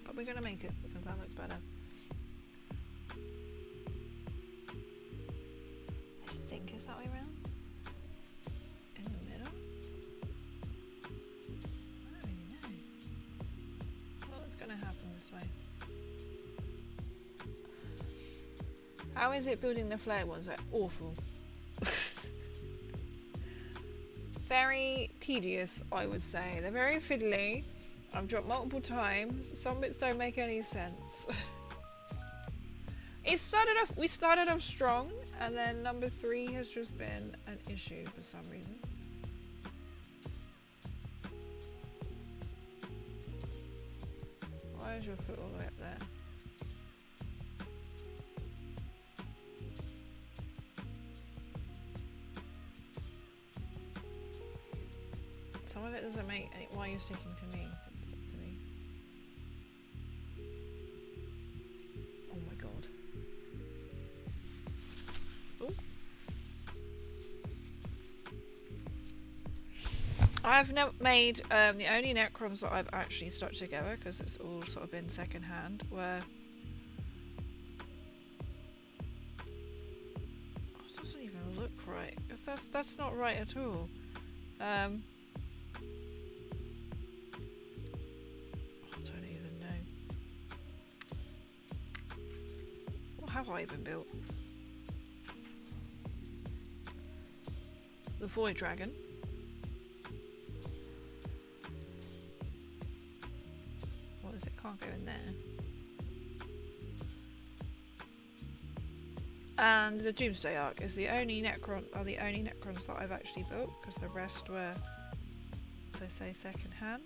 But we're gonna make it because that looks better. I think it's that way around. In the middle. I don't really know. Well, it's gonna happen this way. How is it building the Flayed Ones? They're awful. Very tedious, I would say. They're very fiddly. I've dropped multiple times. Some bits don't make any sense. We started off strong, and then number 3 has just been an issue for some reason. Why is your foot all the way up there? Some of it doesn't make any... Why are you sticking to me? Don't stick to me. Oh my god. Oh. I've never made the only Necrons that I've actually stuck together, because it's all sort of been second hand, were that's not right at all. I don't even know. What have I even built? The Void Dragon. What is it? Can't go in there. And the Doomsday Arc is the only Necrons that I've actually built, because the rest were, as I say, second hand.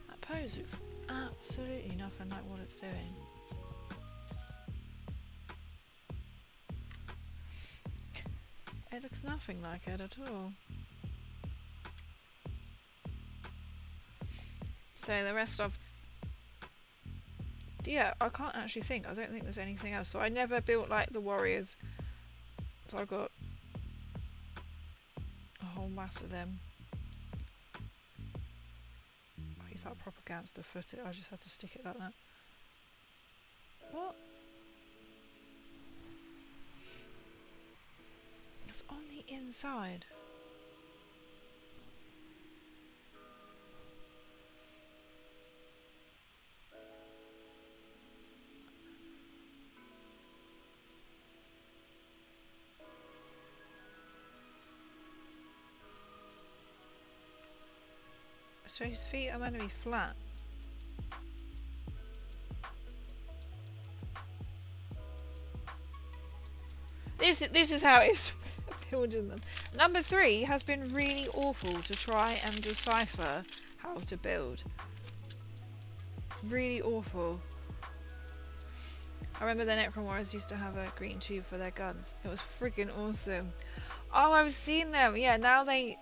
That pose looks absolutely nothing like what it's doing. It looks nothing like it at all. So the rest of... Yeah, I can't actually think. I don't think there's anything else. So I never built like the warriors. So I got a whole mass of them. I use that propaganda to foot it. I just had to stick it like that. What? It's on the inside. So his feet are meant to be flat. This is how it's building them. Number 3 has been really awful to try and decipher how to build. Really awful. I remember the Necron Warriors used to have a green tube for their guns. It was friggin' awesome. Oh, I've seen them. Yeah, now they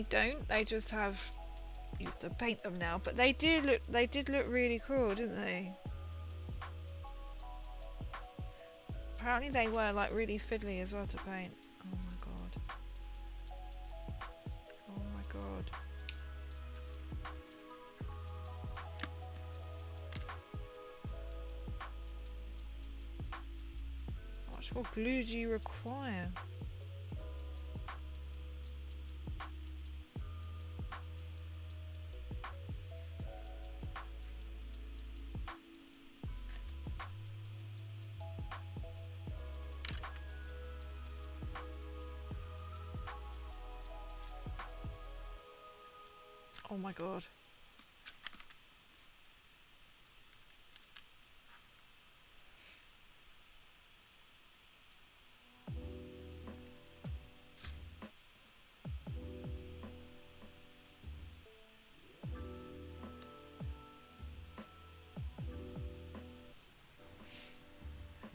don't. They just have. You have to paint them now, but they did look really cool, didn't they? Apparently they were like really fiddly as well to paint. Oh my god. Oh my god. How much more glue do you require? Oh my god.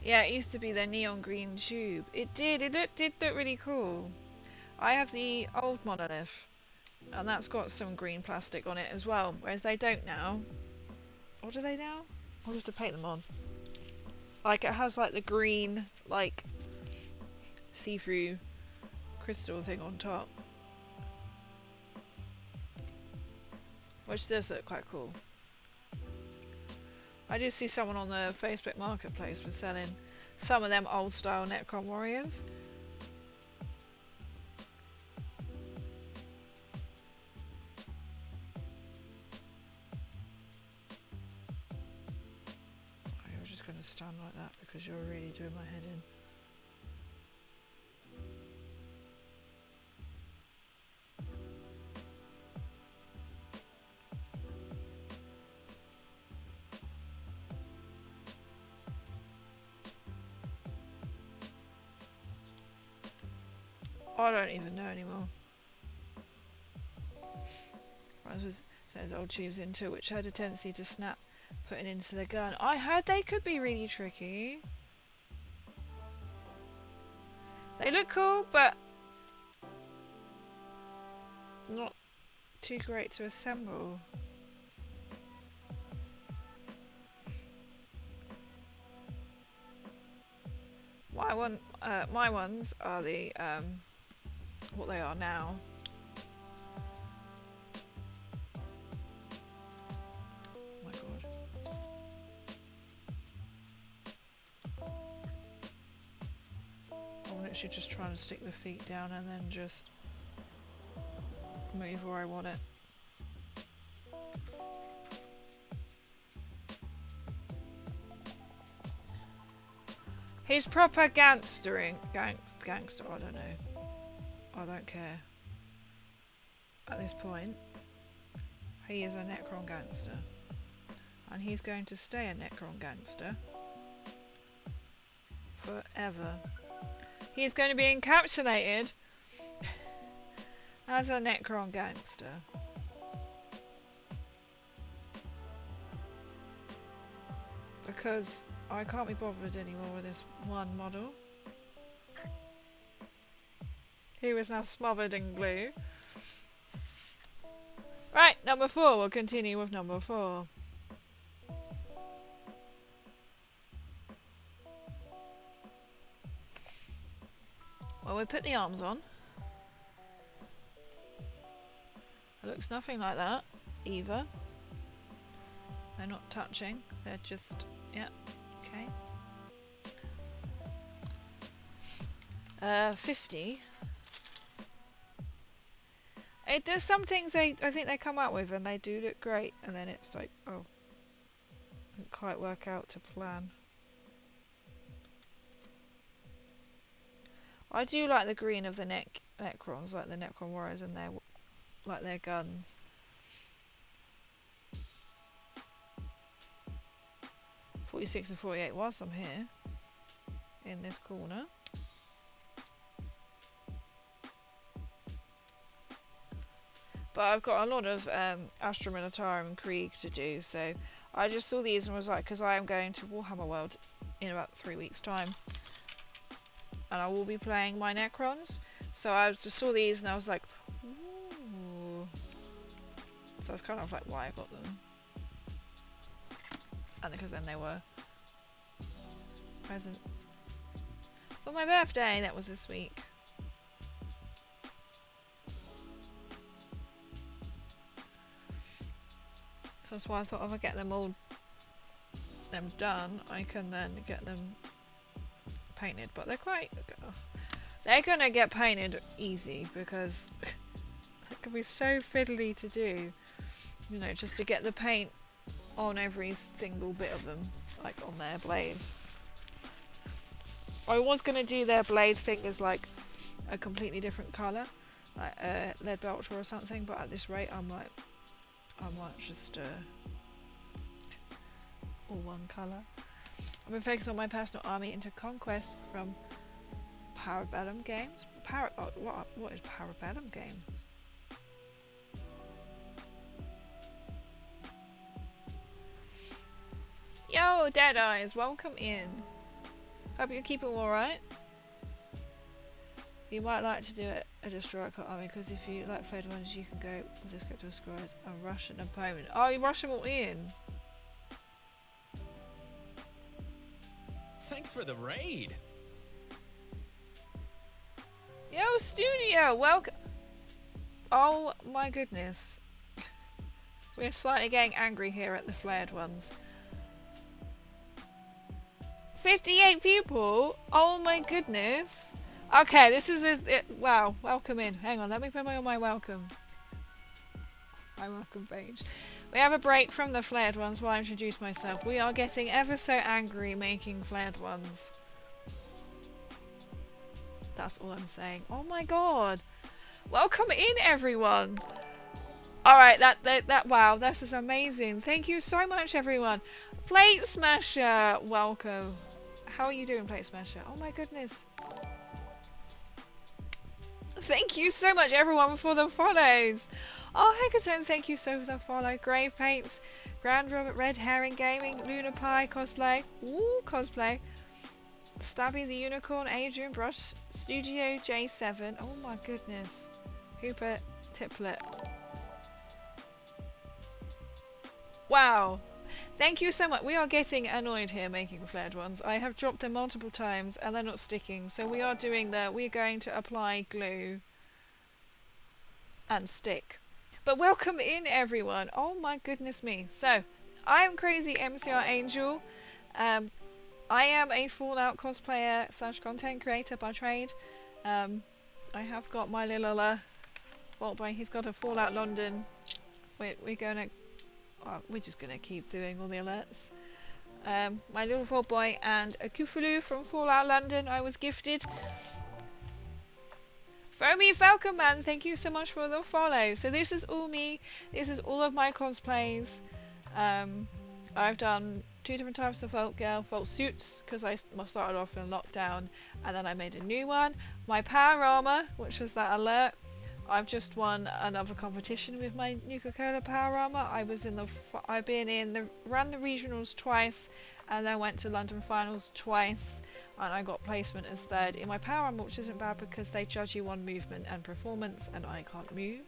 Yeah, it used to be the neon green tube. It did look really cool. I have the old monolith, and that's got some green plastic on it as well, whereas they don't now. Or do they now? I'll have to paint them on. Like, it has like the green, like, see-through crystal thing on top. Which does look quite cool. I did see someone on the Facebook Marketplace was selling some of them old style Necron Warriors. You're just going to stand like that because you're really doing my head in. I don't even know anymore. There's old tubes into which had a tendency to snap putting into the gun. I heard they could be really tricky. They look cool, but not too great to assemble. My ones are the what they are now. Oh my god. I'm literally just trying to stick the feet down and then just move where I want it. He's proper gangster, I don't know. I don't care. At this point, he is a Necron gangster. And he's going to stay a Necron gangster. Forever. He's going to be encapsulated as a Necron gangster. Because I can't be bothered anymore with this one model. He was now smothered in glue. Right, number 4. We'll continue with number 4. Well, we put the arms on. It looks nothing like that, either. They're not touching, they're just, yeah, okay. 50. It does some things I think they come out with and they do look great, and then it's like, oh, didn't quite work out to plan. I do like the green of the Necrons, like the Necron warriors and their guns. .46 and .48 whilst I'm here, in this corner. But I've got a lot of Astra Militarum and Krieg to do, so I just saw these and was like, because I am going to Warhammer World in about 3 weeks' time. And I will be playing my Necrons. So I just saw these and I was like, ooh. So that's kind of like why I got them. And because then they were present for my birthday, that was this week. So that's why I thought if I get them done, I can then get them painted. But they're gonna get painted easy because it can be so fiddly to do, you know, just to get the paint on every single bit of them, like on their blades. I was gonna do their blade fingers like a completely different colour, like lead belcher or something, but at this rate I might just all one colour. I've been focused on my personal army into conquest from Parabellum games. What is Parabellum games? Yo, Dead Eyes, welcome in. Hope you're keeping alright. You might like to do a destroyer cut army, because if you like Flayed Ones, you can go with this script destroyers and rush an opponent. Oh, you rush them all in. Thanks for the raid. Yo, studio, welcome. Oh my goodness. We're slightly getting angry here at the Flayed Ones. 58 people? Oh my goodness. Okay, this is wow, welcome in. Hang on, let me put on my welcome. My welcome page. We have a break from the Flayed Ones while I introduce myself. We are getting ever so angry making Flayed Ones. That's all I'm saying. Oh my god. Welcome in, everyone. Alright, wow, this is amazing. Thank you so much, everyone. Plate Smasher, welcome. How are you doing, Plate Smasher? Oh my goodness. Thank you so much, everyone, for the follows. Oh, Hackathon, thank you so for the follow. Grave Paints, Grand Robert, Red Herring Gaming, Luna Pie Cosplay, ooh, cosplay. Stabby the Unicorn, Adrian Brush, Studio J7. Oh my goodness. Hooper Tiplet. Wow. Thank you so much. We are getting annoyed here making flared ones. I have dropped them multiple times and they're not sticking. So we are doing that. We're going to apply glue and stick. But welcome in everyone. Oh my goodness me. So I'm Crazy MCR Angel. I am a Fallout cosplayer / content creator by trade. I have got my little Vault Boy. He's got a Fallout London. We're just gonna keep doing all the alerts. My little Vault Boy and a Cthulhu from Fallout London I was gifted. Foamy Falcon Man, thank you so much for the follow. So this is all me. This is all of my cosplays. I've done 2 different types of Vault Girl, Vault Suits, because I started off in lockdown, and then I made a new one. My Power Armor, which was that alert. I've just won another competition with my Nuka-Cola Power Armor. I've ran the regionals twice, and then went to London finals twice, and I got placement as 3rd in my Power Armor, which isn't bad because they judge you on movement and performance, and I can't move.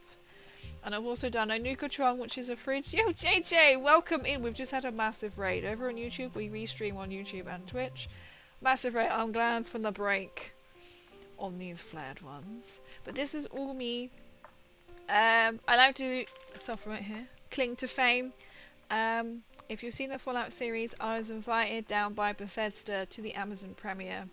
And I've also done a Nukatron, which is a fridge. Yo, JJ, welcome in. We've just had a massive raid over on YouTube. We restream on YouTube and Twitch. Massive raid. I'm glad for the break on these flared ones. But this is all me. I like to stuff right here. Cling to fame. If you've seen the Fallout series, I was invited down by Bethesda to the Amazon premiere.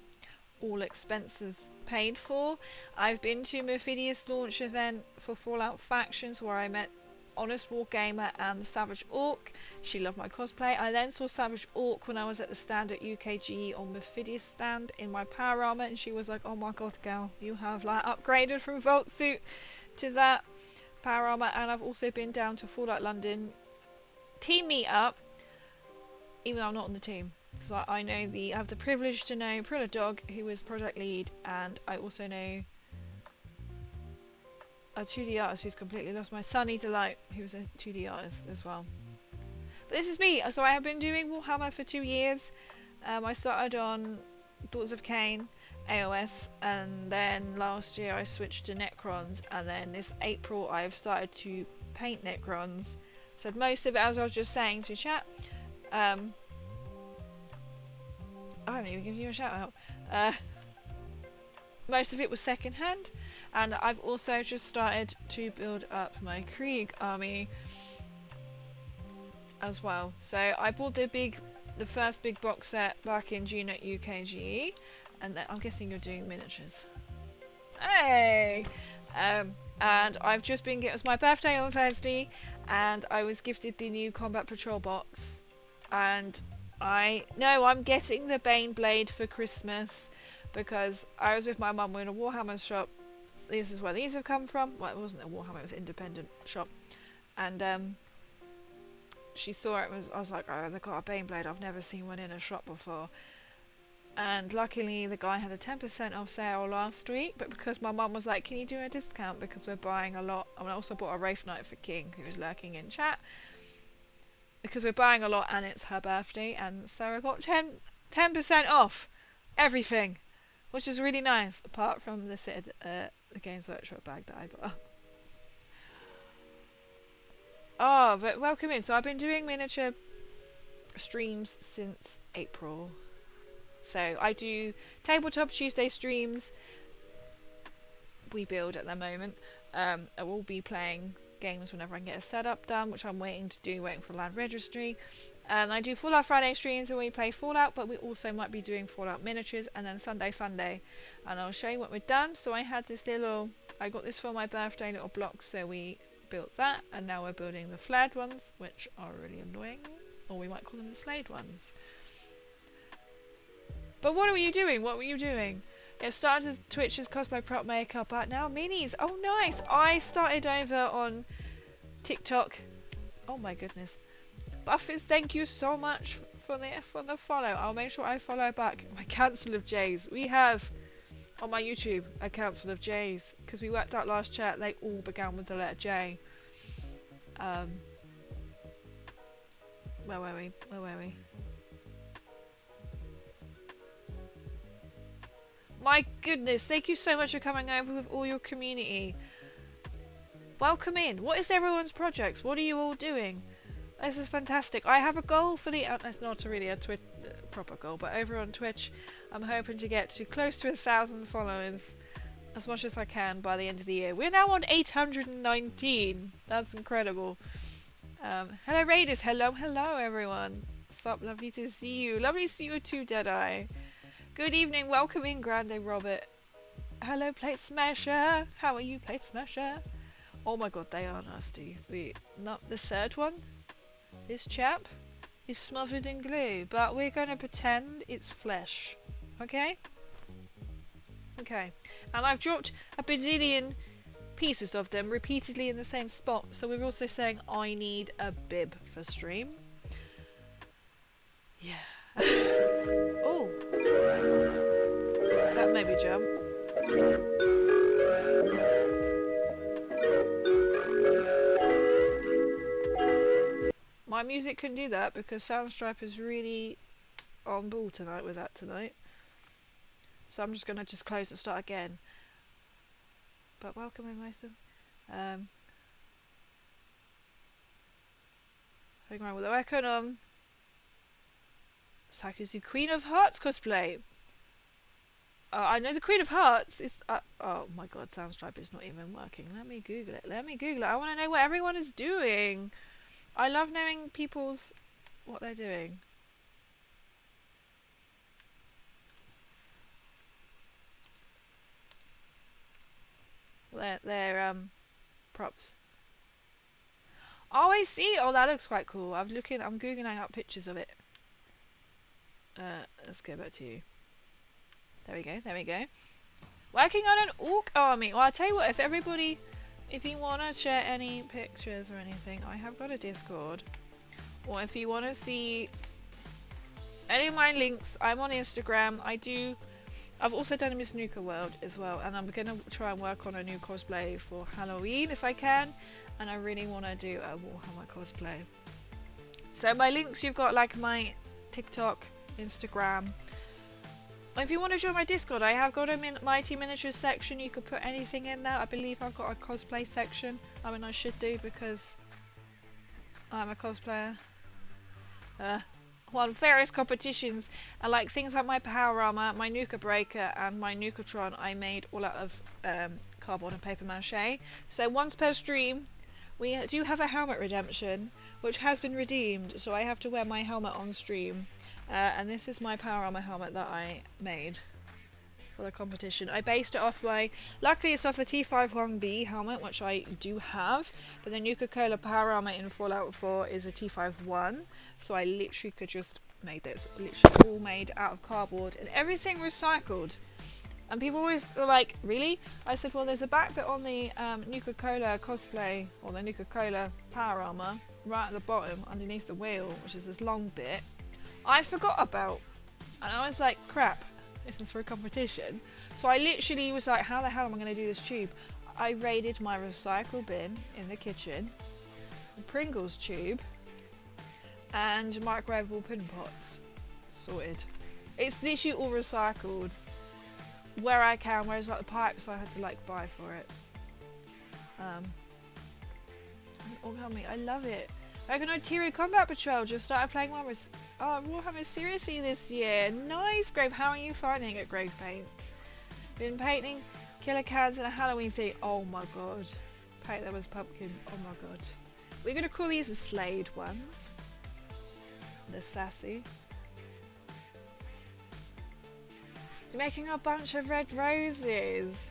All expenses paid for. I've been to Mephidius launch event for Fallout Factions where I met Honest Wargamer and the Savage Orc. She loved my cosplay. I then saw Savage Orc when I was at the stand at UKGE on Mephidius stand in my Power Armor, and she was like, oh my god girl, you have like upgraded from Vault Suit to that Power Armor. And I've also been down to Fallout London team meetup, even though I'm not on the team. Because I have the privilege to know Prilla Dog, who is project lead, and I also know a 2D artist who's completely lost my Sunny Delight, who's a 2D artist as well. But this is me. So I have been doing Warhammer for 2 years. I started on Daughters of Cain, AOS, and then last year I switched to Necrons, and then this April I've started to paint Necrons. So most of it, as I was just saying to chat, I haven't even given you a shout out. Most of it was second hand, and I've also just started to build up my Krieg army as well. So I bought the first big box set back in June at UKGE, and I'm guessing you're doing miniatures. Hey! And I've just been it was my birthday on Thursday, and I was gifted the new Combat Patrol box, and I'm getting the Bane Blade for Christmas because I was with my mum. We're in a Warhammer shop. This is where these have come from. Well, it wasn't a Warhammer, it was an independent shop. And she saw it. I was like, oh, they've got a Bane Blade. I've never seen one in a shop before. And luckily the guy had a 10% off sale last week. But because my mum was like, can you do a discount because we're buying a lot. And I also bought a Wraith Knight for King, who was lurking in chat. Because we're buying a lot and it's her birthday, and so I got 10% off everything, which is really nice, apart from the Games Workshop bag that I bought. Oh, but welcome in. So I've been doing miniature streams since April. So I do Tabletop Tuesday streams. We build at the moment. I will be playing games whenever I can get a setup done, which I'm waiting for land registry. And I do Fallout Friday streams where we play Fallout, but we also might be doing Fallout miniatures, and then Sunday Fun Day, and I'll show you what we've done. So I got this for my birthday, little blocks, so we built that, and now we're building the flared ones, which are really annoying, or we might call them the slayed ones. But what were you doing? It started as Twitch's cosplay prop makeup, but now minis. Oh nice! I started over on TikTok. Oh my goodness. Buffers, thank you so much for the follow. I'll make sure I follow back. My Council of Jays. We have on my YouTube a Council of Jays, because we worked out last chat they all began with the letter J. Where were we? My goodness, thank you so much for coming over with all your community. Welcome in. What is everyone's projects? What are you all doing? This is fantastic. I have a goal for the... it's not really a proper goal, but over on Twitch, I'm hoping to get to close to 1,000 followers as much as I can by the end of the year. We're now on 819. That's incredible. Hello Raiders. Hello everyone. Sup, lovely to see you. Lovely to see you too, Deadeye. Good evening. Welcome in, Grande Robert. Hello, Plate Smasher. How are you, Plate Smasher? Oh my god, they are nasty. Not the third one. This chap is smothered in glue, but we're going to pretend it's flesh. Okay? Okay. And I've dropped a bazillion pieces of them repeatedly in the same spot, so we're also saying I need a bib for stream. Yeah. Oh. That made me jump. My music can do that because Soundstripe is really on ball tonight with that tonight. So I'm just going to close and start again. But welcome in, Mason. Hang on with the reckon on. Saku's Queen of Hearts cosplay. I know the Queen of Hearts is... oh my god, Soundstripe is not even working. Let me Google it. I want to know what everyone is doing. I love knowing what they're doing. They're props. Oh, I see. Oh, that looks quite cool. I'm googling up pictures of it. Let's go back to you. There we go. Working on an orc army. Well, I'll tell you what, if you want to share any pictures or anything, I have got a Discord. Or if you want to see any of my links, I'm on Instagram. I've also done a Miss Nuka World as well, and I'm going to try and work on a new cosplay for Halloween if I can, and I really want to do a Warhammer cosplay. So my links, you've got like my TikTok, Instagram. If you want to join my Discord, I have got a Mighty Miniatures section. You could put anything in there. I believe I've got a cosplay section. I mean, I should do because I'm a cosplayer. Well, various competitions, and like things like my Power Armor, my Nuka Breaker, and my Nukatron, I made all out of cardboard and paper mache. So once per stream, we do have a helmet redemption, which has been redeemed. So I have to wear my helmet on stream. And this is my Power Armor helmet that I made for the competition. I based it off luckily it's off the T51B helmet, which I do have, but the Nuka-Cola Power Armor in Fallout 4 is a T51, so I literally could just make this, literally all made out of cardboard, and everything recycled. And people always were like, really? I said, well, there's a back bit on the Nuka-Cola cosplay, or the Nuka-Cola Power Armor, right at the bottom, underneath the wheel, which is this long bit, I forgot about, and I was like, crap, this is for a competition. So I literally was like, how the hell am I going to do this tube? I raided my recycle bin in the kitchen, a Pringles tube, and microwavable pin pots. Sorted. It's literally all recycled where I can, whereas like the pipes I had to like buy for it. I love it. Recognize Tiro Combat Patrol just started playing Warhammer seriously this year. Nice, Grave. How are you finding it, Grave Paints? Been painting killer cans and a Halloween thing. Oh my god. Paint them as pumpkins. Oh my god. We're gonna call these the Slayed Ones. The sassy. He's making a bunch of red roses.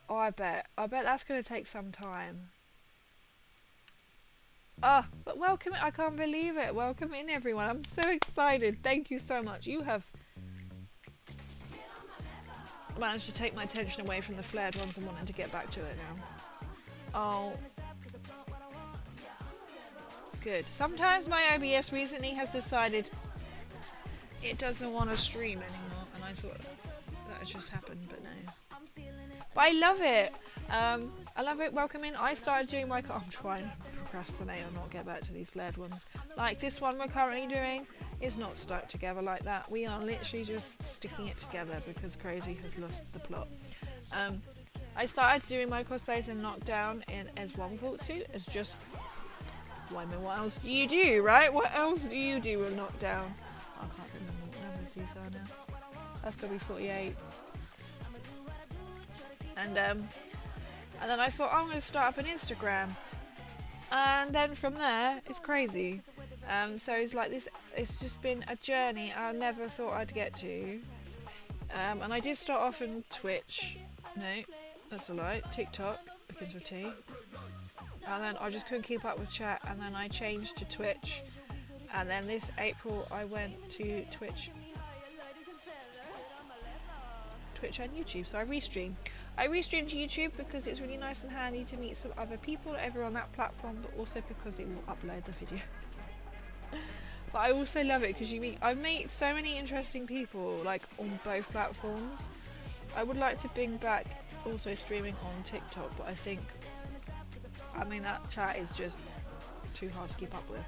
Oh, I bet that's gonna take some time. But welcome, I can't believe it. Welcome in, everyone. I'm so excited. Thank you so much. You have managed to take my attention away from the flared ones and wanting to get back to it now. Oh. Good. Sometimes my OBS recently has decided it doesn't want to stream anymore, and I thought that had just happened, but no. But I love it. I love it. Welcome in. I started doing my... I'm trying to procrastinate or not get back to these flared ones. Like this one we're currently doing is not stuck together like that. We are literally just sticking it together because Crazy has lost the plot. I started doing my cosplays in lockdown as one vault suit, as just Why, I mean, what else do you do, right? What else do you do with knockdown? I can't remember what numbers these are now. That's gonna be 48. And then I thought, oh, I'm gonna start up an Instagram. And then from there, it's crazy. So it's like this, it's just been a journey I never thought I'd get to. And I did start off in Twitch. No, that's a lie. TikTok, begins with T. And then I just couldn't keep up with chat, and then I changed to Twitch. And then this April I went to Twitch and YouTube, so I restream. I restream to YouTube because it's really nice and handy to meet some other people over on that platform, but also because it will upload the video. But I also love it because I've met so many interesting people like on both platforms. I would like to bring back also streaming on TikTok, but I think, I mean, that chat is just too hard to keep up with.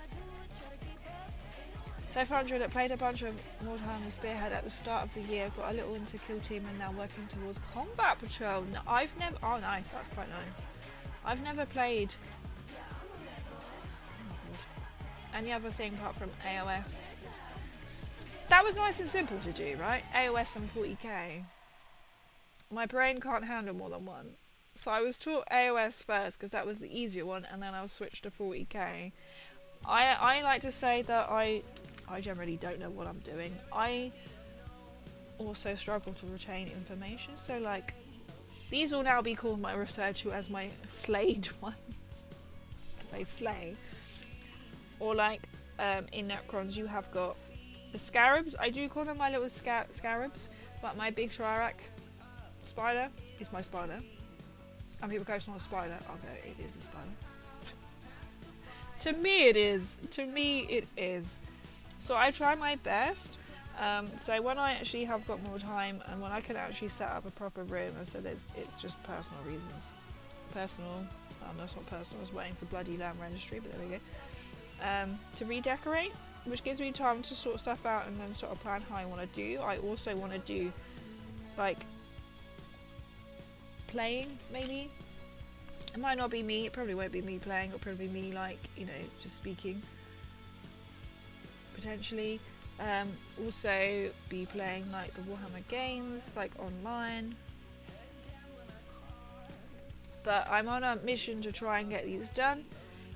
So 500, I played a bunch of Warhammer Spearhead at the start of the year, got a little into Kill Team and now working towards Combat Patrol. No, I've never, oh nice, that's quite nice. I've never played any other thing apart from AOS. That was nice and simple to do, right? AOS and 40k. My brain can't handle more than one. So I was taught AOS first because that was the easier one, and then I was switched to 40k. I like to say that I generally don't know what I'm doing. I also struggle to retain information, so like these will now be called referred to as my slayed ones. They slay. Or like in Necrons you have got the scarabs. I do call them my little scarabs, but my big Shrirak spider is my spider. And people go, it's not a spider. I'll go, it is a spider. To me it is. To me it is. So I try my best. So when I actually have got more time and when I can actually set up a proper room, I said it's just personal reasons. Personal. That's not personal. I was waiting for bloody land registry, but there we go. To redecorate, which gives me time to sort stuff out and then sort of plan how I want to do. I also want to do like playing, maybe. It might not be me, it probably won't be me playing, it'll probably be me like, you know, just speaking. Potentially. Also be playing like the Warhammer games, like online. But I'm on a mission to try and get these done,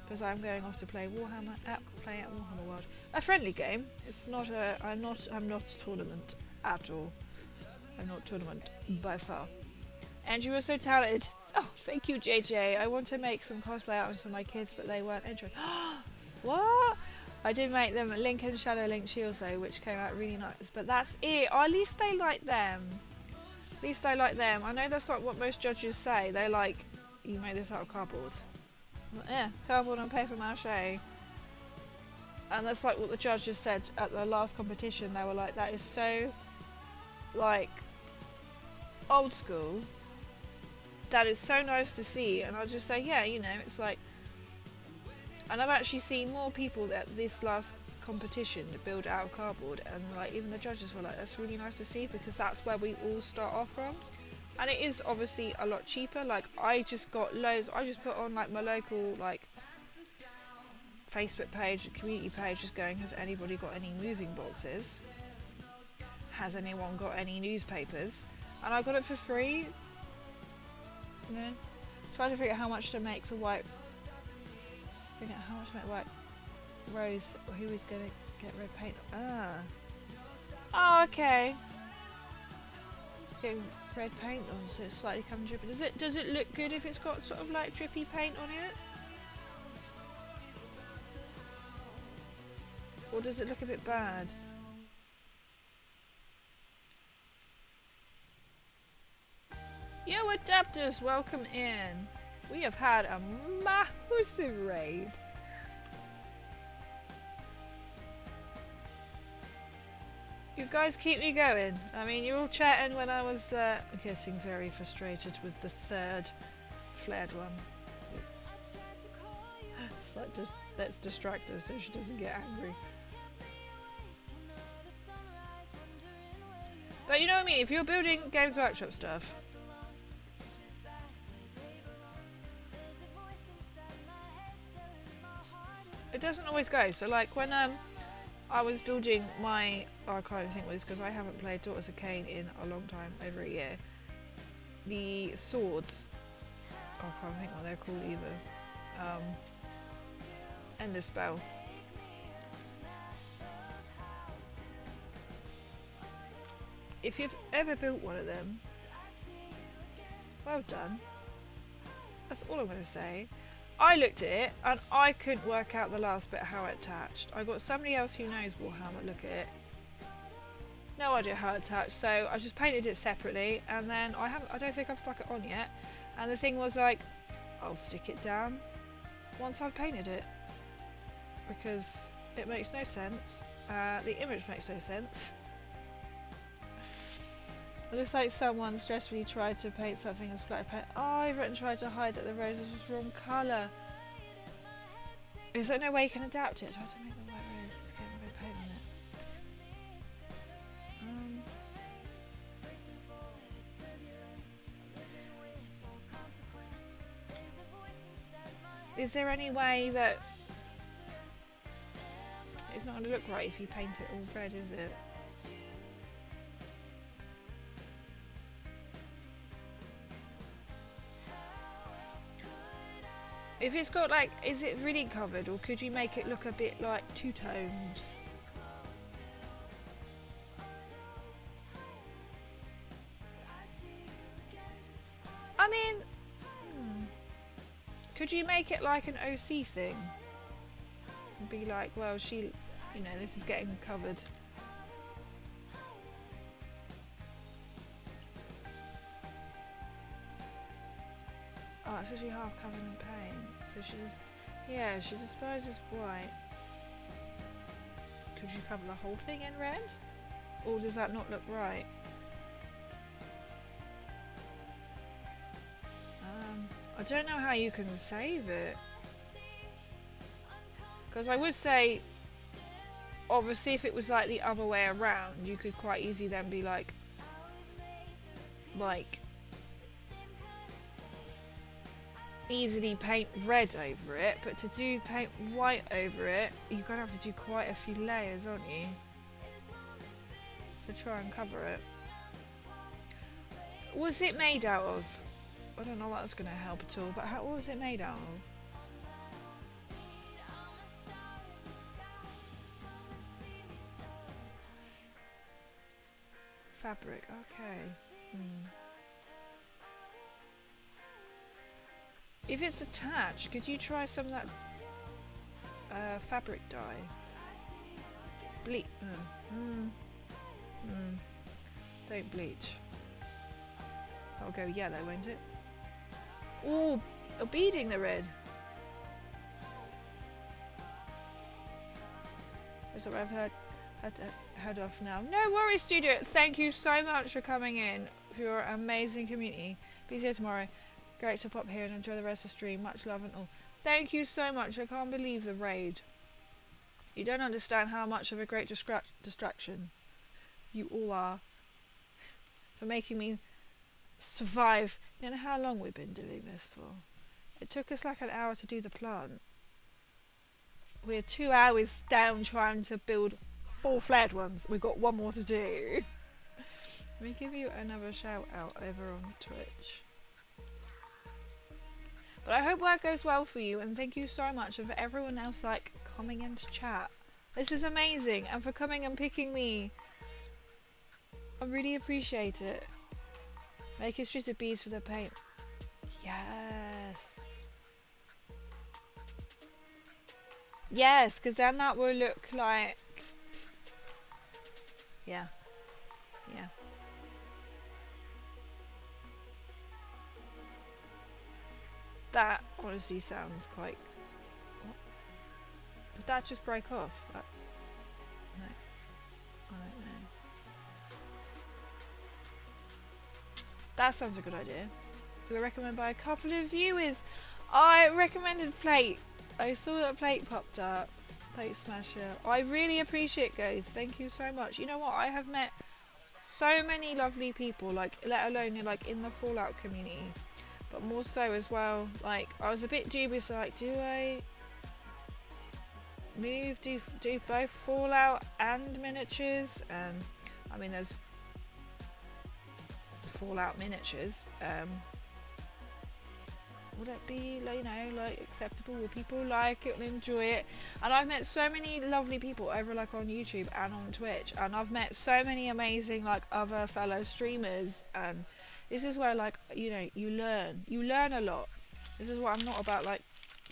because I'm going off to play Warhammer at Warhammer World. A friendly game. It's not a I'm not a tournament at all. I'm not a tournament by far. And you were so talented. Oh, thank you, JJ. I want to make some cosplay outfits for my kids, but they weren't interested. What? I did make them Link and Shadow Link Shields though, which came out really nice. But that's it. Or at least they like them. At least they like them. I know that's not what most judges say. They like, you made this out of cardboard. Yeah, cardboard and paper mache. And that's like what the judges said at the last competition. They were like, that is so, like, old school. That is so nice to see. And I'll just say, yeah, you know, it's like, and I've actually seen more people at this last competition build out of cardboard, and like even the judges were like, that's really nice to see, because that's where we all start off from. And it is obviously a lot cheaper. Like I just got loads, I just put on like my local like Facebook page, community page, just going, has anybody got any moving boxes? Has anyone got any newspapers? And I got it for free. You know, trying to figure out how much to make the white. Figure out how much to make white rose. Or who is gonna get red paint? Oh, okay. Getting red paint on, so it's slightly coming drippy. Does it look good if it's got sort of like drippy paint on it? Or does it look a bit bad? Yo, adapters, welcome in. We have had a massive raid. You guys keep me going. I mean, you were all chatting when I was there. Getting very frustrated with the third flared one. It's like, just let's distract her so she doesn't get angry. But you know what I mean? If you're building Games Workshop stuff, it doesn't always go. So like when I was building my archive, I think it was because I haven't played Daughters of Cain in a long time, over a year. The swords, I can't think what they're called either. And the spell. If you've ever built one of them, well done. That's all I'm going to say. I looked at it and I couldn't work out the last bit how it attached. I got somebody else who knows Warhammer look at it. No idea how it attached, so I just painted it separately, and then I don't think I've stuck it on yet. And the thing was like, I'll stick it down once I've painted it, because it makes no sense. The image makes no sense. It looks like someone stressfully tried to paint something and splattered paint. Oh, I've written tried to hide that the rose was the wrong colour. Is there no way you can adapt it? Try to make the white rose. It's getting a bit paint on it. Is there any way that it's not going to look right if you paint it all red, is it? If it's got like, is it really covered, or could you make it look a bit like two-toned? I mean, could you make it like an OC thing? And be like, well, she, you know, this is getting covered. Oh, it's actually half covered in paint. So she's, yeah, she disposes white. Could you cover the whole thing in red? Or does that not look right? I don't know how you can save it. Because I would say, obviously if it was like the other way around, you could quite easily then be like easily paint red over it, but to do paint white over it, you're gonna have to do quite a few layers, aren't you? To try and cover it. Was it made out of? I don't know what that's gonna help at all, but what was it made out of? Fabric, okay. If it's attached, could you try some of that fabric dye? Bleach. Don't bleach. That'll go yellow, won't it? Oh, a beading the red. That's what I've heard of now. No worries, studio. Thank you so much for coming in, for your amazing community. Be here tomorrow. Great to pop here and enjoy the rest of the stream. Much love and all. Thank you so much. I can't believe the raid. You don't understand how much of a great distraction you all are for making me survive. You know how long we've been doing this for? It took us like an hour to do the plant. We're 2 hours down trying to build 4 flared ones. We've got 1 more to do. Let me give you another shout out over on Twitch. But I hope work goes well for you, and thank you so much, and for everyone else like coming into chat. This is amazing, and for coming and picking me. I really appreciate it. Make a street of bees for the paint. Yes. Yes, because then that will look like... Yeah. Yeah. That honestly sounds quite... What? Did that just break off? No. I don't know. That sounds a good idea. We were recommended by a couple of viewers. I recommended plate. I saw that plate popped up. Plate smasher. I really appreciate it, guys. Thank you so much. You know what? I have met so many lovely people, like, let alone like in the Fallout community. But more so as well, like, I was a bit dubious, like, do I move, do both Fallout and miniatures. I mean, there's Fallout miniatures. Would it be, like, you know, like acceptable? Will people like it and enjoy it? And I've met so many lovely people over like on YouTube and on Twitch, and I've met so many amazing like other fellow streamers, and this is where, like, you know, you learn a lot. This is what I'm not about, like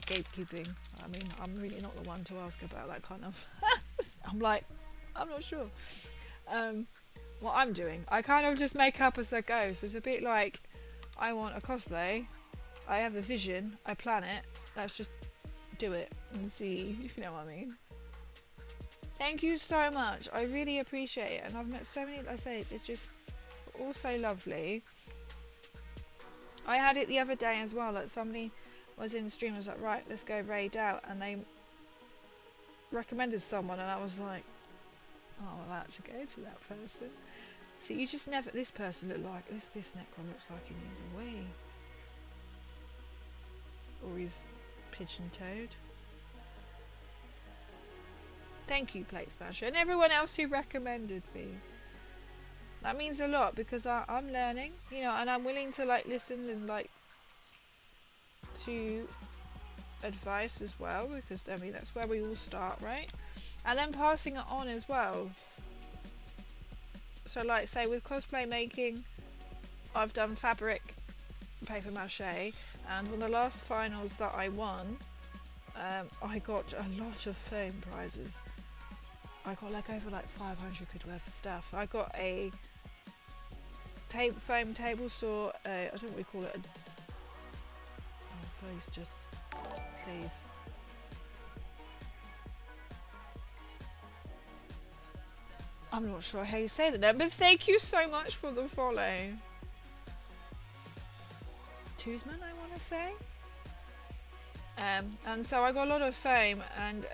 gatekeeping. I mean, I'm really not the one to ask about that kind of I'm like, I'm not sure what I'm doing. I kind of just make up as I go. So it's a bit like, I want a cosplay, I have the vision, I plan it, let's just do it and see, if you know what I mean. Thank you so much, I really appreciate it, and I've met so many, like I say, it's just all so lovely. I had it the other day as well, like somebody was in the stream, was like, right, let's go raid out, and they recommended someone, and I was like, oh, I'm about to go to that person. So you just never, this person looked like, this Necron looks like he needs a wee. Or he's pigeon-toed. Thank you, Plate Smasher, and everyone else who recommended me. That means a lot, because I'm learning, you know, and I'm willing to like listen and like to advice as well, because I mean that's where we all start, right? And then passing it on as well. So like say with cosplay making, I've done fabric, paper mache, and on the last finals that I won, I got a lot of foam prizes. I got like over like 500 quid worth of stuff. I got a foam table saw, I don't know what we call it, oh please, just please. I'm not sure how you say the name, but thank you so much for the follow. Tuzman, I want to say. And so I got a lot of foam, and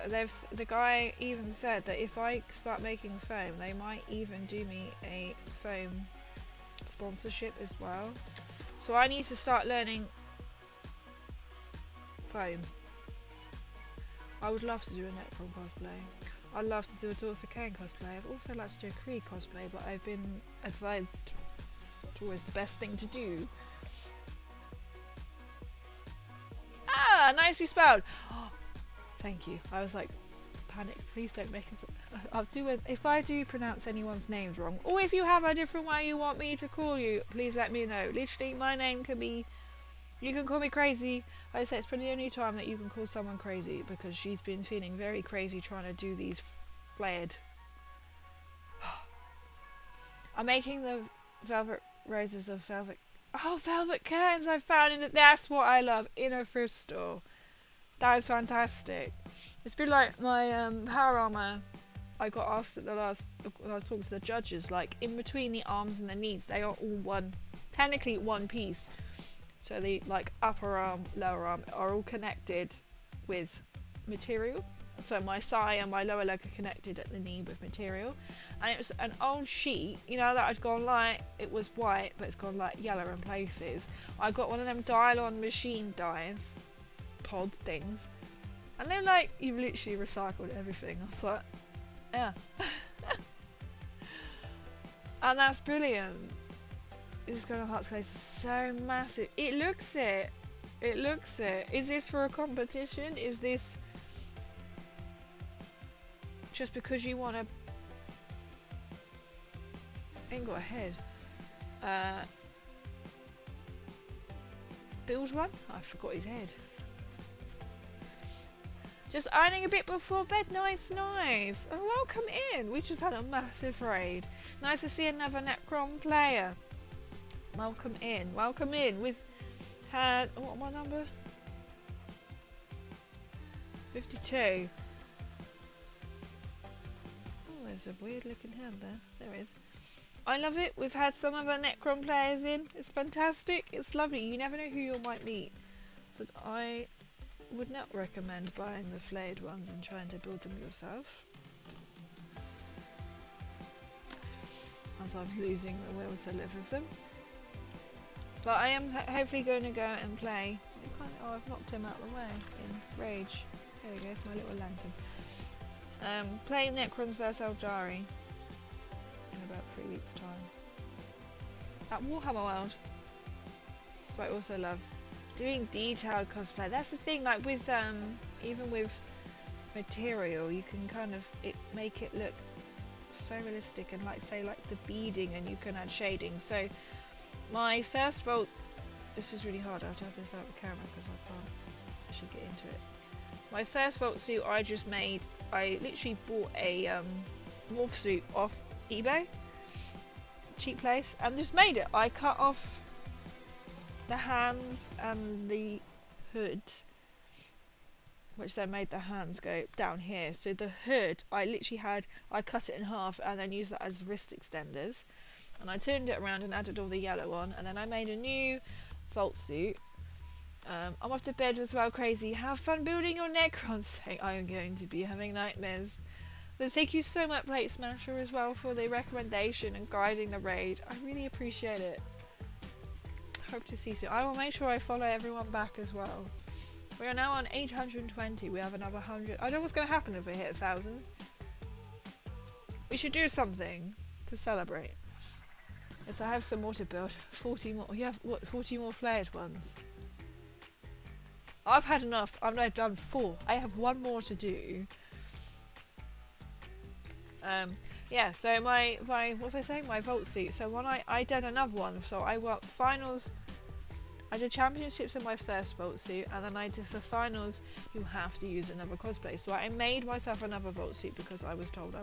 the guy even said that if I start making foam, they might even do me a foam sponsorship as well. So I need to start learning foam. I would love to do a Necron cosplay. I'd love to do a Dorsa Kane cosplay. I'd also like to do a Kree cosplay, but I've been advised it's not always the best thing to do. Ah, nicely spelled. Oh, thank you. I was like panicked. Please don't make it. I'll do it if I do pronounce anyone's names wrong, or if you have a different way you want me to call you, please let me know. Literally, my name can be. You can call me crazy. I say it's probably the only time that you can call someone crazy, because she's been feeling very crazy trying to do these flared. I'm making the velvet roses of velvet. Oh, velvet curtains I found in it. That's what I love in a thrift store. That is fantastic. It's been like my power armor. I got asked at the last, when I was talking to the judges, like in between the arms and the knees, they are all one, technically one piece. So the like upper arm, lower arm are all connected with material. So my thigh and my lower leg are connected at the knee with material. And it was an old sheet, you know, that had gone like, it was white, but it's gone like yellow in places. I got one of them dial-on machine dies, pod things. And they're like, you've literally recycled everything. I was like, yeah. And that's brilliant. This kind of Hearts Glaze is so massive. It looks it. It looks it. Is this for a competition? Is this just because you want to? Ain't got a head. Build one? I forgot his head. Just ironing a bit before bed. Nice, nice. Oh, welcome in. We just had a massive raid. Nice to see another Necron player. Welcome in. Welcome in. We've had, what my number? 52. Oh, there's a weird looking hand there. There is. I love it. We've had some of our Necron players in. It's fantastic. It's lovely. You never know who you might meet. So I would not recommend buying the flayed ones and trying to build them yourself, as I'm losing the will to live with them. But I am hopefully going to go and play. Oh, I've knocked him out of the way in Rage. There we go, it's my little lantern. Playing Necrons vs Eldari in about 3 weeks' time. At Warhammer World. That's what I also love. Doing detailed cosplay. That's the thing, like with even with material, you can kind of make it look so realistic, and like say like the beading, and you can add shading. So my first vault, this is really hard, I have to have this out of the camera because I can't actually get into it. My first vault suit I just made, I literally bought a morph suit off eBay, cheap place, and just made it. I cut off the hands and the hood, which then made the hands go down here. So the hood, I cut it in half and then used that as wrist extenders, and I turned it around and added all the yellow on, and then I made a new vault suit. I'm off to bed as well, crazy. Have fun building your Necrons thing. I am going to be having nightmares. But thank you so much, Plate Smasher, as well, for the recommendation and guiding the raid. I really appreciate it. Hope to see you soon. I will make sure I follow everyone back as well. We are now on 820. We have another 100. I don't know what's going to happen if we hit 1,000. We should do something to celebrate. Yes, I have some more to build. 40 more. You have what? 40 more flayed ones. I've had enough. I've now done 4. I have 1 more to do. Yeah. So my what was I saying? My vault suit. So when I did another one. So I got finals. I did championships in my first vault suit, and then I did the finals. You have to use another cosplay. So I made myself another vault suit because I was told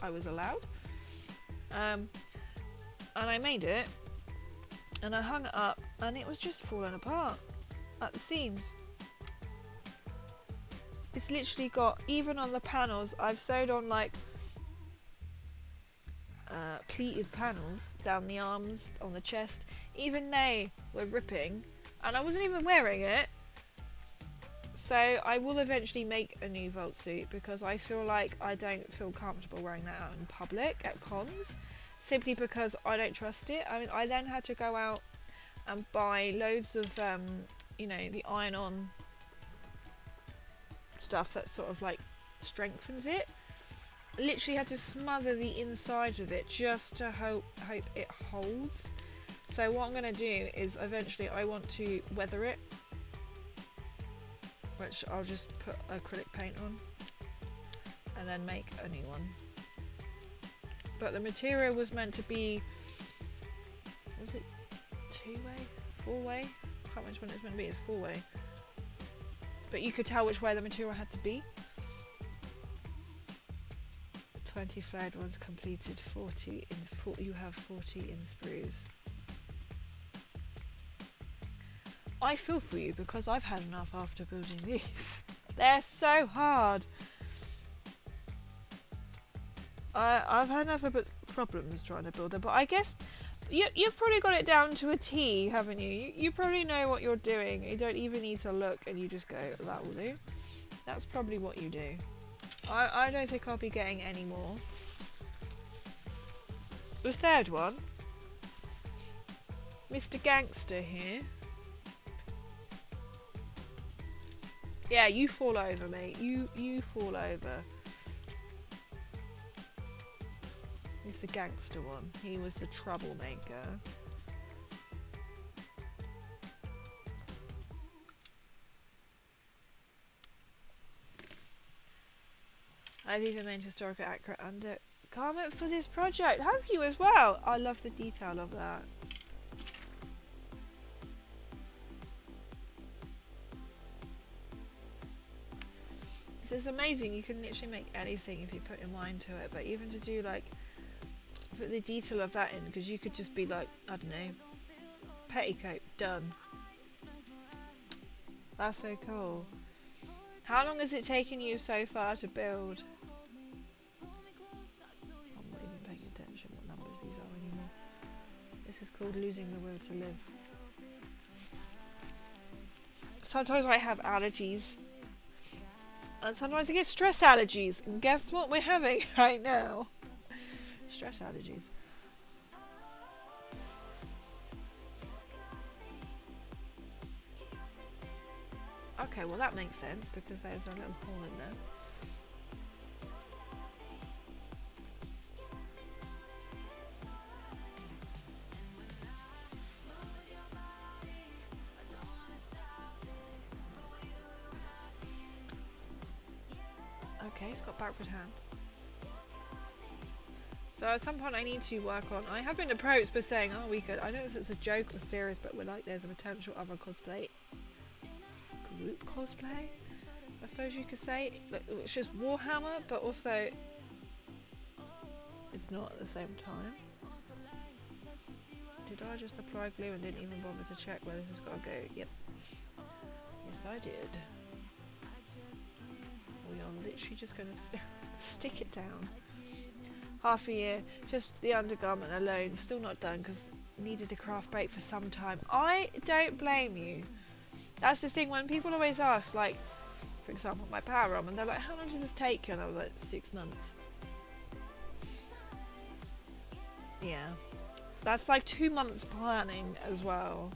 I was allowed. And I made it, and I hung it up, and it was just falling apart at the seams. It's literally got, even on the panels, I've sewed on like pleated panels down the arms, on the chest. Even they were ripping, and I wasn't even wearing it. So I will eventually make a new vault suit, because I feel like I don't feel comfortable wearing that out in public at cons, simply because I don't trust it. I mean, I then had to go out and buy loads of you know, the iron-on stuff that sort of like strengthens it. Literally had to smother the inside of it just to hope it holds. So what I'm going to do is eventually I want to weather it, which I'll just put acrylic paint on and then make a new one. But the material was meant to be, was it 2-way? 4-way? I can't remember which one it's meant to be. It's 4-way. But you could tell which way the material had to be. 20 flayed ones completed, 40 in you have 40 in sprues. I feel for you, because I've had enough after building these. They're so hard. I've had enough of problems trying to build them, but I guess you've probably got it down to a T, haven't you? You probably know what you're doing. You don't even need to look, and you just go, that will do. That's probably what you do. I don't think I'll be getting any more. The third one, Mr. Gangster here. Yeah, you fall over, mate. You fall over. He's the gangster one. He was the troublemaker. I've even made historical accurate under garment for this project. Have you as well? I love the detail of that. This is amazing. You can literally make anything if you put your mind to it. But even to do like, put the detail of that in, because you could just be like, I don't know, petticoat, done. That's so cool. How long has it taken you so far to build? I'm not even paying attention what numbers these are anymore. This is called losing the will to live. Sometimes I have allergies. And sometimes I get stress allergies. And guess what we're having right now? Stress allergies. Okay, well that makes sense, because there's a little hole in there. okay, he's got backward hand. So at some point I need to work on, I have been approached by saying, oh we could, I don't know if it's a joke or serious, but we're like, there's a potential other cosplay, group cosplay, I suppose you could say, which is Warhammer, but also it's not at the same time. Did I just apply glue and didn't even bother to check where this has got to go? Yep. Yes I did. We are literally just going to stick it down. Half a year, just the undergarment alone, still not done because needed a craft break for some time. I don't blame you. That's the thing, when people always ask, like, for example, my power armor, and they're like, how long does this take you? And I was like, 6 months. Yeah. That's like 2 months planning as well.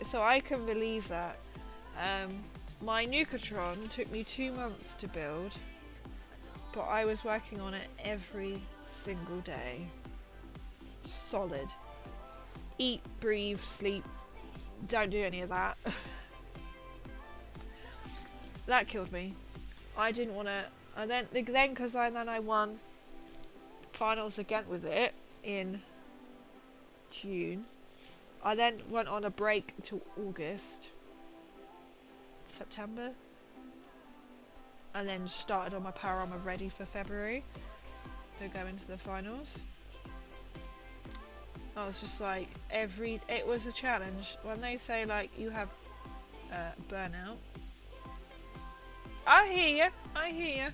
So I can believe that. My Necrotron took me 2 months to build, but I was working on it every single day. Solid. Eat, breathe, sleep. Don't do any of that. That killed me. I didn't want to. And then because I won finals again with it in June. I then went on a break till August, September, and then started on my power armor ready for February to go into the finals. I was just like, it was a challenge. When they say like you have burnout, I hear you.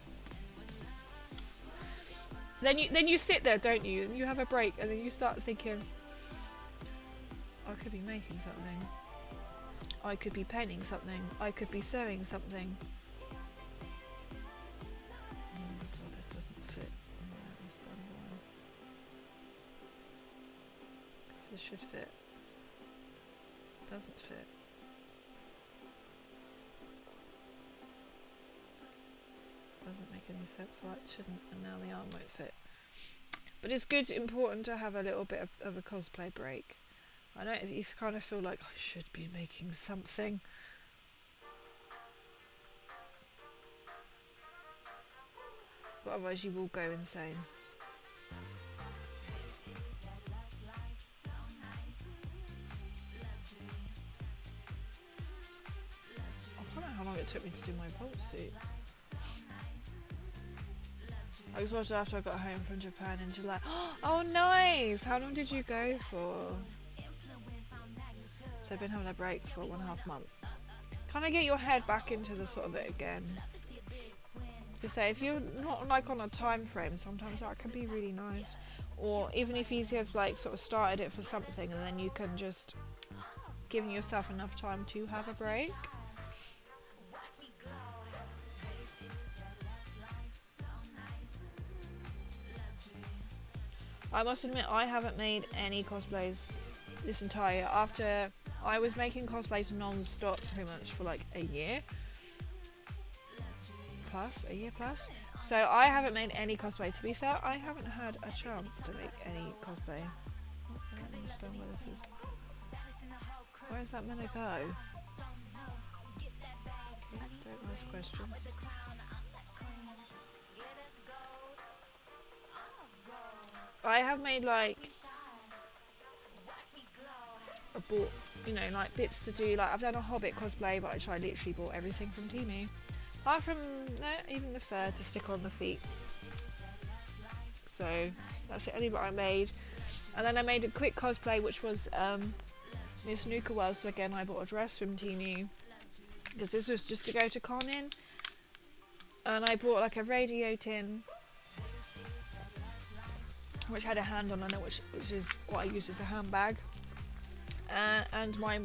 Then you sit there, don't you? And you have a break, and then you start thinking, I could be making something. I could be painting something. I could be sewing something. Oh my god, this doesn't fit. It's done well. This should fit. Doesn't fit. Doesn't make any sense why it shouldn't, and now the arm won't fit. But it's good, important to have a little bit of a cosplay break. I know if you kind of feel like I should be making something. But otherwise you will go insane. I don't know how long it took me to do my bolt suit. I just watched it after I got home from Japan in July. Oh nice! How long did you go for? So I've been having a break for 1.5 months. Kind of get your head back into the sort of it again. To say, if you're not like on a time frame, sometimes that can be really nice. Or even if you have like sort of started it for something and then you can just giving yourself enough time to have a break. I must admit I haven't made any cosplays this entire year. After I was making cosplays non-stop pretty much for like a year plus. So I haven't made any cosplay. To be fair, I haven't had a chance to make any cosplay. I don't understand where this is. Where is that gonna go? Okay, don't ask questions. I have made like I bought, you know, like bits to do, like I've done a Hobbit cosplay, but I literally bought everything from Temu. Apart from, no, even the fur to stick on the feet. So, that's the only bit I made. And then I made a quick cosplay, which was Miss Nuka Wells, so again I bought a dress from Temu. Because this was just to go to con in. And I bought like a radio tin, which had a hand on it, which is what I used as a handbag. And my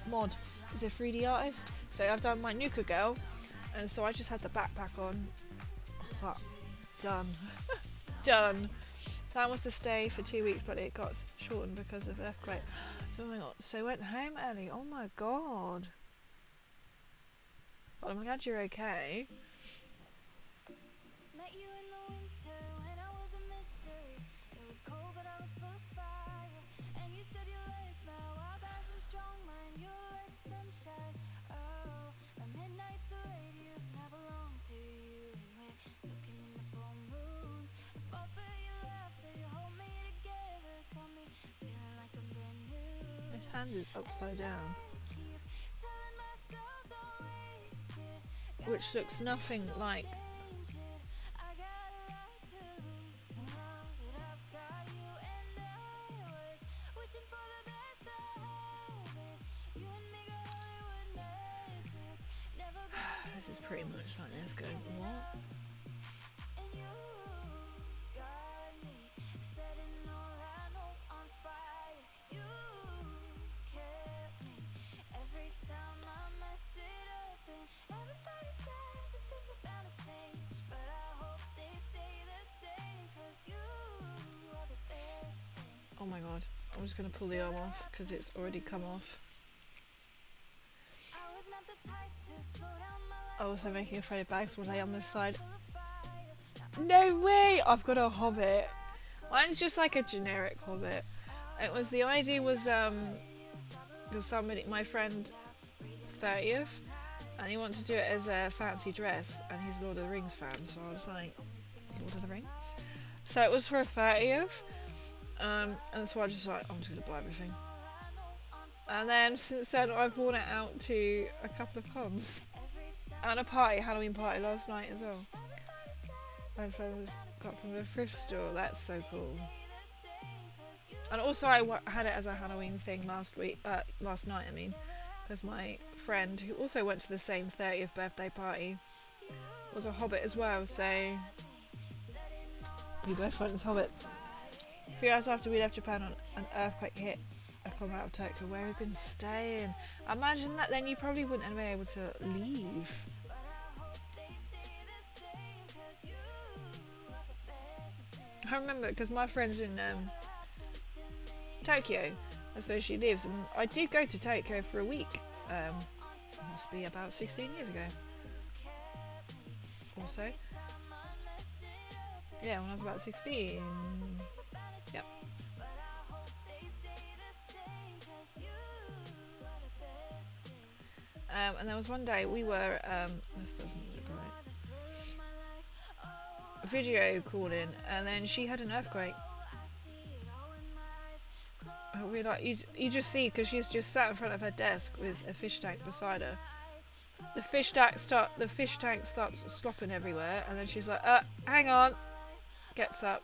mod is a 3D artist, so I've done my Nuka girl, and so I just had the backpack on. What's that? Done. Done. Plan was to stay for 2 weeks, but it got shortened because of earthquake. So, oh my god, so I went home early. Oh my god. Well, I'm glad you're okay. Met you in the winter when I was a mystery. It was cold but I was full of fire. And you said you liked my wild eyes and strong mind. You were like sunshine. Oh, my midnight to youth, and I belong to you. hand is upside down. Which looks nothing like... This is pretty much like this going, what? Oh my god, I'm just going to pull the arm off because it's already come off. I'm also making a threaded bags will lay on this side. No way! I've got a hobbit. Mine's just like a generic hobbit. It was, the idea was because somebody, my friend's 30th, and he wanted to do it as a fancy dress, and he's a Lord of the Rings fan, so I was like, Lord of the Rings? So it was for a 30th. And so I just like, I'm just gonna buy everything. And then since then I've worn it out to a couple of cons. And a party, Halloween party last night as well. My friend got from the thrift store, that's so cool. And also I had it as a Halloween thing last night I mean. Because my friend, who also went to the same 30th birthday party, was a hobbit as well, so... we both went as hobbit. A few hours after we left Japan, an earthquake hit a come out of Tokyo where we've been staying. Imagine that, then you probably wouldn't have been able to leave. I remember because my friend's in Tokyo, that's where she lives, and I did go to Tokyo for a week. Must be about 16 years ago or so. Yeah, when I was about 16. Yep. And there was one day we were, this doesn't look right, video calling, and then she had an earthquake. And we're like, you just see, because she's just sat in front of her desk with a fish tank beside her. The fish tank starts slopping everywhere, and then she's like, hang on, gets up.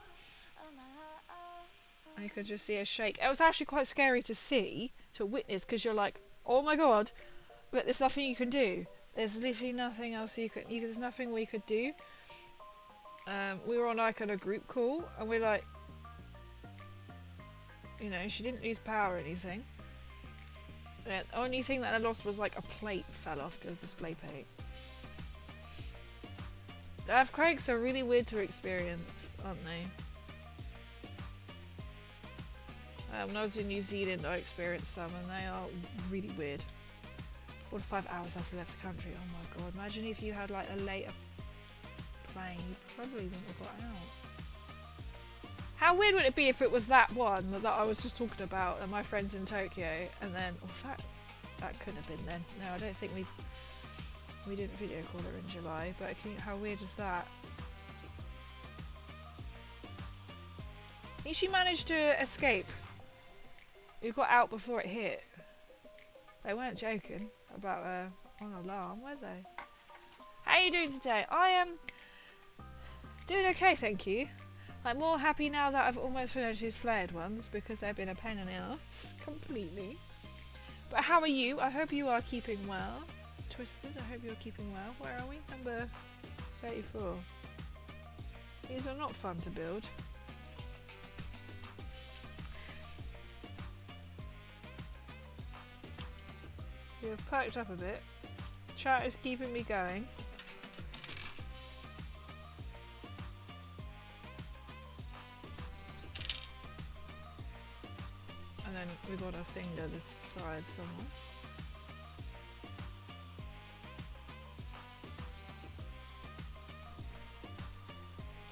And you could just see her shake. It was actually quite scary to see, to witness, because you're like, oh my god, but there's nothing you can do. There's literally nothing else there's nothing we could do. We were on like on a group call, and we're like, you know, she didn't lose power or anything. The only thing that I lost was like a plate fell off, because display plate. Earthquakes are really weird to experience, aren't they? When I was in New Zealand, I experienced some, and they are really weird. 4 to 5 hours after we left the country. Oh my god! Imagine if you had like a later plane, you probably wouldn't have got out. How weird would it be if it was that one that I was just talking about, and my friends in Tokyo, and then that couldn't have been then. No, I don't think we didn't video call her in July. But how weird is that? I think she managed to escape. You got out before it hit. They weren't joking about on alarm, were they? How are you doing today? I am doing okay, thank you. I'm more happy now that I've almost finished these Flayed Ones, because they've been a pain in the ass completely. But how are you? I hope you are keeping well. Twisted, I hope you're keeping well. Where are we? Number 34. These are not fun to build. You've perked up a bit. Chat is keeping me going. And then we got our finger this side somewhere.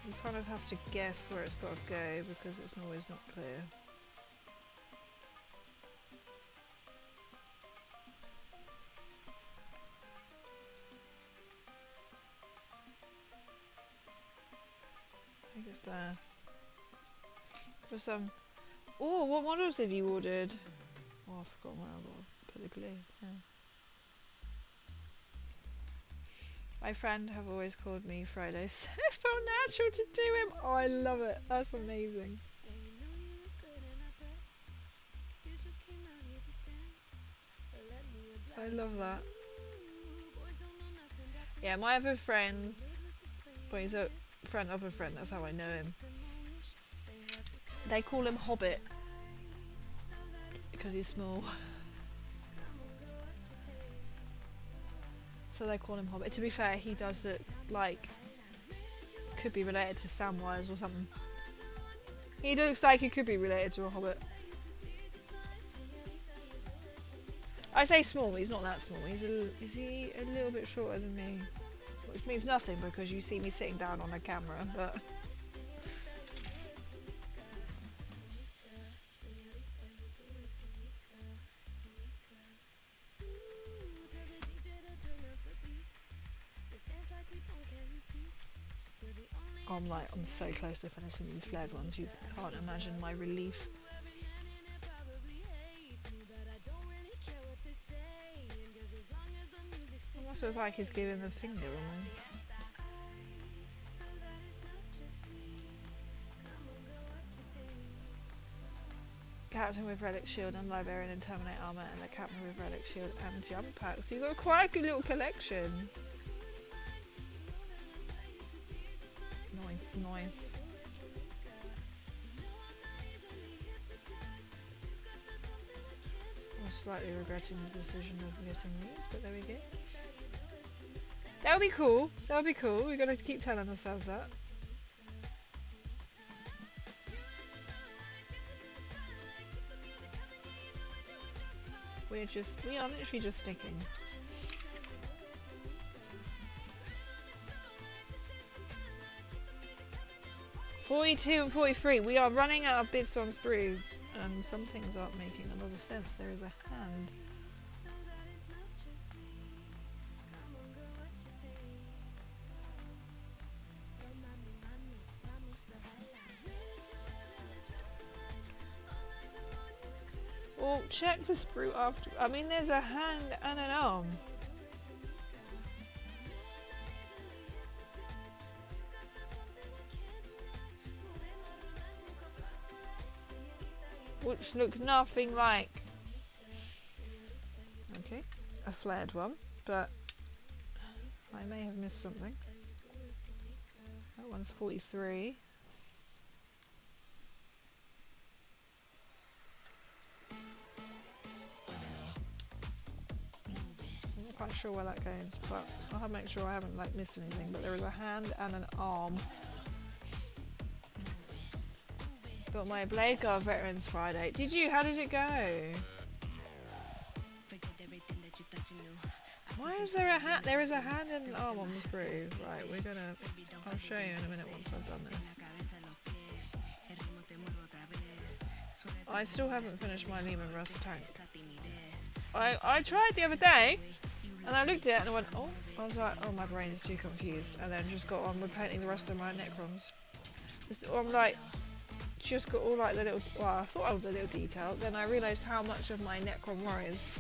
You kind of have to guess where it's got to go, because it's always not clear. I think it's there. For some. Oh, what models have you ordered? Oh, I forgot where I got to put the glue. Yeah. My friend have always called me Friday, so it felt natural to do him. Oh, I love it. That's amazing. I love that. Yeah, my other friend, well, he's a friend of a friend, that's how I know him. They call him Hobbit because he's small. So they call him Hobbit. To be fair, he does look like could be related to Samwise or something. He looks like he could be related to a Hobbit. I say small, but he's not that small. Is he a little bit shorter than me? Which means nothing because you see me sitting down on a camera, but... I'm so close to finishing these flared ones, you can't imagine my relief. Almost looks like he's giving the finger away. Captain with relic shield and librarian and terminate armor, and the captain with relic shield and jump pack. So you've got quite a good little collection. Nice. I'm slightly regretting the decision of getting these, but there we go. That'll be cool. We're gonna keep telling ourselves that. We are literally just sticking. $42 and $43. We are running out of bits on sprue, and some things aren't making a lot of sense. There is a hand. Well, check the sprue after. I mean, there's a hand and an arm. Which look nothing like, okay, a flared one, but I may have missed something. That one's 43. I'm not quite sure where that goes, but I'll have to make sure I haven't like missed anything. But there is a hand and an arm. Got my Blade Guard Veterans Friday. Did you? How did it go? Why is there a hand? There is a hand and an arm on the sprue. Right, we're gonna... I'll show you in a minute once I've done this. I still haven't finished my Lehman Russ tank. I tried the other day, and I looked at it and I went, oh, I was like, oh, my brain is too confused, and then just got on with painting the rest of my Necrons. I'm like... just got all like the little, well, I thought I was a little detail, then I realised how much of my Necron warriors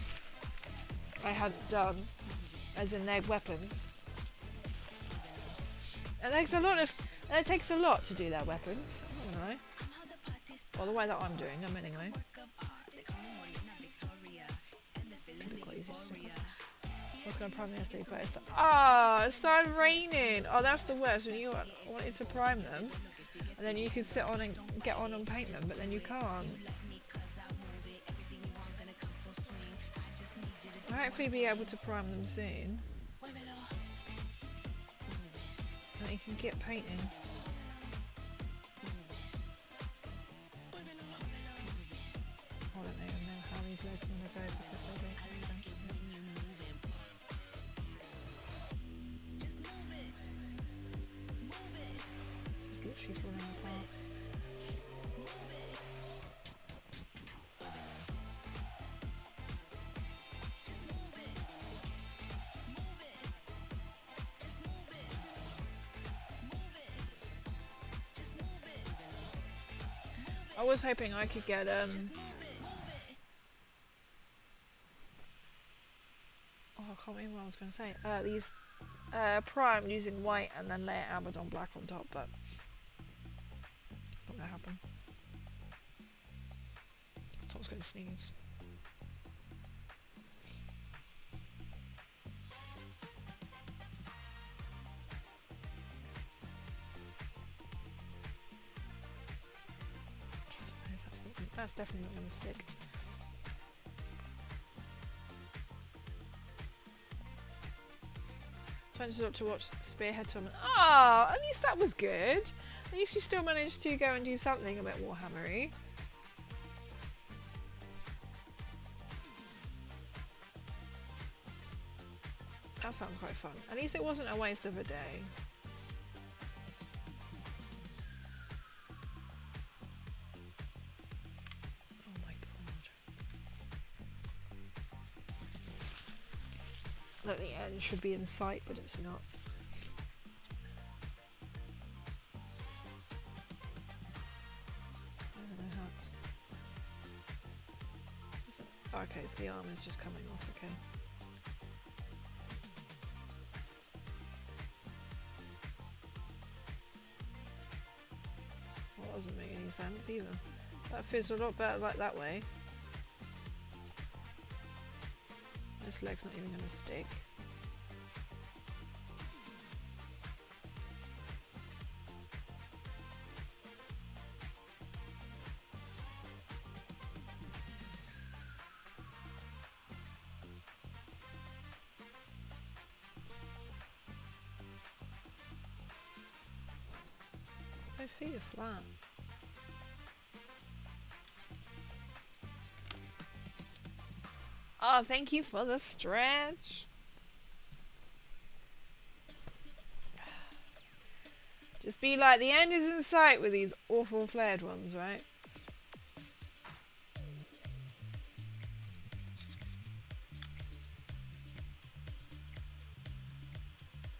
I had done, as in their weapons. And it takes a lot to do their weapons, I don't know. Well, the way that I'm doing them anyway. I was going to prime the SD, but it's it started raining! Oh, that's the worst, when you wanted to prime them. And then you could sit on and get on and paint them, but then you can't. I'll hopefully be able to prime them soon. And you can get painting. I don't even know how these legs are going to go because they don't do them. It's just literally falling apart. I was hoping I could get can't remember what I was going to say. These prime using white and then layer Abaddon black on top, but not going to happen. I thought I was going to sneeze. That's definitely not going to stick. Trying to watch Spearhead Tournament. Ah, at least that was good. At least you still managed to go and do something a bit Warhammery. That sounds quite fun. At least it wasn't a waste of a day. Look, the end should be in sight, but it's not. I don't know how it's... Okay, so the arm is just coming off, okay. Well, that doesn't make any sense either. That feels a lot better like that way. This leg's not even going to stick. My feet are flat. Oh, thank you for the stretch. Just be like, the end is in sight with these awful flared ones, right? At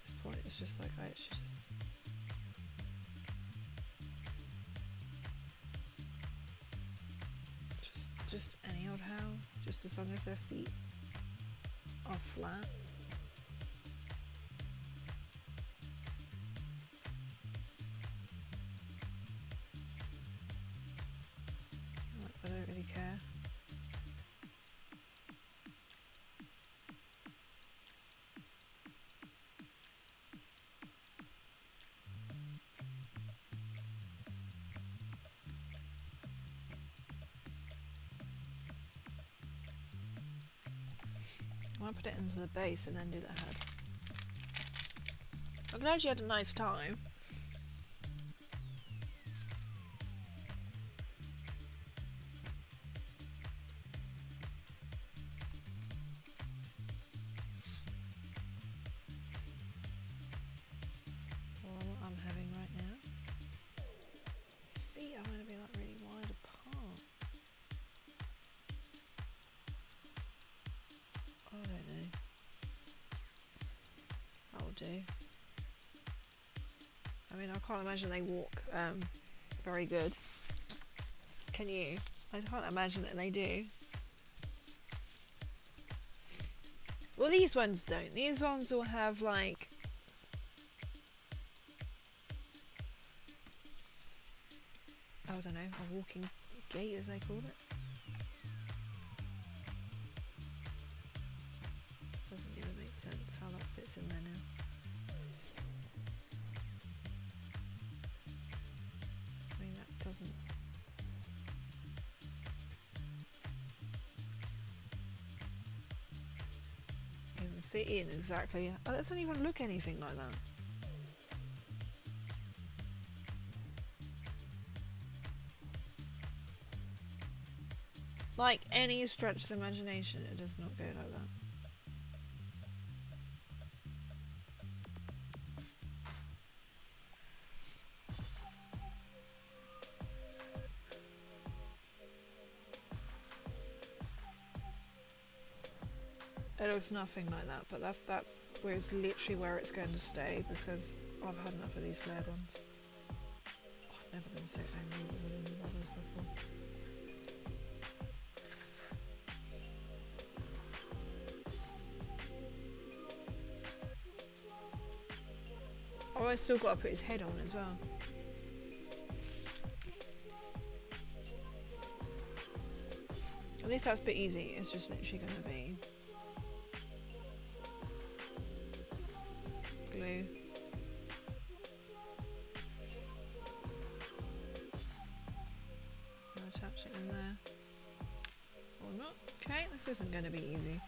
this point, it's just like, it's just any old how, just as long as their feet are flat. I don't really care. I put it into the base and then do the head. I'm glad you had a nice time. What I'm having right now. His feet are going to be like really wide apart. I don't know. That'll do. I mean, I can't imagine they walk very good. Can you? I can't imagine that they do. Well, these ones don't. These ones will have like... I don't know, a walking gait as they call it. Doesn't even make sense how that fits in there now. I mean, that doesn't... even fit in exactly. Oh, that doesn't even look anything like that. Like any stretch of the imagination, it does not go like that. It looks nothing like that, but that's where it's literally where it's going to stay because I've had enough of these flared ones. Oh, I've never been so angry with one of the others before. I still got to put his head on as well. At least that's a bit easy. It's just literally going to be glue. I'll attach it in there. Or not. Okay, this isn't going to be easy.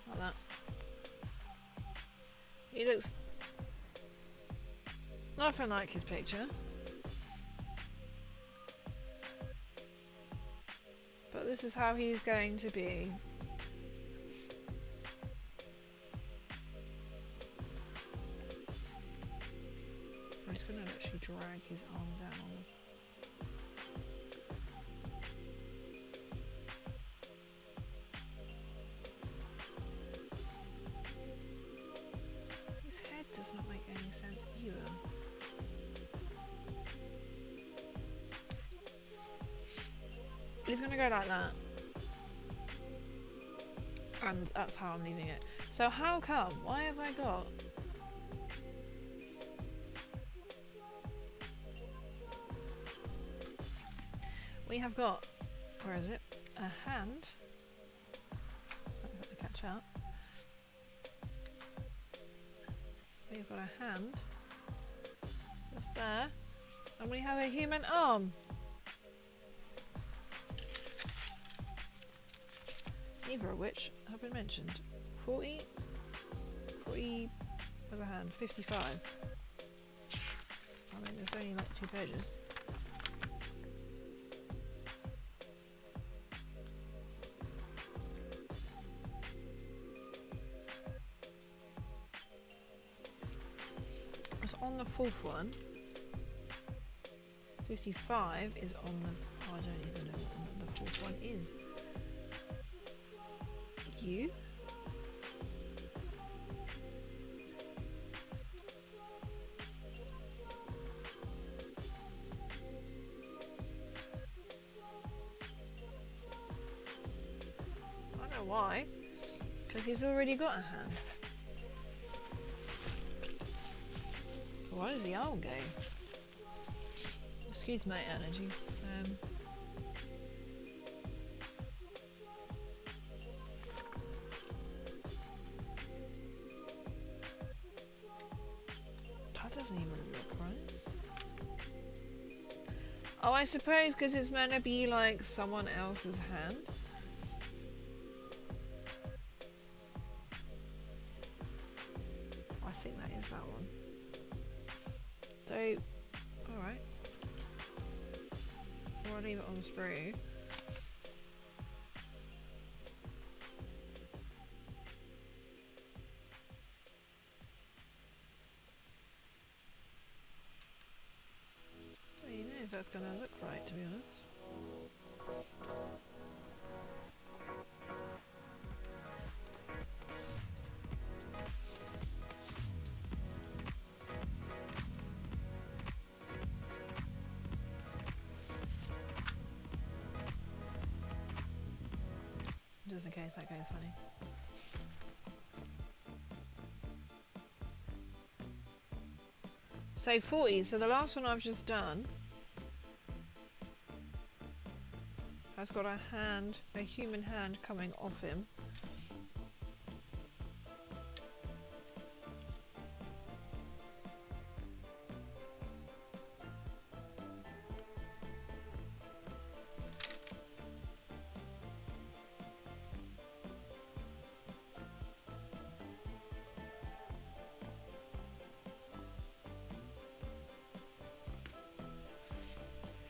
Like that. He looks nothing like his picture. But this is how he's going to be. I'm just going to actually drag his arm down. His head does not make any sense either. He's going to go like that. And that's how I'm leaving it. So how come? Why have I got... We have got... Where is it? A hand. I've got to catch up. We've got a hand. That's there. And we have a human arm. Neither of which have been mentioned. 40? 40... Where's a hand? 55. I mean, there's only like 2 pages. It's on the 4th one. 55 is on the... Oh, I don't even know what the 4th one is. You? I don't know why. Because he's already got a hand. Why does the arm go? Excuse my allergies. That doesn't even look right. Oh, I suppose because it's meant to be like someone else's hand. I think that is that one. So, alright. Or I'll leave it on the sprue. I don't know if that's going to look right, to be honest. Just in case that goes funny. So 40, so the last one I've just done has got a hand, a human hand coming off him.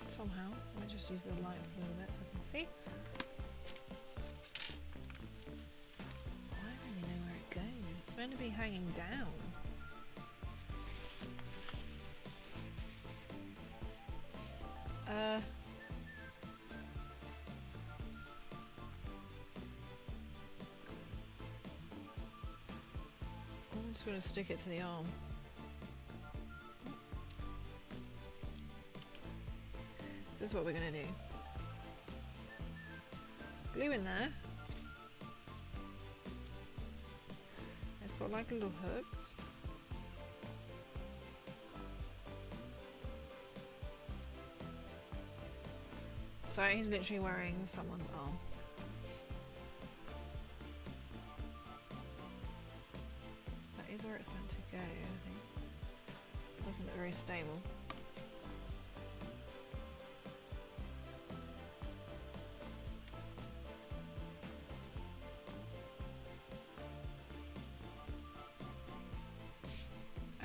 Somehow, let me just use the light for a little bit so I can see. I don't really know where it goes. It's meant to be hanging down. I'm just going to stick it to the arm. This is what we're going to do. glue in there. It's got like little hooks. So he's literally wearing someone's arm. That is where it's meant to go, I think. It doesn't look very stable.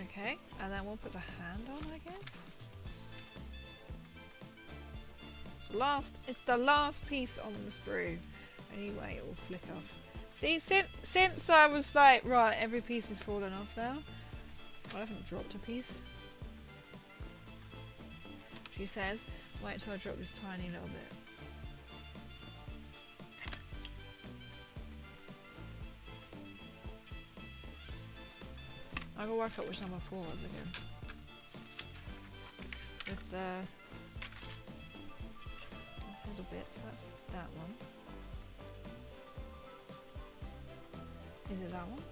Okay, and then we'll put the hand on, I guess. It's the last piece on the sprue. Anyway, it will flick off. See, since I was like, right, every piece is fallen off now. I haven't dropped a piece. She says, wait till I drop this tiny little bit. I gotta work out which number 4 was again. With the little bits, that's that one. Is it that one?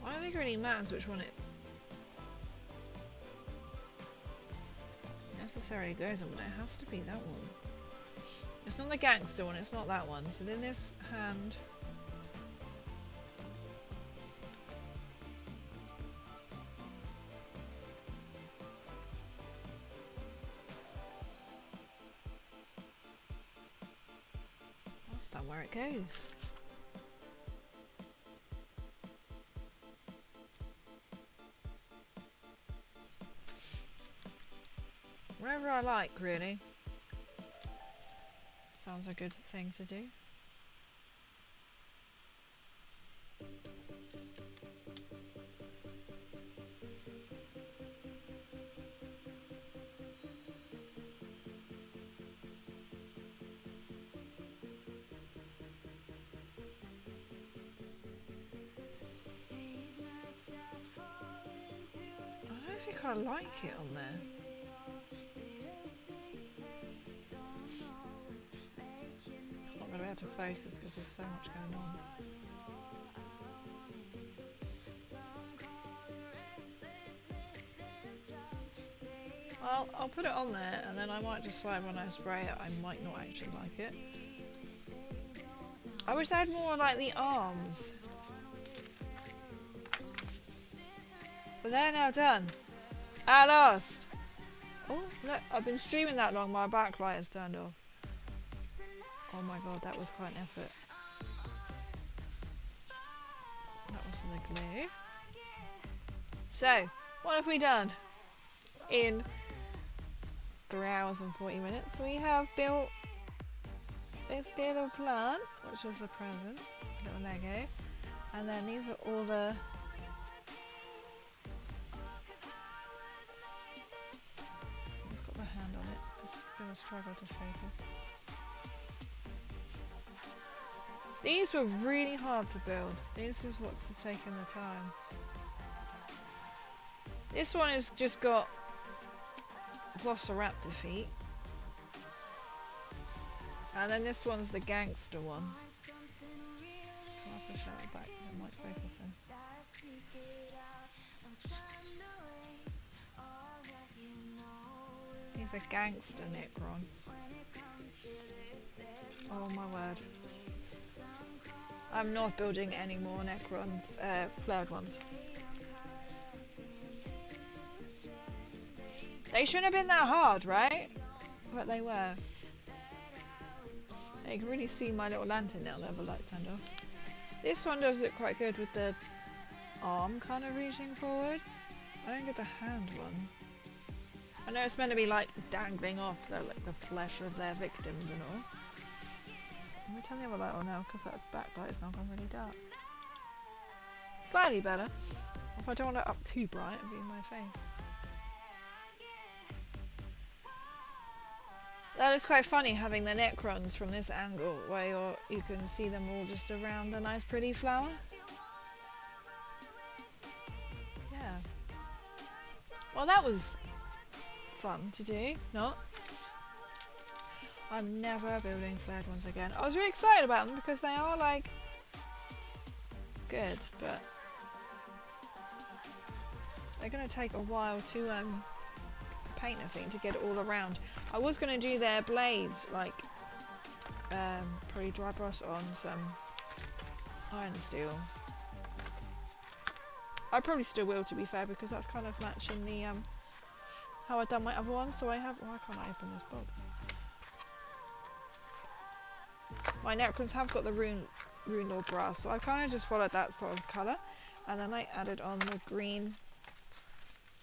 I don't think it really matters which one it necessarily goes on, but it has to be that one. It's not the gangster one, it's not that one. So then this hand. That's not where it goes. Wherever I like, really. Sounds a good thing to do. I don't think I like it on there. I'm going to be able to focus because there's so much going on. Well, I'll put it on there and then I might decide when I spray it I might not actually like it. I wish they had more like the arms. But they're now done. At last! Oh, look, I've been streaming that long, my backlight has turned off. Oh my god, that was quite an effort. That was the glue. So, what have we done? In 3 hours and 40 minutes, we have built this little plant, which was a present, a little Lego. And then these are all the... It's got the hand on it, it's going to struggle to focus. These were really hard to build. This is what's taken the time. This one has just got Velociraptor feet. And then this one's the gangster one. I'll have to shout it back, it might focus in. He's a gangster Necron. Oh my word. I'm not building any more Necrons, Flayed Ones. They shouldn't have been that hard, right? But they were. You can really see my little lantern now, the lights turned off. This one does look quite good with the arm kind of reaching forward. I don't get the hand one. I know it's meant to be like dangling off the flesh of their victims and all. Let me turn the other light on now because that backlight is now gone really dark. Slightly better. If I don't want it up too bright, it'll be in my face. That is quite funny having the Necrons from this angle where you can see them all just around a nice pretty flower. Yeah. Well, that was fun to do. Not. I'm never building flared ones again. I was really excited about them because they are like good, but they're going to take a while to paint, I think, to get it all around. I was going to do their blades like probably dry brush on some iron steel. I probably still will, to be fair, because that's kind of matching the how I've done my other ones. So I have. Why can't I open this box? My Necrons have got the rune lord brass, so I kind of just followed that sort of colour, and then I added on the green.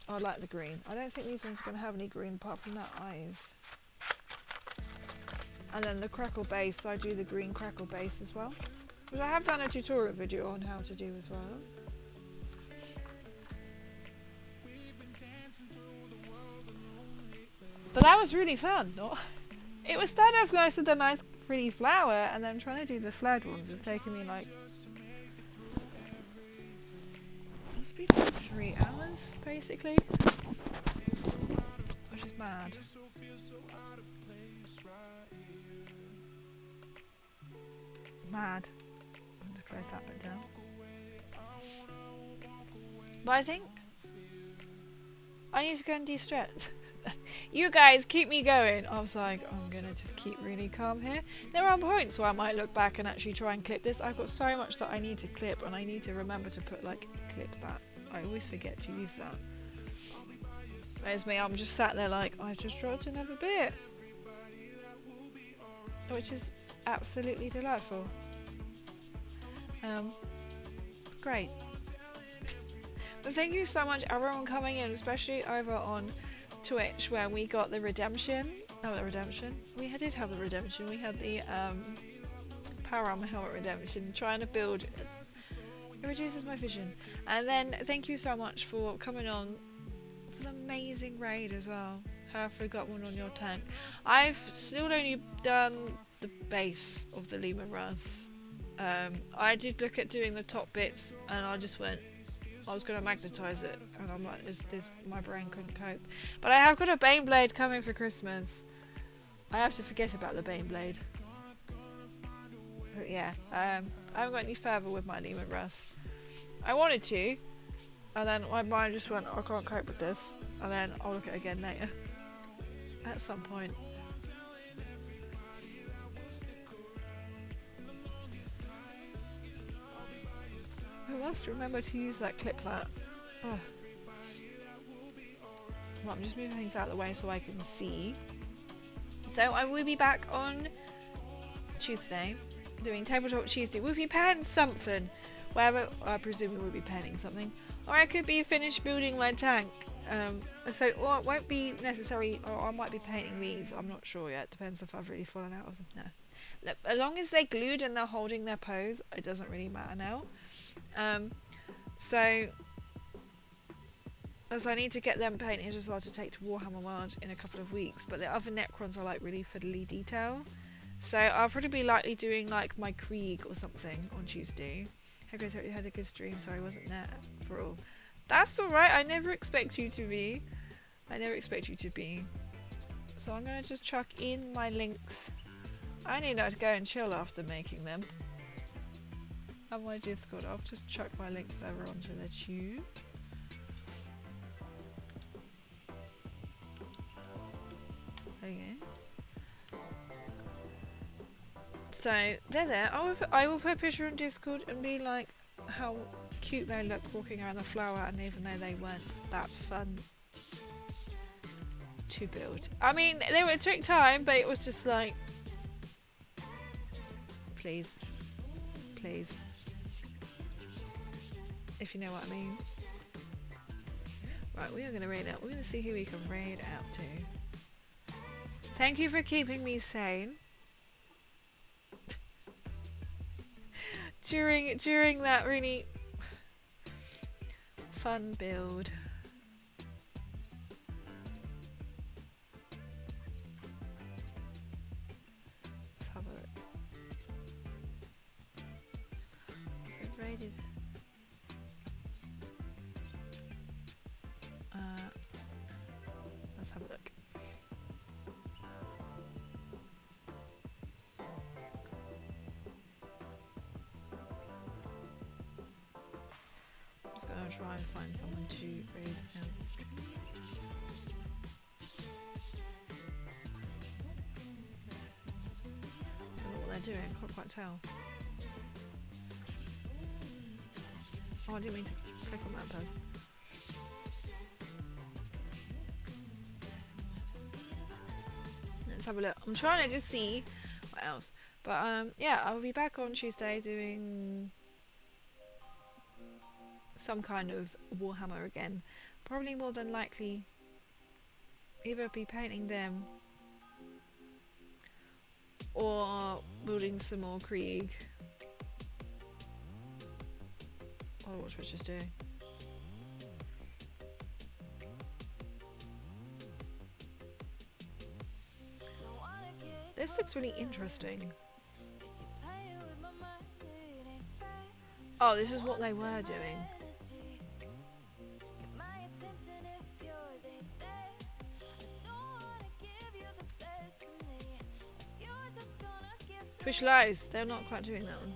I like the green. I don't think these ones are going to have any green apart from that eyes. And then the crackle base, so I do the green crackle base as well, which I have done a tutorial video on how to do as well. But that was really fun, no? It was starting off nice with a nice pretty flower, and then trying to do the flared ones is taking me like, must be like 3 hours basically, which is mad. Mad. I'm going to close that bit down. But I think I need to go and de-stress. You guys keep me going. I was like, I'm gonna just keep really calm here. There are points where I might look back and actually try and clip this. I've got so much that I need to clip, and I need to remember to put like clip that. I always forget to use that. There's me, I'm just sat there like, I've just dropped another bit. Which is absolutely delightful. Great. But thank you so much everyone coming in, especially over on Twitch where we got the redemption. Oh, the redemption. We did have the redemption. We had the power armor helmet redemption. Trying to build. It reduces my vision. And then thank you so much for coming on for the amazing raid as well. Have forgot one on your tank. I've still only done the base of the Lima Russ. I did look at doing the top bits, and I just went. I was going to magnetize it, and I'm like, my brain couldn't cope. But I have got a Bane Blade coming for Christmas. I have to forget about the Bane Blade. But yeah, I haven't got any further with my Lehman Russ. I wanted to, and then my mind just went, I can't cope with this, and then I'll look at it again later. At some point. I must remember to use that clip that. Oh. Well, I'm just moving things out of the way so I can see. So I will be back on Tuesday doing Tabletop Tuesday. We'll be penning something. Wherever I presume we will be penning something. Or I could be finished building my tank. Or it won't be necessary, or I might be painting these. I'm not sure yet. Depends if I've really fallen out of them. No. Look, as long as they're glued and they're holding their pose, it doesn't really matter now. So as I need to get them painted as well to take to Warhammer World in a couple of weeks, but the other Necrons are like really fiddly detail, so I'll probably be likely doing like my Krieg or something on Tuesday. Hey guys, hope you had a good stream. Sorry I wasn't there for all. That's alright, I never expect you to be. So I'm gonna just chuck in my links. I need to go and chill after making them. On my Discord, I'll just chuck my links over onto the tube. Okay. So they're there. I will put a picture on Discord and be like how cute they look walking around the flower, and even though they weren't that fun to build. I mean, it took time, but it was just like, please. If you know what I mean. Right, we are going to raid out. We're going to see who we can raid out to. Thank you for keeping me sane. during that really fun build. Let's have a look. We've raided. Let's have a look. gonna try and find someone to raid now. I don't know what they're doing, I can't quite tell. Oh, I didn't mean to click on that person. Let's have a look. I'm trying to just see what else. But yeah, I'll be back on Tuesday doing some kind of Warhammer again. Probably more than likely either be painting them or building some more Krieg. I'll watch what she's doing. This looks really interesting. Oh, this is what they were doing. Twitch lies. They're not quite doing that one.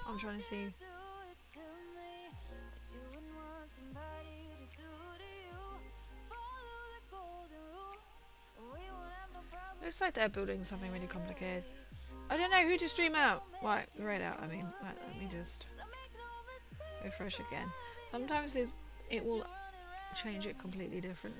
I'm trying to see. Looks like they're building something really complicated. I don't know who to stream out. Right out. I mean, right, let me just refresh again. Sometimes it will change it completely different.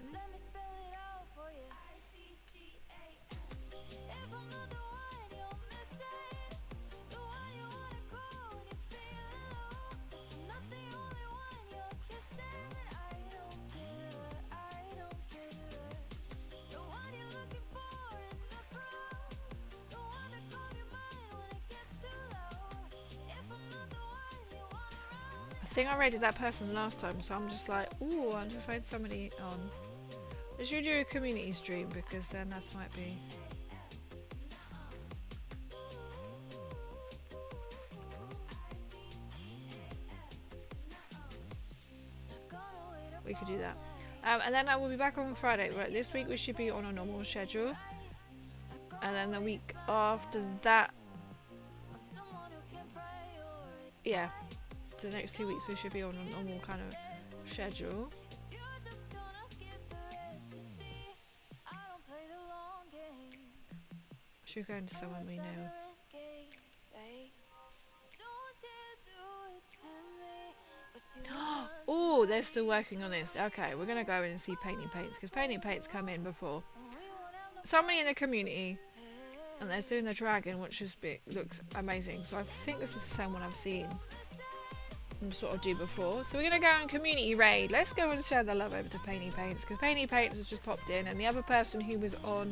I think I rated that person last time, so I'm just like, ooh, I'm just find somebody on. I should do a community stream because then that might be. We could do that. And then I will be back on Friday. Right, this week we should be on a normal schedule. And then the week after that, yeah, the next 2 weeks we should be on a normal kind of schedule. Should we go into someone we know? Oh, they're still working on this. Okay, we're gonna go in and see Painting Paints because Painting Paints come in before. Somebody in the community, and they're doing the dragon, which is looks amazing. So I think this is the same one I've seen and sort of do before. So we're gonna go on community raid. Let's go and share the love over to Painting Paints because Painting Paints has just popped in, and the other person who was on,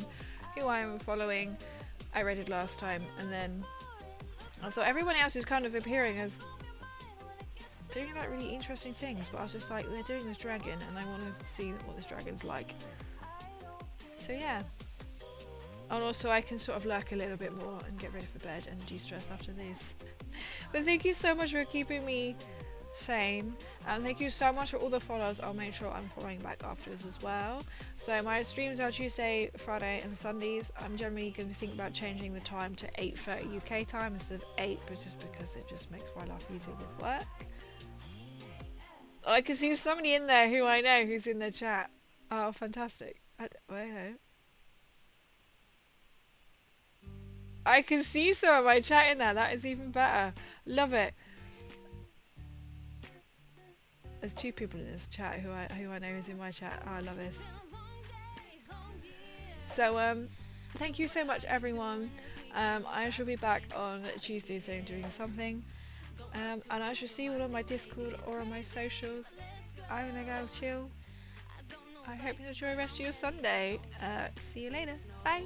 who I am following, I raided last time, and then I thought everyone else is kind of appearing as doing like really interesting things, but I was just like, they're doing this dragon and I want to see what this dragon's like. So yeah. And also I can sort of lurk a little bit more and get ready for bed and de-stress after this. But thank you so much for keeping me sane, and thank you so much for all the follows. I'll make sure I'm following back afterwards as well. So my streams are Tuesday, Friday and Sundays. I'm generally going to think about changing the time to 8:30 UK time instead of 8, but just because it just makes my life easier with work. I can see somebody in there who I know who's in the chat. Oh, fantastic. I can see some of my chat in there. That is even better. Love it. There's 2 people in this chat who I know is in my chat. Oh, I love this. So thank you so much, everyone. I shall be back on Tuesday soon doing something. And I shall see you all on my Discord or on my socials. I'm gonna go chill. I hope you enjoy the rest of your Sunday. See you later. Bye.